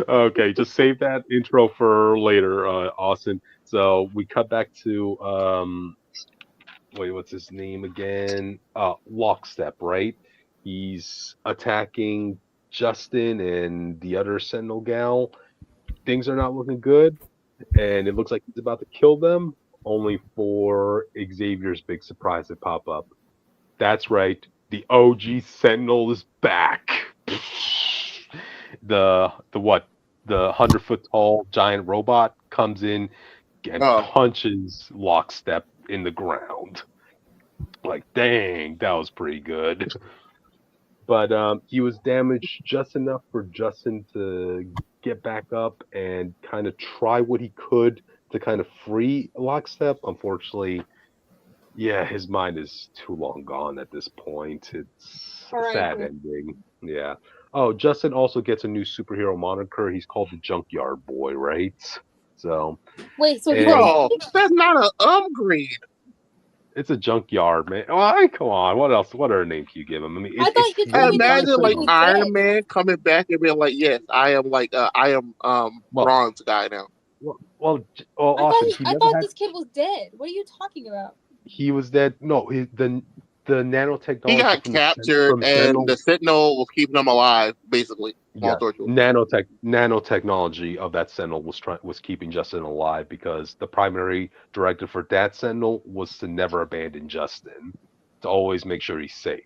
C: okay, just save that intro for later, Austin. So we cut back to wait, what's his name again? Lockstep, right? He's attacking Justin and the other Sentinel gal. Things are not looking good, and it looks like he's about to kill them, only for Xavier's big surprise to pop up. That's right, the OG Sentinel is back. The what? The 100-foot tall giant robot comes in and
B: Oh,
C: punches Lockstep in the ground. Like, dang, that was pretty good. But he was damaged just enough for Justin to get back up and kind of try what he could to kind of free Lockstep. Unfortunately, yeah, his mind is too long gone at this point. It's a sad ending. Yeah. Oh, Justin also gets a new superhero moniker. He's called the Junkyard Boy, right? So.
D: Wait, so
B: bro, that's not an upgrade.
C: It's a junkyard, man. Well, come on. What else? What other name can you give him? I mean,
D: I thought you told me
B: imagine like Iron
D: dead.
B: Man coming back and being like, "Yes, I am bronze guy now."
C: Well,
D: I thought this kid was dead. What are you talking about?
C: He was dead. No, the nanotechnology.
B: He got captured, and the Sentinel was keeping him alive, basically.
C: Yeah, nanotechnology of that Sentinel was keeping Justin alive, because the primary directive for that Sentinel was to never abandon Justin, to always make sure he's safe,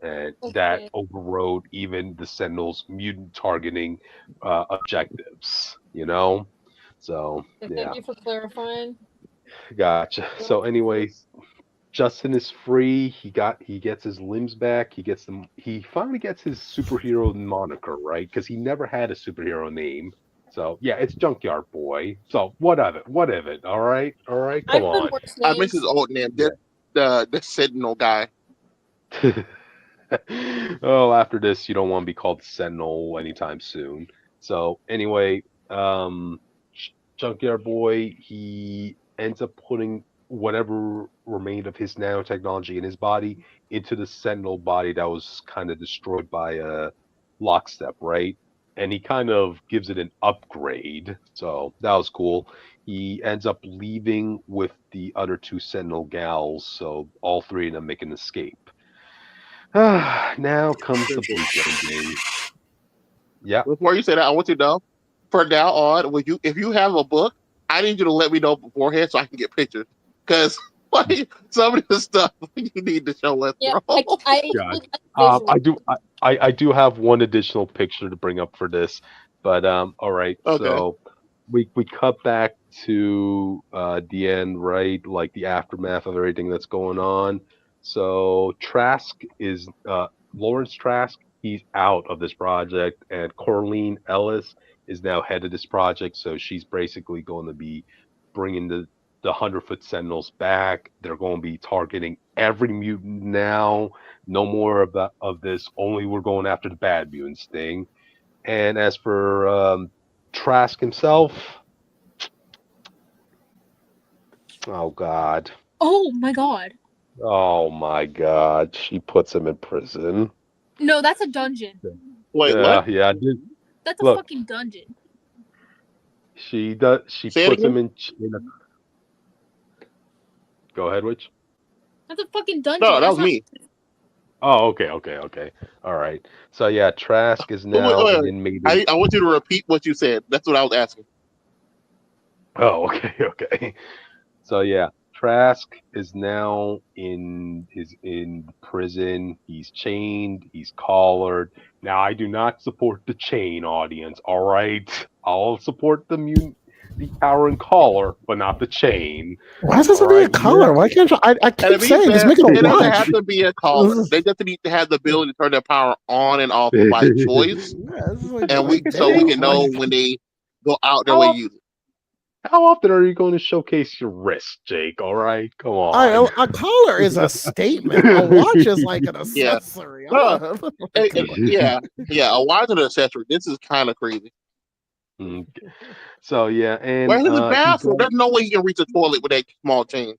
C: and that overrode even the Sentinel's mutant targeting objectives. So yeah.
D: Thank you for clarifying.
C: Gotcha. So anyways, Justin is free. He gets his limbs back. He finally gets his superhero moniker, right? Because he never had a superhero name. So yeah, it's Junkyard Boy. So what of it? All right. Come on.
B: I miss his old name. The Sentinel guy.
C: Oh, after this, you don't want to be called Sentinel anytime soon. So anyway, Junkyard Boy, he ends up putting whatever remained of his nanotechnology in his body into the Sentinel body that was kind of destroyed by Lockstep, right? And he kind of gives it an upgrade. So that was cool. He ends up leaving with the other two Sentinel gals, so all three of them make an escape. Now comes the bleak ending. Yeah.
B: Before you say that, I want you to know, for now on, if you have a book, I need you to let me know beforehand so I can get pictures. Because some of the stuff you need to show us.
D: Yeah,
C: I do have one additional picture to bring up for this, but all right. Okay. So we cut back to the end, right? Like the aftermath of everything that's going on. So Trask is Lawrence Trask. He's out of this project, and Corleen Ellis is now head of this project. So she's basically going to be bringing the 100-foot Sentinels back. They're going to be targeting every mutant now. No more of this. Only we're going after the bad mutants thing. And as for Trask himself, oh God.
D: Oh my God.
C: Oh my God, she puts him in prison.
D: No, that's a dungeon.
B: Wait, what?
C: Yeah.
D: That's a
C: Look,
D: fucking dungeon.
C: she does. She
B: Say it
C: puts him
B: again.
C: in a. Go ahead, Witch.
D: That's a fucking dungeon.
B: No, that
D: That's
B: was
D: not.
B: me.
C: Oh, okay. All right. So yeah, Trask is
B: Wait,
C: now
B: wait,
C: an
B: wait.
C: inmate.
B: I want you to repeat what you said. That's what I was asking.
C: Oh, okay. So yeah, Trask is now in prison. He's chained. He's collared. Now I do not support the chain, audience. All right, I'll support the power and collar, but not the chain.
A: Why does
C: All
A: it be a
C: right,
A: color? Why can't you? I
B: And to
A: keep
B: be
A: saying just
B: fair,
A: make it a
B: it doesn't
A: watch.
B: have to be a caller. They just need to have the ability to turn their power on and off by choice,
A: Yeah, this is like,
B: and
A: like
B: we
A: damn,
B: can know
A: like
B: when they go out their way
C: how
B: to use it.
C: how often are you going to showcase your wrist, Jake? All right, come on.
A: a collar is a statement. A watch is like an
B: Yeah.
A: accessory.
B: No,
A: Come on.
B: yeah, yeah. A watch and an accessory. This is kind of crazy.
C: Mm, So yeah, and
B: Where's his
C: he
B: bathroom?
C: goes.
B: There's no way he can reach the toilet with that small chain.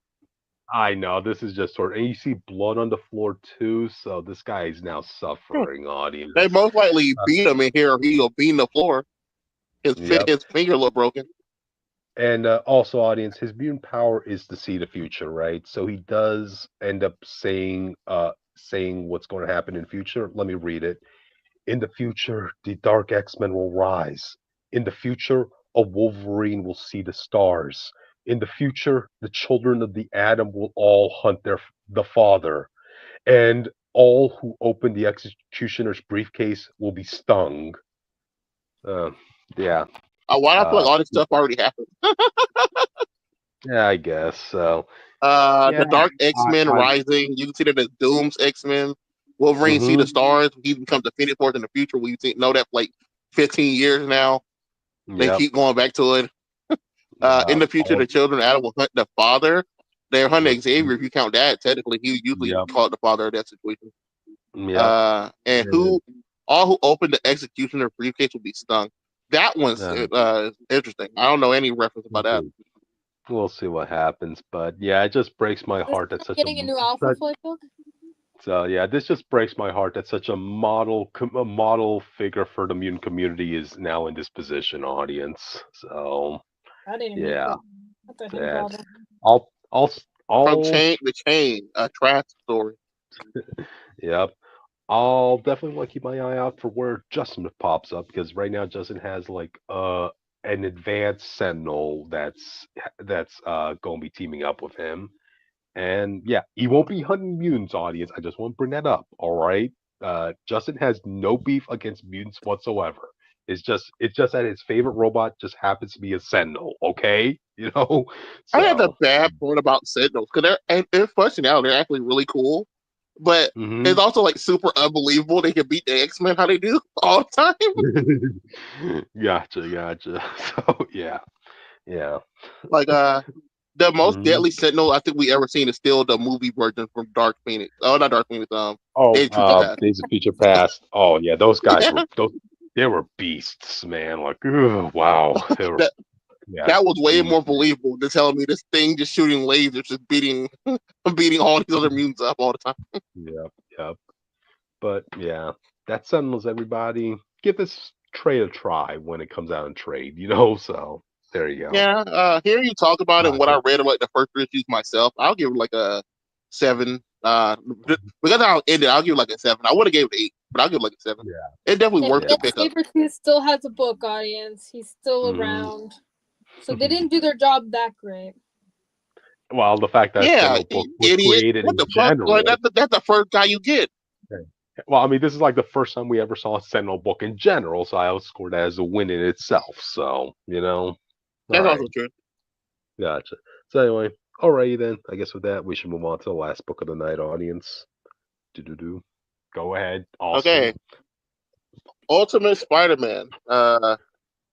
C: I know this is just sort of, and you see blood on the floor too. So this guy is now
B: Hmm.
C: suffering,
B: They
C: audience.
B: most likely
C: Uh,
B: beat him in here, or he'll beat the floor.
C: yep.
B: His finger look broken.
C: And also, audience, his mutant power is to see the future, right? So he does end up saying what's going to happen in future. Let me read it. In the future, the Dark X-Men will rise. In the future, a Wolverine will see the stars. In the future, the children of the Atom will all hunt the father, and all who open the executioner's briefcase will be stung. Uh, yeah,
B: Why do I feel like
C: uh,
B: all this stuff already happened?
C: yeah, I guess so.
B: The
C: Yeah,
B: Dark X Men
C: I
B: Rising. You can see that as Doom's X Men. Wolverine see the
C: mm-hmm,
B: stars. He becomes the Phoenix Force in the future. We know that for like 15 years now. They
C: yep,
B: keep going back to it. In
C: yeah,
B: the future,
C: all,
B: the children of Adam will hunt the father. They're hunting
C: mm,
B: Xavier. If you count that, technically, he usually
C: yep,
B: called the father of that situation.
C: yep,
B: And
C: and,
B: all who open the executioner briefcase will be stung. That one's
C: uh,
B: interesting. I don't know any reference about that.
C: we'll see what happens. But yeah, it just breaks my
D: This
C: heart that
D: is getting a new Alpha
C: such
D: Flight book.
C: so yeah, this just breaks my heart that such a model figure for the mutant community is now in this position, audience. So
D: I didn't make
C: yeah,
D: that. What the hell,
C: sad.
D: problem?
C: I'll I'll
B: From
C: I'll
B: Chain the Chain, a trash story.
C: yep. I'll definitely want to keep my eye out for where Justin pops up because right now Justin has like an advanced Sentinel that's gonna be teaming up with him. And yeah, he won't be hunting mutants, audience. I just want to bring that up. All right. Justin has no beef against mutants whatsoever. It's just that his favorite robot just happens to be a Sentinel. Okay, you know.
B: I had the
C: So,
B: bad part about Sentinels because they're functionality. They're actually really cool, but
C: hmm
B: it's also like super unbelievable they can beat the X Men how they do all the time.
C: gotcha. So yeah.
B: Like the most
C: hmm
B: deadly Sentinel I think we ever seen is still the movie version from Dark Phoenix. Oh, not Dark Phoenix.
C: Oh,
B: Days of Future Past.
C: Days of Future Past. Oh yeah, those guys
B: Yeah,
C: were those. They were beasts, man. Like, ugh, wow, they were.
B: that
C: Yeah.
B: that was way
C: mm,
B: more believable than telling me this thing just shooting lasers, just beating all these other mutants up all the time.
C: Yep. But yeah, that Sentinels, everybody. Give this trade a try when it comes out in trade, So there you go.
B: Yeah, hearing you talk about it and what
C: Gotcha.
B: I read about the first three issues myself, I'll give it like a 7. Because I'll end it, I'll give it like a 7. I would have gave it 8, but I'll give it like a 7.
C: Yeah.
B: It definitely worth
C: Yeah.
B: the pickup.
D: Sabretooth still has a book, audience. He's still
C: Mhm.
D: around. So they didn't do their job that great.
C: Well, the fact that
B: Yeah,
C: Sentinel book was
B: idiot.
C: created
B: What
C: in
B: the fuck? Like
C: general.
B: that's the first guy you get.
C: Well, I mean, this is like the first time we ever saw a Sentinel book in general, so I would score that as a win in itself. So, All
B: That's
C: right.
B: also true.
C: Gotcha. So anyway, alrighty then. I guess with that, we should move on to the last book of the night, audience. Do. Go ahead, Austin.
B: Okay, Ultimate Spider-Man.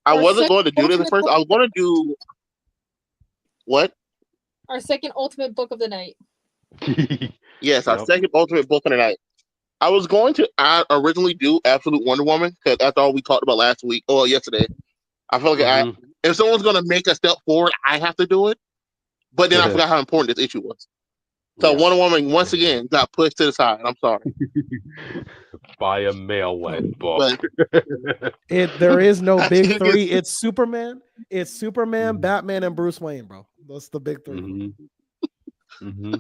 B: I
D: Our
B: wasn't going to do this at
D: ultimate
B: first. I was going to do what?
D: Our second ultimate book of the night.
B: Yes, our
C: Yep.
B: second Ultimate book of the night. I was going to originally do Absolute Wonder Woman because that's all we talked about last week or yesterday. I feel like
C: Mhm.
B: if someone's going to make a step forward, I have to do it. But then I forgot how important this issue was. So Wonder Woman once again got pushed to the side. I'm sorry.
C: By a male-led book.
A: There is no big three. It's Superman, Batman, and Bruce Wayne, bro. That's the big three.
B: In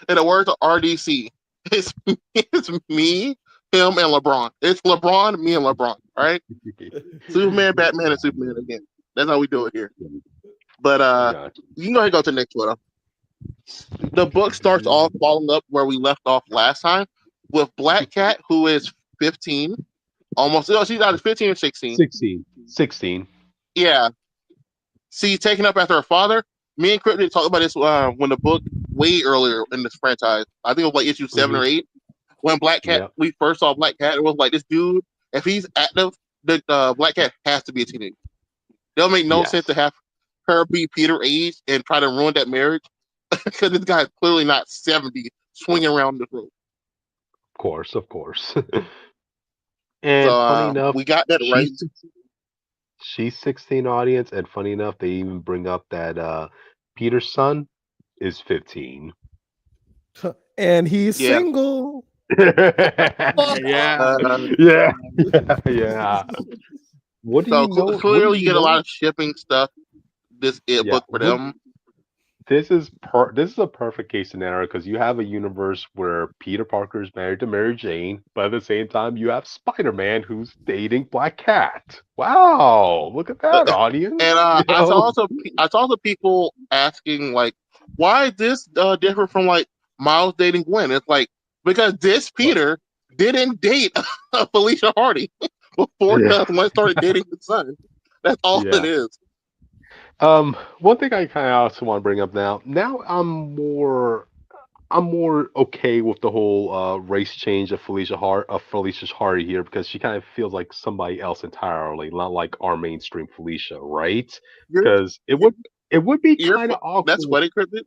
B: the words of RDC, it's me, him, and LeBron. It's LeBron, me, and LeBron. All right. Superman, Batman, and Superman again. That's how we do it here. But you can go ahead and go to the next photo. The book starts off following up where we left off last time with Black Cat, who is 15. Almost. No, she's either 15 or 16.
C: 16.
B: Yeah. See, taken up after her father. Me and Cryptic talked about this when the book way earlier in this franchise. I think it was like issue 7 or 8. When Black Cat, we first saw Black Cat, it was like this dude, if he's active, the Black Cat has to be a teenager. It'll make no sense to have her be Peter age and try to ruin that marriage because this guy is clearly not 70 swinging around the room.
C: Of course. And
B: so,
C: funny enough,
B: we got that right.
C: She's 16 audience, and funny enough, they even bring up that Peter's son is 15.
A: And he's single.
C: Yeah. What do you know?
B: Clearly, you get a lot of shipping stuff. This book for them.
C: This is a perfect case scenario because you have a universe where Peter Parker is married to Mary Jane, but at the same time you have Spider-Man who's dating Black Cat. Wow, look at that, audience!
B: And I saw also people asking like, why is this different from like Miles dating Gwen? It's like because this Peter didn't date Felicia Hardy before Gwen started dating his son. That's all it is.
C: One thing I kind of also want to bring up now I'm more okay with the whole race change of Felicia Hardy here because she kind of feels like somebody else entirely, not like our mainstream Felicia, right? Because it would be kind of awkward.
B: That's what it could be.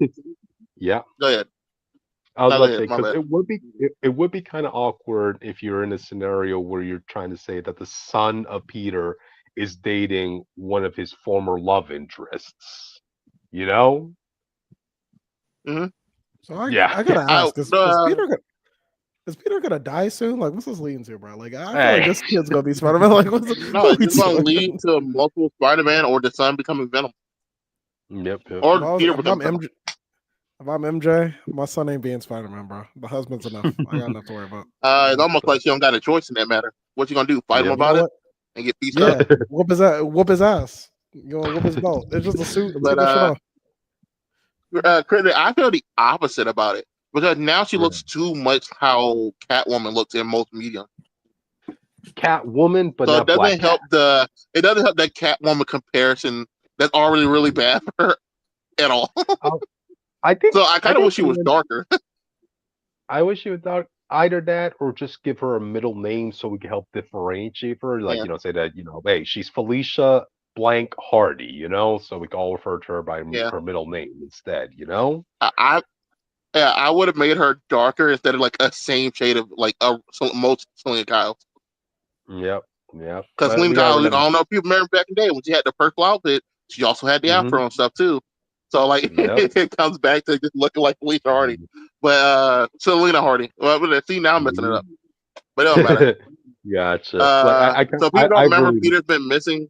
C: Yeah.
B: Go ahead.
C: I was about to say because it would be kind of awkward if you're in a scenario where you're trying to say that the son of Peter is dating one of his former love interests, you know?
A: So I gotta ask: is Peter gonna die soon? Like, what's this leading to, bro? Like, I feel like this kid's gonna be Spider-Man. Like,
B: it's gonna lead to multiple Spider-Man or the son becoming Venom.
C: Yep.
B: Or Peter becoming Venom.
A: If I'm MJ, my son ain't being Spider-Man, bro. The husband's enough. I got enough to worry about.
B: It's almost like you don't got a choice in that matter. What you gonna do? Fight him about it? And get pieced up.
A: Whoop his ass. You gonna whoop his belt. It's just a suit.
B: But I feel the opposite about it because now she looks too much how Catwoman looks in most media.
C: Catwoman, but
B: so
C: not
B: it doesn't
C: Black
B: help
C: Cat.
B: It doesn't help that Catwoman comparison that's already really bad for her at all.
C: I think
B: so. I kind of wish she was darker.
C: I wish she was dark. Either that or just give her a middle name so we can help differentiate her. Like, say that, hey, she's Felicia blank Hardy, so we can all refer to her by her middle name instead,
B: I would have made her darker instead of like a same shade of like most Selena Kyle.
C: Yep.
B: Because Selena Kyle, I don't know if you remember back in the day when she had the purple outfit, she also had the afro and stuff too. So like it comes back to just looking like Felicia Hardy. But Selena Hardy. Well, see, now I'm messing it up. But it don't matter.
C: Gotcha.
B: So people don't remember Peter's been missing.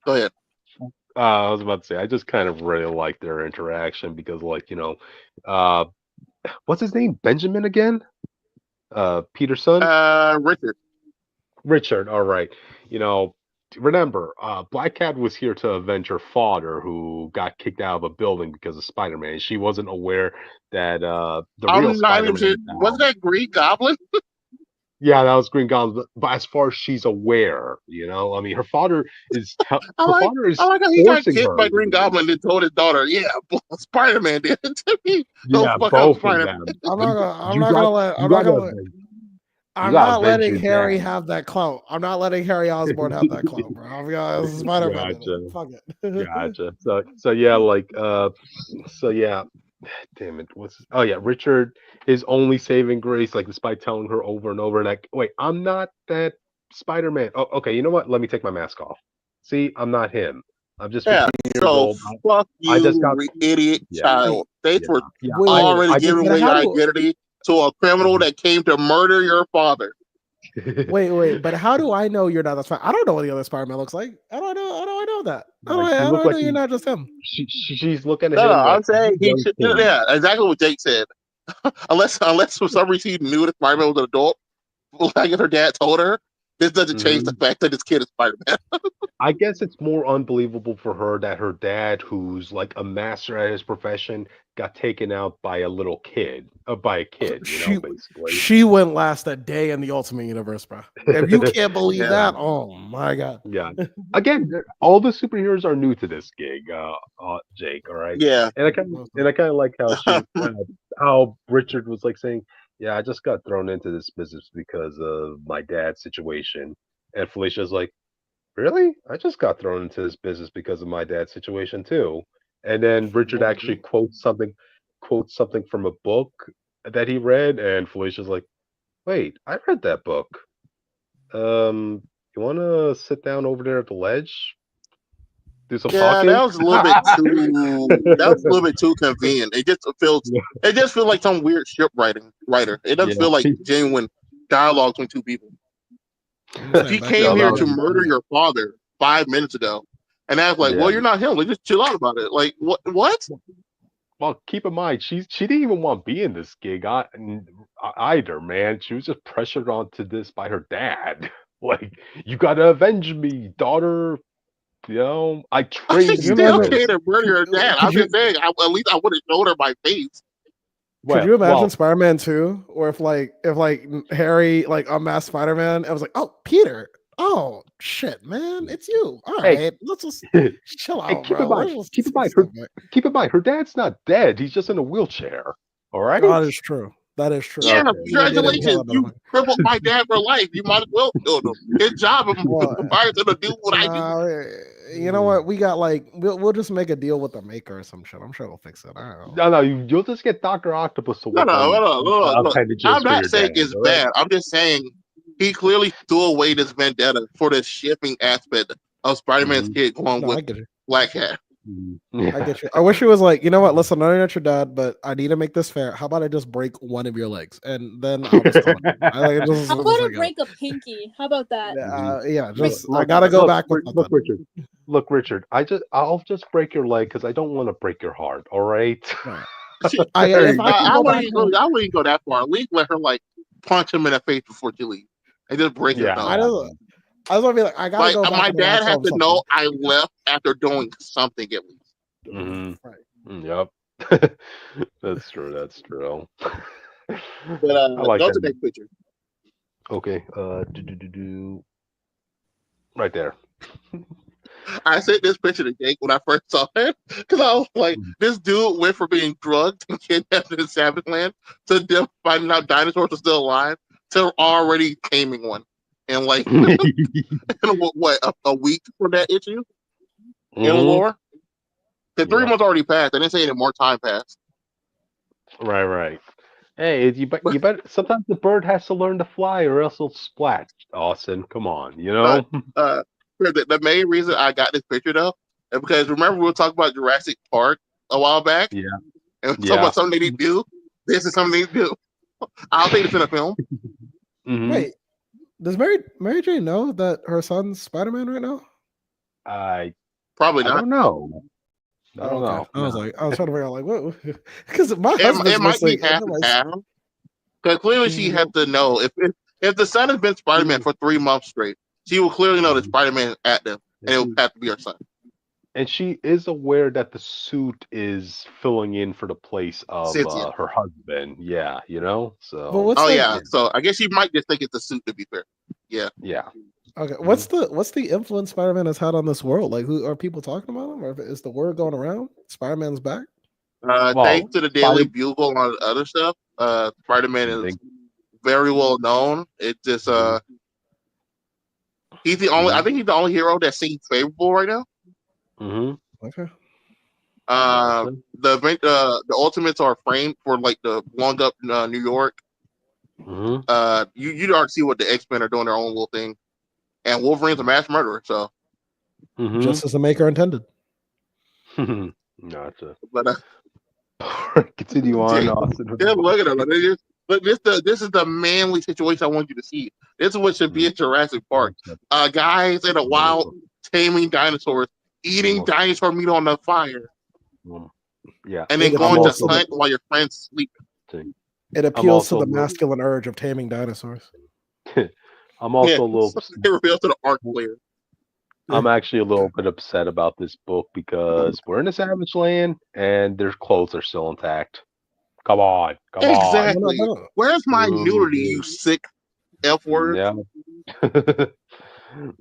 B: Go ahead.
C: I was about to say, I just kind of really like their interaction because, like, what's his name? Benjamin again? Peter's son?
B: Richard.
C: Richard, all right. Remember, Black Cat was here to avenge her father who got kicked out of a building because of Spider-Man. She wasn't aware that the real Spider-Man...
B: Wasn't that Green Goblin?
C: Yeah, that was Green Goblin. But as far as she's aware, I mean, her father is...
B: I like how he got kicked by Green Goblin and told his daughter, Spider-Man did it to me.
C: Both of them.
A: I'm not letting Harry have that clout. I'm not letting Harry Osborn have that clout, bro. This is Spider-Man. Fuck it.
C: Gotcha. So yeah. Damn it. Richard is only saving grace, like despite telling her over and over, like, wait, I'm not that Spider-Man. Oh, okay, you know what? Let me take my mask off. See, I'm not him. I'm just
B: So
C: old.
B: fuck
C: I just got
B: you, idiot child. They were already
C: I
B: giving away your identity to a criminal that came to murder your father.
A: Wait, but how do I know you're not the Spider? I don't know what the other Spider-Man looks like. How do I know that? How do I know you're not just him?
C: She's looking at
B: No,
C: him.
B: I'm saying he should. Yeah, exactly what Jake said. unless for some reason he knew that Spider-Man was an adult, like if her dad told her, this doesn't change the fact that this kid is Spider-Man.
C: I guess it's more unbelievable for her that her dad, who's like a master at his profession, got taken out by a little kid, by a kid, basically.
A: She wouldn't last a day in the Ultimate Universe, bro. If you can't believe that, oh my god.
C: Yeah. Again, all the superheroes are new to this gig, Jake. All right.
B: Yeah.
C: And I kind of like how Richard was like saying, "Yeah, I just got thrown into this business because of my dad's situation," and Felicia's like, "Really? I just got thrown into this business because of my dad's situation too." And then Richard actually quotes something from a book that he read, and Felicia's like, "Wait, I read that book. You want to sit down over there at the ledge? Do some talking?"
B: That was a little bit too. That was a little bit too convenient. It just feels like some weird script writer. It doesn't feel like genuine dialogue between two people. He came here to murder your father 5 minutes ago, and I was like, "Well, you're not him. Like, just chill out about it." Like, what?
C: Well, keep in mind, she didn't even want to be in this gig either, man. She was just pressured onto this by her dad. Like, you gotta avenge me, daughter. I trained you.
B: Still can't murder your dad. I'm just saying. At least I would have showed her my face.
A: Could you imagine Spider-Man 2, or if Harry unmasked Spider-Man, I was like, "Oh, Peter, oh shit, man, it's you. All right, let's just chill out,
C: keep
A: bro.
C: Keep in mind, her dad's not dead. He's just in a wheelchair. All right,
A: that is true.
B: Yeah, congratulations. You crippled my dad for life. You might as well kill him. Good job. I'm fired to do what I do.
A: You know what? We got we'll just make a deal with the maker or some shit. I'm sure we'll fix it. I don't
C: know. No, you'll just get Dr. Octopus to work
B: No. I'm not saying it's bad. I'm just saying he clearly threw away this vendetta for the shipping aspect of Spider-Man's kid going with Black Cat.
A: I get you. I wish it was like, you know what? Listen, I know you're not your dad, but I need to make this fair. How about I just break one of your legs, and then I'll just call it.
D: How about I break a pinky? How about that?
A: I gotta go back with
C: Richard. Look, Richard. I'll just break your leg because I don't want to break your heart. All right.
B: I wouldn't even go that far. At least let her punch him in the face before she leaves, and just break his nose.
A: I was gonna be like, I gotta go back.
B: My dad has to know I left after doing something at least.
C: Mm-hmm. Yep. That's true.
B: But I like go to the next picture.
C: Okay. Right there.
B: I sent this picture to Jake when I first saw it because I was like, this dude went from being drugged and kidnapped in Savage Land to them finding out dinosaurs are still alive to already taming one. And a week for that issue in lore? The 3 months already passed. I didn't say any more time passed.
C: Right. Hey, you better. Sometimes the bird has to learn to fly, or else it'll splat. Austin, come on,
B: The main reason I got this picture though is because remember we were talking about Jurassic Park a while back.
C: Yeah.
B: And talking about something they need to do. This is something they need to do. I'll think it's in a film.
A: Wait. Does Mary Jane know that her son's Spider-Man right now?
B: Probably not.
C: I don't know. I don't know.
A: I was trying to figure out what because my
B: it might be half and half. Because clearly she had to know if the son has been Spider-Man for 3 months straight, she will clearly know that Spider-Man is at them, and it will have to be her son.
C: And she is aware that the suit is filling in for the place of her husband. Yeah, So.
B: So I guess she might just think it's a suit. To be fair. Yeah.
C: Yeah.
A: Okay. What's the influence Spider-Man has had on this world? Like, who are people talking about him, or is the word going around? Spider-Man's back.
B: Thanks to the Daily Bugle and all the other stuff, Spider-Man is very well known. It just he's the only. I think he's the only hero that seems favorable right now.
A: Okay.
B: The Ultimates are framed for the blowing up New York. You already see what the X-Men are doing their own little thing, and Wolverine's a mass murderer. So
A: just as the maker intended.
C: Gotcha.
B: But
C: Continue on, Austin.
B: look at them. But this is the manly situation I want you to see. This is what should be at Jurassic Park. Guys in a wild taming dinosaurs, eating dinosaur meat on the fire.
C: Yeah.
B: And then going to hunt while your friends sleep.
A: It appeals to the masculine urge of taming dinosaurs.
C: I'm also a little.
B: It reveals to the art player.
C: I'm actually a little bit upset about this book because we're in a savage land and their clothes are still intact. Come on.
B: Exactly. Where's my nudity, you sick F word?
C: Yeah.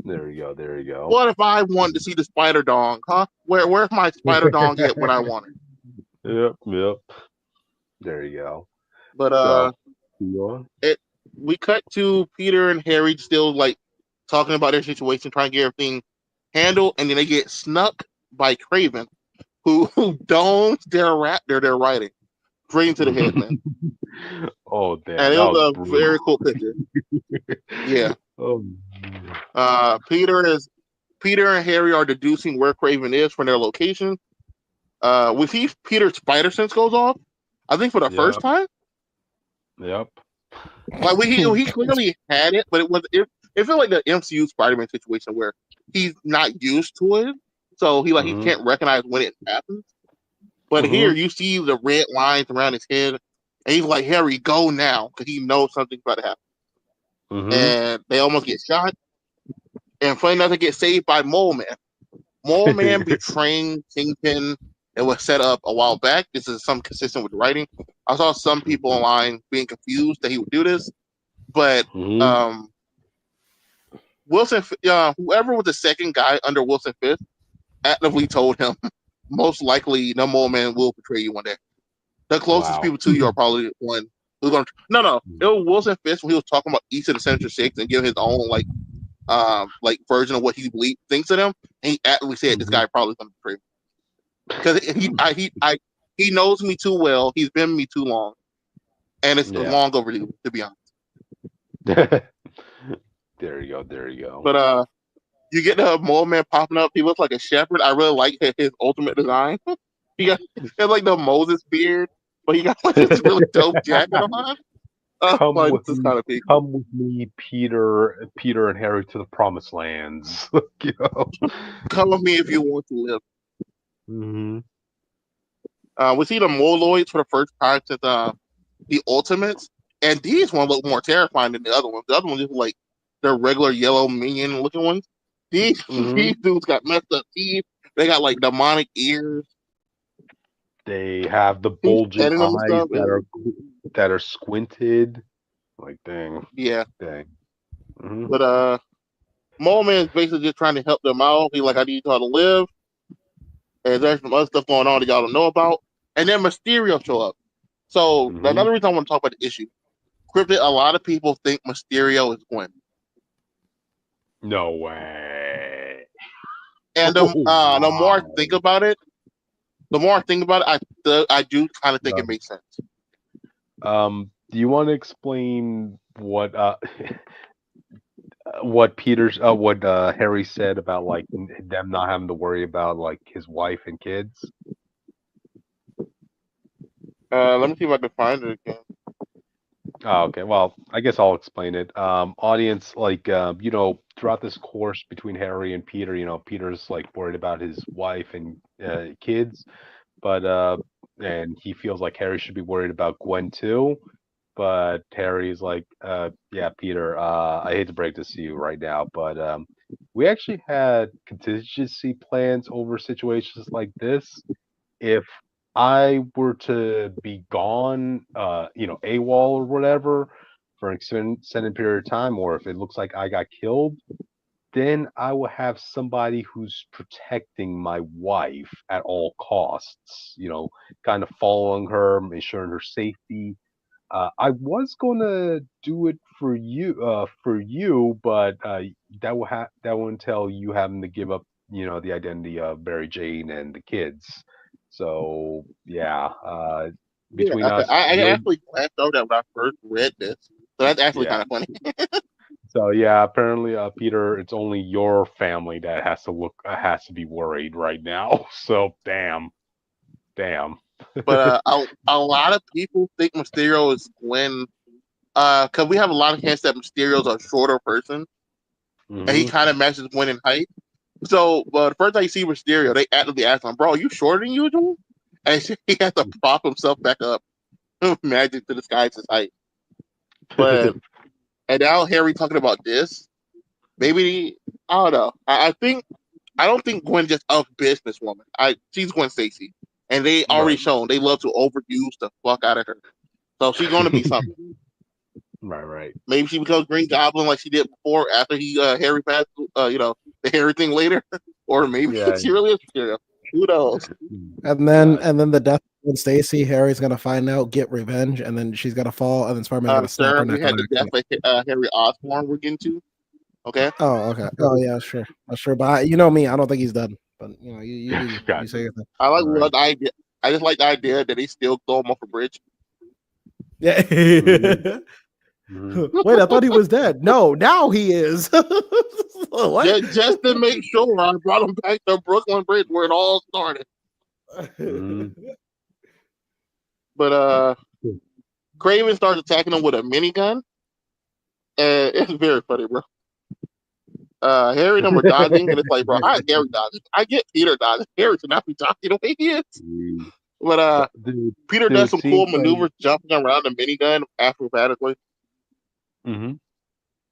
C: There you go.
B: What if I wanted to see the spider dong, huh? Where's my spider dong at when I want
C: it? Yep. There you go.
B: But we cut to Peter and Harry still like talking about their situation, trying to get everything handled, and then they get snuck by Craven, who domes their writing straight into the head, man.
C: Oh damn!
B: And it was a very cool picture. Yeah. Peter and Harry are deducing where Craven is from their location. We see Peter's spider sense goes off. I think for the first time.
C: Yep.
B: Like he clearly had it, but it felt like the MCU Spider-Man situation where he's not used to it, so he can't recognize when it happens. But here you see the red lines around his head, and he's like, "Harry, go now," because he knows something's about to happen. And they almost get shot. And funny enough, they get saved by Mole Man. Mole Man betraying Kingpin. It was set up a while back. This is some consistent with the writing. I saw some people online being confused that he would do this, but Wilson, whoever was the second guy under Wilson Fisk, actively told him, most likely, no Mole Man will betray you one day. The closest people to you are probably the one who's going to. No, it was Wilson Fisk when he was talking about each of the Sinister Six and giving his own version of what he thinks of them, and he actively said this guy probably going to betray me. Because he knows me too well. He's been with me too long, and it's long overdue, to be honest.
C: There you go.
B: But you get the Mole Man popping up. He looks like a shepherd. I really like his ultimate design. He has like the Moses beard, but he got like this really dope jacket on.
C: Come with me, Peter and Harry, to the promised lands.
B: Come with me if you want to live. We see the Moloids for the first time since the Ultimates, and these ones look more terrifying than the other ones. The other ones just like the regular yellow minion looking ones. These dudes got messed up teeth. They got like demonic ears.
C: They have the bulging eyes that are squinted. Like dang.
B: Yeah.
C: Dang.
B: But Mole Man is basically just trying to help them out. He's like, I need y'all to live. And there's some other stuff going on that y'all don't know about. And then Mysterio show up. So another reason I want to talk about the issue. Cryptid, a lot of people think Mysterio is Gwen.
C: No way.
B: And the more I think about it, I do kind of think it makes sense.
C: Do you want to explain what Harry said about like them not having to worry about like his wife and kids?
B: Let me see if I can find it again.
C: Oh, okay. Well, I guess I'll explain it. Audience, throughout this course between Harry and Peter, Peter's like worried about his wife and kids, but and he feels like Harry should be worried about Gwen too. But Harry's like, yeah, Peter, I hate to break this to you right now, but we actually had contingency plans over situations like this. If I were to be gone, AWOL or whatever for an extended period of time, or if it looks like I got killed, then I will have somebody who's protecting my wife at all costs, kind of following her, ensuring her safety. I was gonna do it for you, but that will entail you having to give up, the identity of Mary Jane and the kids. So yeah, between us,
B: I actually glanced over that when I first read this, so that's actually kind of funny.
C: So yeah, apparently, Peter, it's only your family that has to be worried right now. So damn.
B: But a lot of people think Mysterio is Gwen, because we have a lot of hints that Mysterio's a shorter person, and he kind of matches Gwen in height. So, the first time you see Mysterio, they actively ask him, "Bro, are you shorter than usual?" And he has to prop himself back up, magic to disguise his height. But and now Harry talking about this, maybe I don't know. I don't think Gwen just a businesswoman. She's Gwen Stacy, and they already shown they love to overuse the fuck out of her. So she's going to be something.
C: Right.
B: Maybe she becomes Green Goblin like she did before after Harry passed, the Harry thing later, or maybe she really is Mysterio. Who knows?
A: And then the death of Gwen Stacy, Harry's gonna find out, get revenge, and then she's gonna fall, and then Spider-Man's gonna snap her neck.
B: We had the death of Harry Osborn we're getting to. Okay.
A: Oh, okay. Oh, yeah, sure. But you know me, I don't think he's done. But you say your thing.
B: I like the idea. I just like the idea that they still throw him off a bridge.
A: Yeah. Wait, I thought he was dead. No, now he is.
B: What? Just to make sure, I brought him back to Brooklyn Bridge where it all started. But Craven starts attacking him with a minigun. It's very funny, bro. Harry and him are dodging, and it's like, bro, how is Harry dodging? I get Peter dodging. Harry should not be dodging the way he is. But Peter does some cool maneuvers, jumping around the minigun acrobatically. What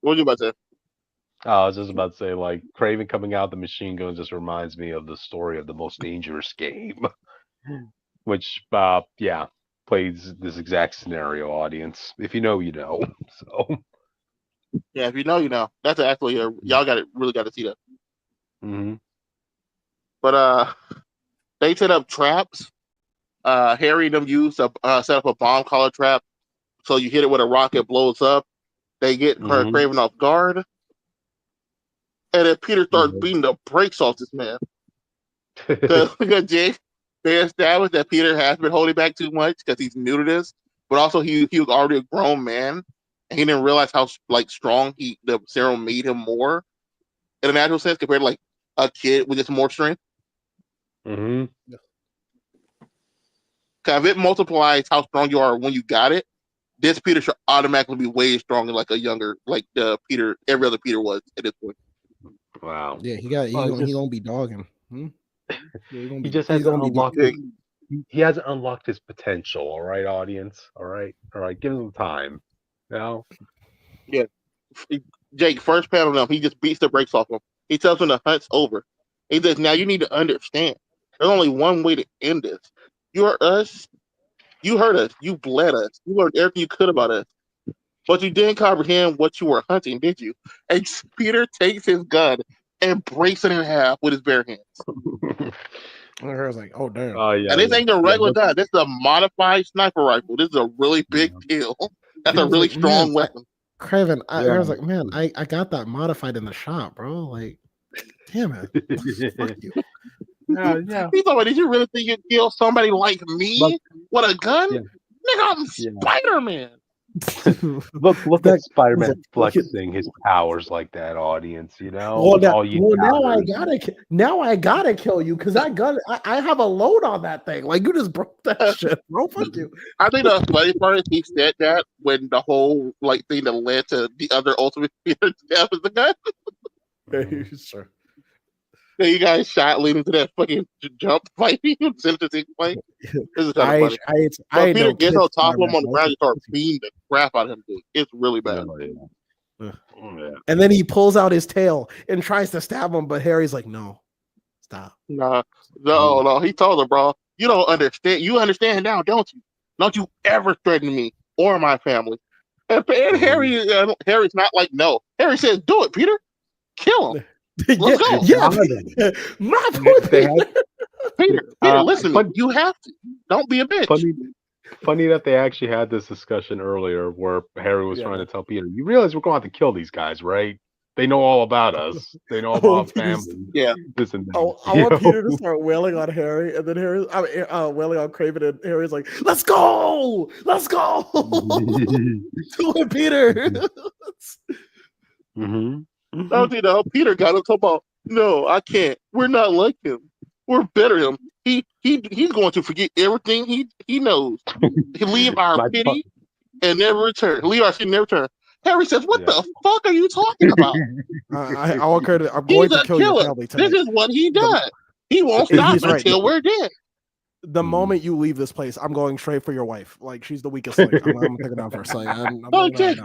B: were you about to say?
C: I was just about to say, like, Craven coming out the machine gun just reminds me of the story of The Most Dangerous Game, which, plays this exact scenario, audience. If you know, you know. So.
B: Yeah, if you know, you know. That's actually y'all really got to see that. But they set up traps. Harry and them use set up a bomb collar trap, so you hit it with a rocket, it blows up. They get Craven off guard, and then Peter starts beating the brakes off this man. Because Jake, they established that Peter has been holding back too much because he's new to this, but also he was already a grown man, and he didn't realize how strong the serum made him more in a natural sense compared to like a kid with just more strength. Because if it multiplies how strong you are when you got it, this Peter should automatically be way stronger, like a younger, like the Peter, every other Peter was at this point.
C: Wow.
A: Yeah, he gonna be dogging.
C: He just hasn't unlocked. He hasn't unlocked his potential. All right, audience. All right. Give him time. Now.
B: Yeah, Jake. First panel up, he just beats the brakes off him. He tells him the hunt's over. He says, "Now you need to understand. There's only one way to end this. You hurt us. You hurt us. You bled us. You learned everything you could about us. But you didn't comprehend what you were hunting, did you?" And Peter takes his gun and breaks it in half with his bare hands.
A: I was like, "Oh damn!"
B: And this ain't a regular gun. This is a modified sniper rifle. This is a really big deal. That's a really strong weapon.
A: Craven, I was like, "Man, I got that modified in the shop, bro. Like, damn it, fuck you."
B: Yeah. He's like, "Did you really think you'd kill somebody like me with a gun? Nigga, I'm Spider-Man."
C: Look at Spider-Man flexing his powers like that, audience. You know.
A: Now I gotta kill you because I have a load on that thing. Like you just broke that shit, bro. Fuck you.
B: I think the funny part is he said that when the whole thing that led to the other Ultimate Peter's death is the gun.
A: Sure.
B: You guys shot leading to that fucking jump fight. Sentencing fight. This is kind of funny. Peter gets on top of him on the ground and starts beating the crap out of him. Dude. It's really bad.
A: And then he pulls out his tail and tries to stab him, but Harry's like, "No, stop."
B: No. He told her, "Bro, you don't understand. You understand now, don't you? Don't you ever threaten me or my family." And Harry's not like, "No." Harry says, "Do it, Peter. Kill him." Let's go.
A: Yeah. My poor
B: Peter, listen, you have to. Don't be a bitch.
C: Funny that they actually had this discussion earlier where Harry was trying to tell Peter, "You realize we're going to have to kill these guys, right? They know all about us. They know about family."
B: Yeah.
C: This and that.
A: I want Peter to start wailing on Harry, and then wailing on Craven, and Harry's like, "Let's go! Let's go! Do it, Peter!"
B: Don't you know? Peter got him talking about, no, I can't. We're not like him. We're better than him. He's going to forget everything he knows. He leave our pity and never return. Leave our city and never return. Harry says, "What the fuck are you talking about?"
A: I'm going
B: He's
A: to
B: a
A: kill
B: killer.
A: your family tonight.
B: This is what he does. He won't stop
A: He's right.
B: until we're dead.
A: The moment you leave this place, I'm going straight for your wife. Like, she's the weakest link. I'm picking on her. Saying,
B: Okay.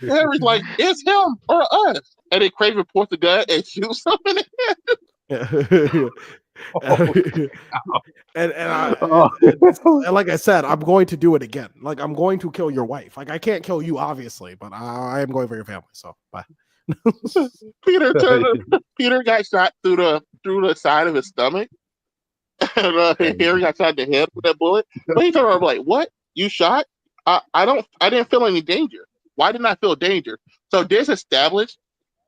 B: Harry's like, it's him or us. And then Craven points the gun and shoots him in the head.
A: And like I said, I'm going to do it again. Like, I'm going to kill your wife. Like, I can't kill you, obviously, but I am going for your family. So, bye.
B: Peter got shot through the side of his stomach. And Harry got shot in the head with that bullet. But he turned around like, "What? You shot? I didn't feel any danger. Why didn't I feel danger?" So this established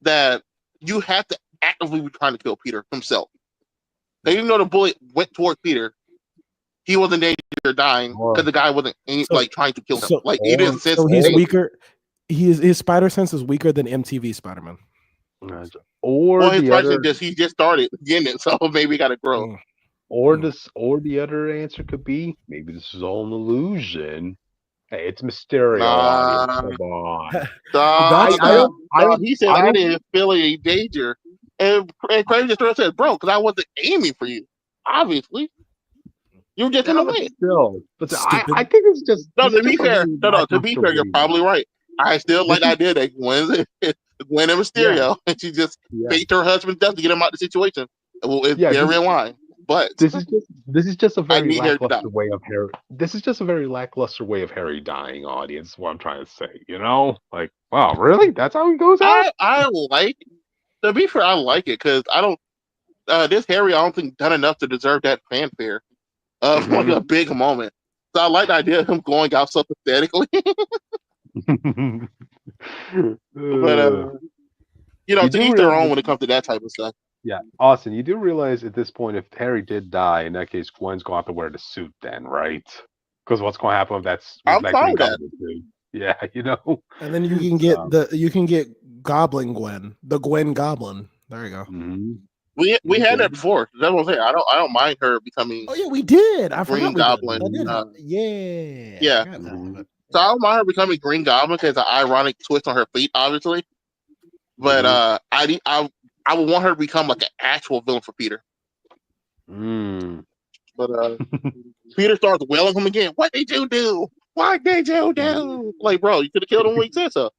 B: that you have to actively be trying to kill Peter himself. Even though the bullet went toward Peter, he wasn't in danger of dying because the guy wasn't trying to kill him. He didn't sense.
A: So he's weaker. His spider sense is weaker than MTV Spider-Man.
C: Or
B: he just started getting it, so maybe he got to grow.
C: Or the other answer could be maybe this is all an illusion. Hey, it's Mysterio. Audience. Come on.
B: He said I didn't feel any danger, and Craven just said, "Bro, because I wasn't aiming for you. Obviously, you were just in the way."
C: Still, but I think it's just
B: to be fair, you're probably right. I still like the idea that Gwen and Mysterio, and she just faked her husband's death to get him out of the situation. Well, it's very in line. But
C: this is just a very lackluster way of Harry. This is just a very lackluster way of Harry dying. Audience, is what I'm trying to say. You know, like, wow, really? That's how he goes out.
B: I like. To be fair, I like it because I don't. This Harry, I don't think done enough to deserve that fanfare. Like a big moment. So I like the idea of him going out so pathetically. But to each their own when it comes to that type of stuff.
C: Yeah, Austin, you do realize at this point, if Harry did die, in that case, Gwen's going to have to wear the suit then, right? Because what's going to happen if that's
B: I'm fine with that.
C: Yeah, you know.
A: And then you can get Goblin Gwen, the Gwen Goblin. There you go.
C: Mm-hmm.
B: We had that before. That's what I'm saying. I don't mind her becoming.
A: Oh yeah, we did. I
B: Green Goblin.
A: Yeah.
B: So I don't mind her becoming Green Goblin because it's an ironic twist on her feet, obviously. But I would want her to become like an actual villain for Peter. But Peter starts wailing him again. What did you do? What did you do? Like, bro, you could have killed him when he said so.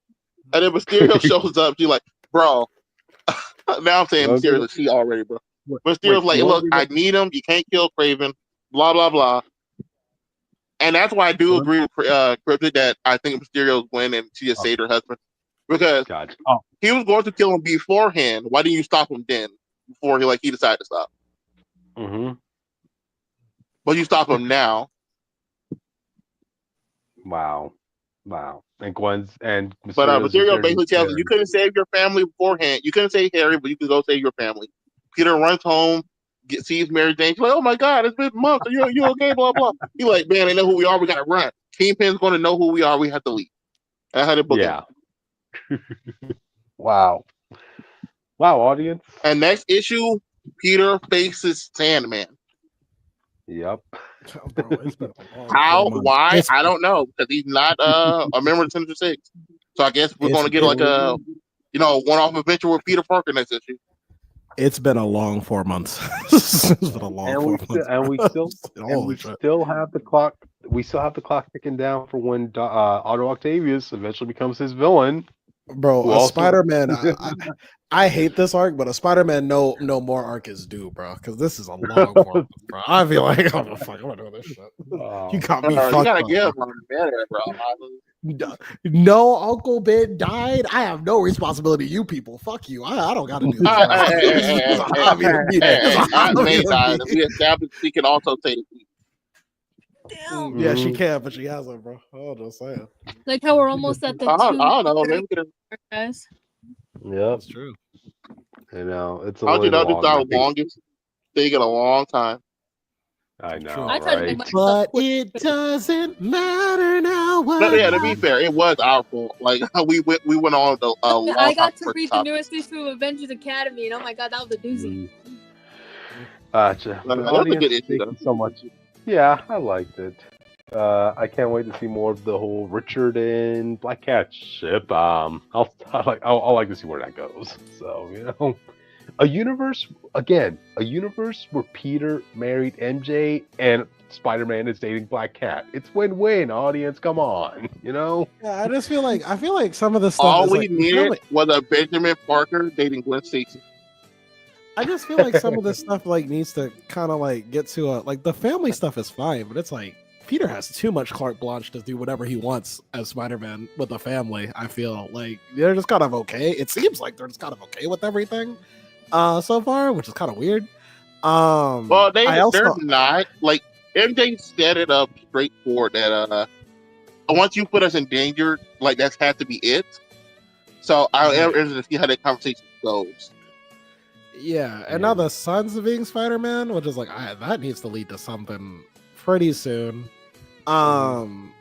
B: And then Mysterio shows up. She's like, bro. Now I'm saying Mysterio, she already, bro. Mysterio's like, look, I need him. You can't kill Craven. Blah, blah, blah. And that's why I do agree with Cryptid that I think Mysterio's win and she just saved her husband. Because he was going to kill him beforehand. Why didn't you stop him then? Before he decided to stop. But you stop him now.
C: Wow. And Gwen's and
B: Mysterio basically tells you couldn't save your family beforehand. You couldn't save Harry, but you could go save your family. Peter runs home, sees Mary Jane. She's like, "Oh my God, it's been months. Are you okay?" Blah blah. He's like, "Man, they know who we are. We gotta run. Kingpin's going to know who we are. We have to leave." I had to book it.
C: Wow, audience.
B: And next issue, Peter faces Sandman.
C: Yep.
B: How? Why? I don't know because he's not a member of Sinister Six. So I guess we're going to get like a one-off adventure with Peter Parker next issue.
A: It's been a long 4 months. It's been a long 4 months.
C: And we still have the clock. We still have the clock ticking down for when Otto Octavius eventually becomes his villain.
A: Bro, Spider-Man. I hate this arc, but a Spider-Man no more arc is due, bro. Because this is a long arc, bro. I feel like I'm gonna do this shit. You got me fucked up.
B: You gotta give him better, bro.
A: No, Uncle Ben died. I have no responsibility. You people, fuck you. I don't gotta do this.
B: May died. We established she can also say the people.
D: Damn.
A: Yeah, she can, but she hasn't, bro. Oh, just saying.
D: Like how we're almost at the
B: I don't know,
D: guys.
C: Yeah,
A: that's true.
C: You know, it's
B: How did you know this is our longest thing in a long time?
C: I know,
A: True.
D: I tried to make
C: right?
D: myself
A: But it doesn't matter now.
B: But yeah, to be fair, it was our fault. Like we went on the long
D: I
B: time
D: got to
B: for
D: read the
B: topic.
D: newest issue of Avengers Academy, and oh my god, that was a doozy.
C: Gotcha.
B: It
C: But
B: was a
C: audience,
B: good issue,
C: thank
B: though.
C: you so much. Yeah, I liked it. I can't wait to see more of the whole Richard and Black Cat ship. I'll like to see where that goes. So a universe where Peter married MJ and Spider-Man is dating Black Cat. It's win-win. Audience, come on,
A: Yeah, I just feel like some of this stuff
B: All
A: is
B: we
A: like
B: needed was a Benjamin Parker dating Gwen Stacy.
A: I just feel like some of this stuff like needs to kind of like get to a like the family stuff is fine, but it's like Peter has too much carte blanche to do whatever he wants as Spider-Man with the family. I feel like they're just kind of okay. It seems like they're just kind of okay with everything so far, which is kind of weird.
B: Well,
A: I
B: they're
A: also
B: not like MJ set it up straightforward that once you put us in danger, like that's had to be it. So I'm interested to see how that conversation goes.
A: yeah, and now the sons of being Spider-Man, which is like that needs to lead to something pretty soon. I'm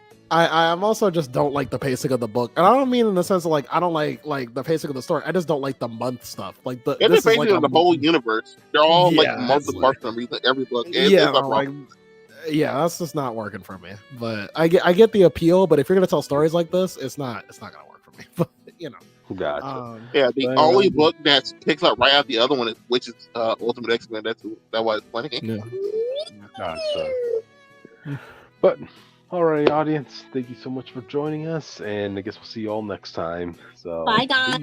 A: also just don't like the pacing of the book, and I don't mean in the sense of like I don't like the pacing of the story. I just don't like the month stuff. Like
B: It's basically like the whole universe. They're all like multiple parts from every book.
A: That's just not working for me. But I get the appeal. But if you're gonna tell stories like this, it's not gonna work for me. But
C: Gotcha.
B: The only book that picks up right after the other one is which is Ultimate X-Men. That's why it's funny.
A: Yeah.
C: Gotcha. But alright, audience, thank you so much for joining us, and I guess we'll see you all next time. So
D: Bye, guys.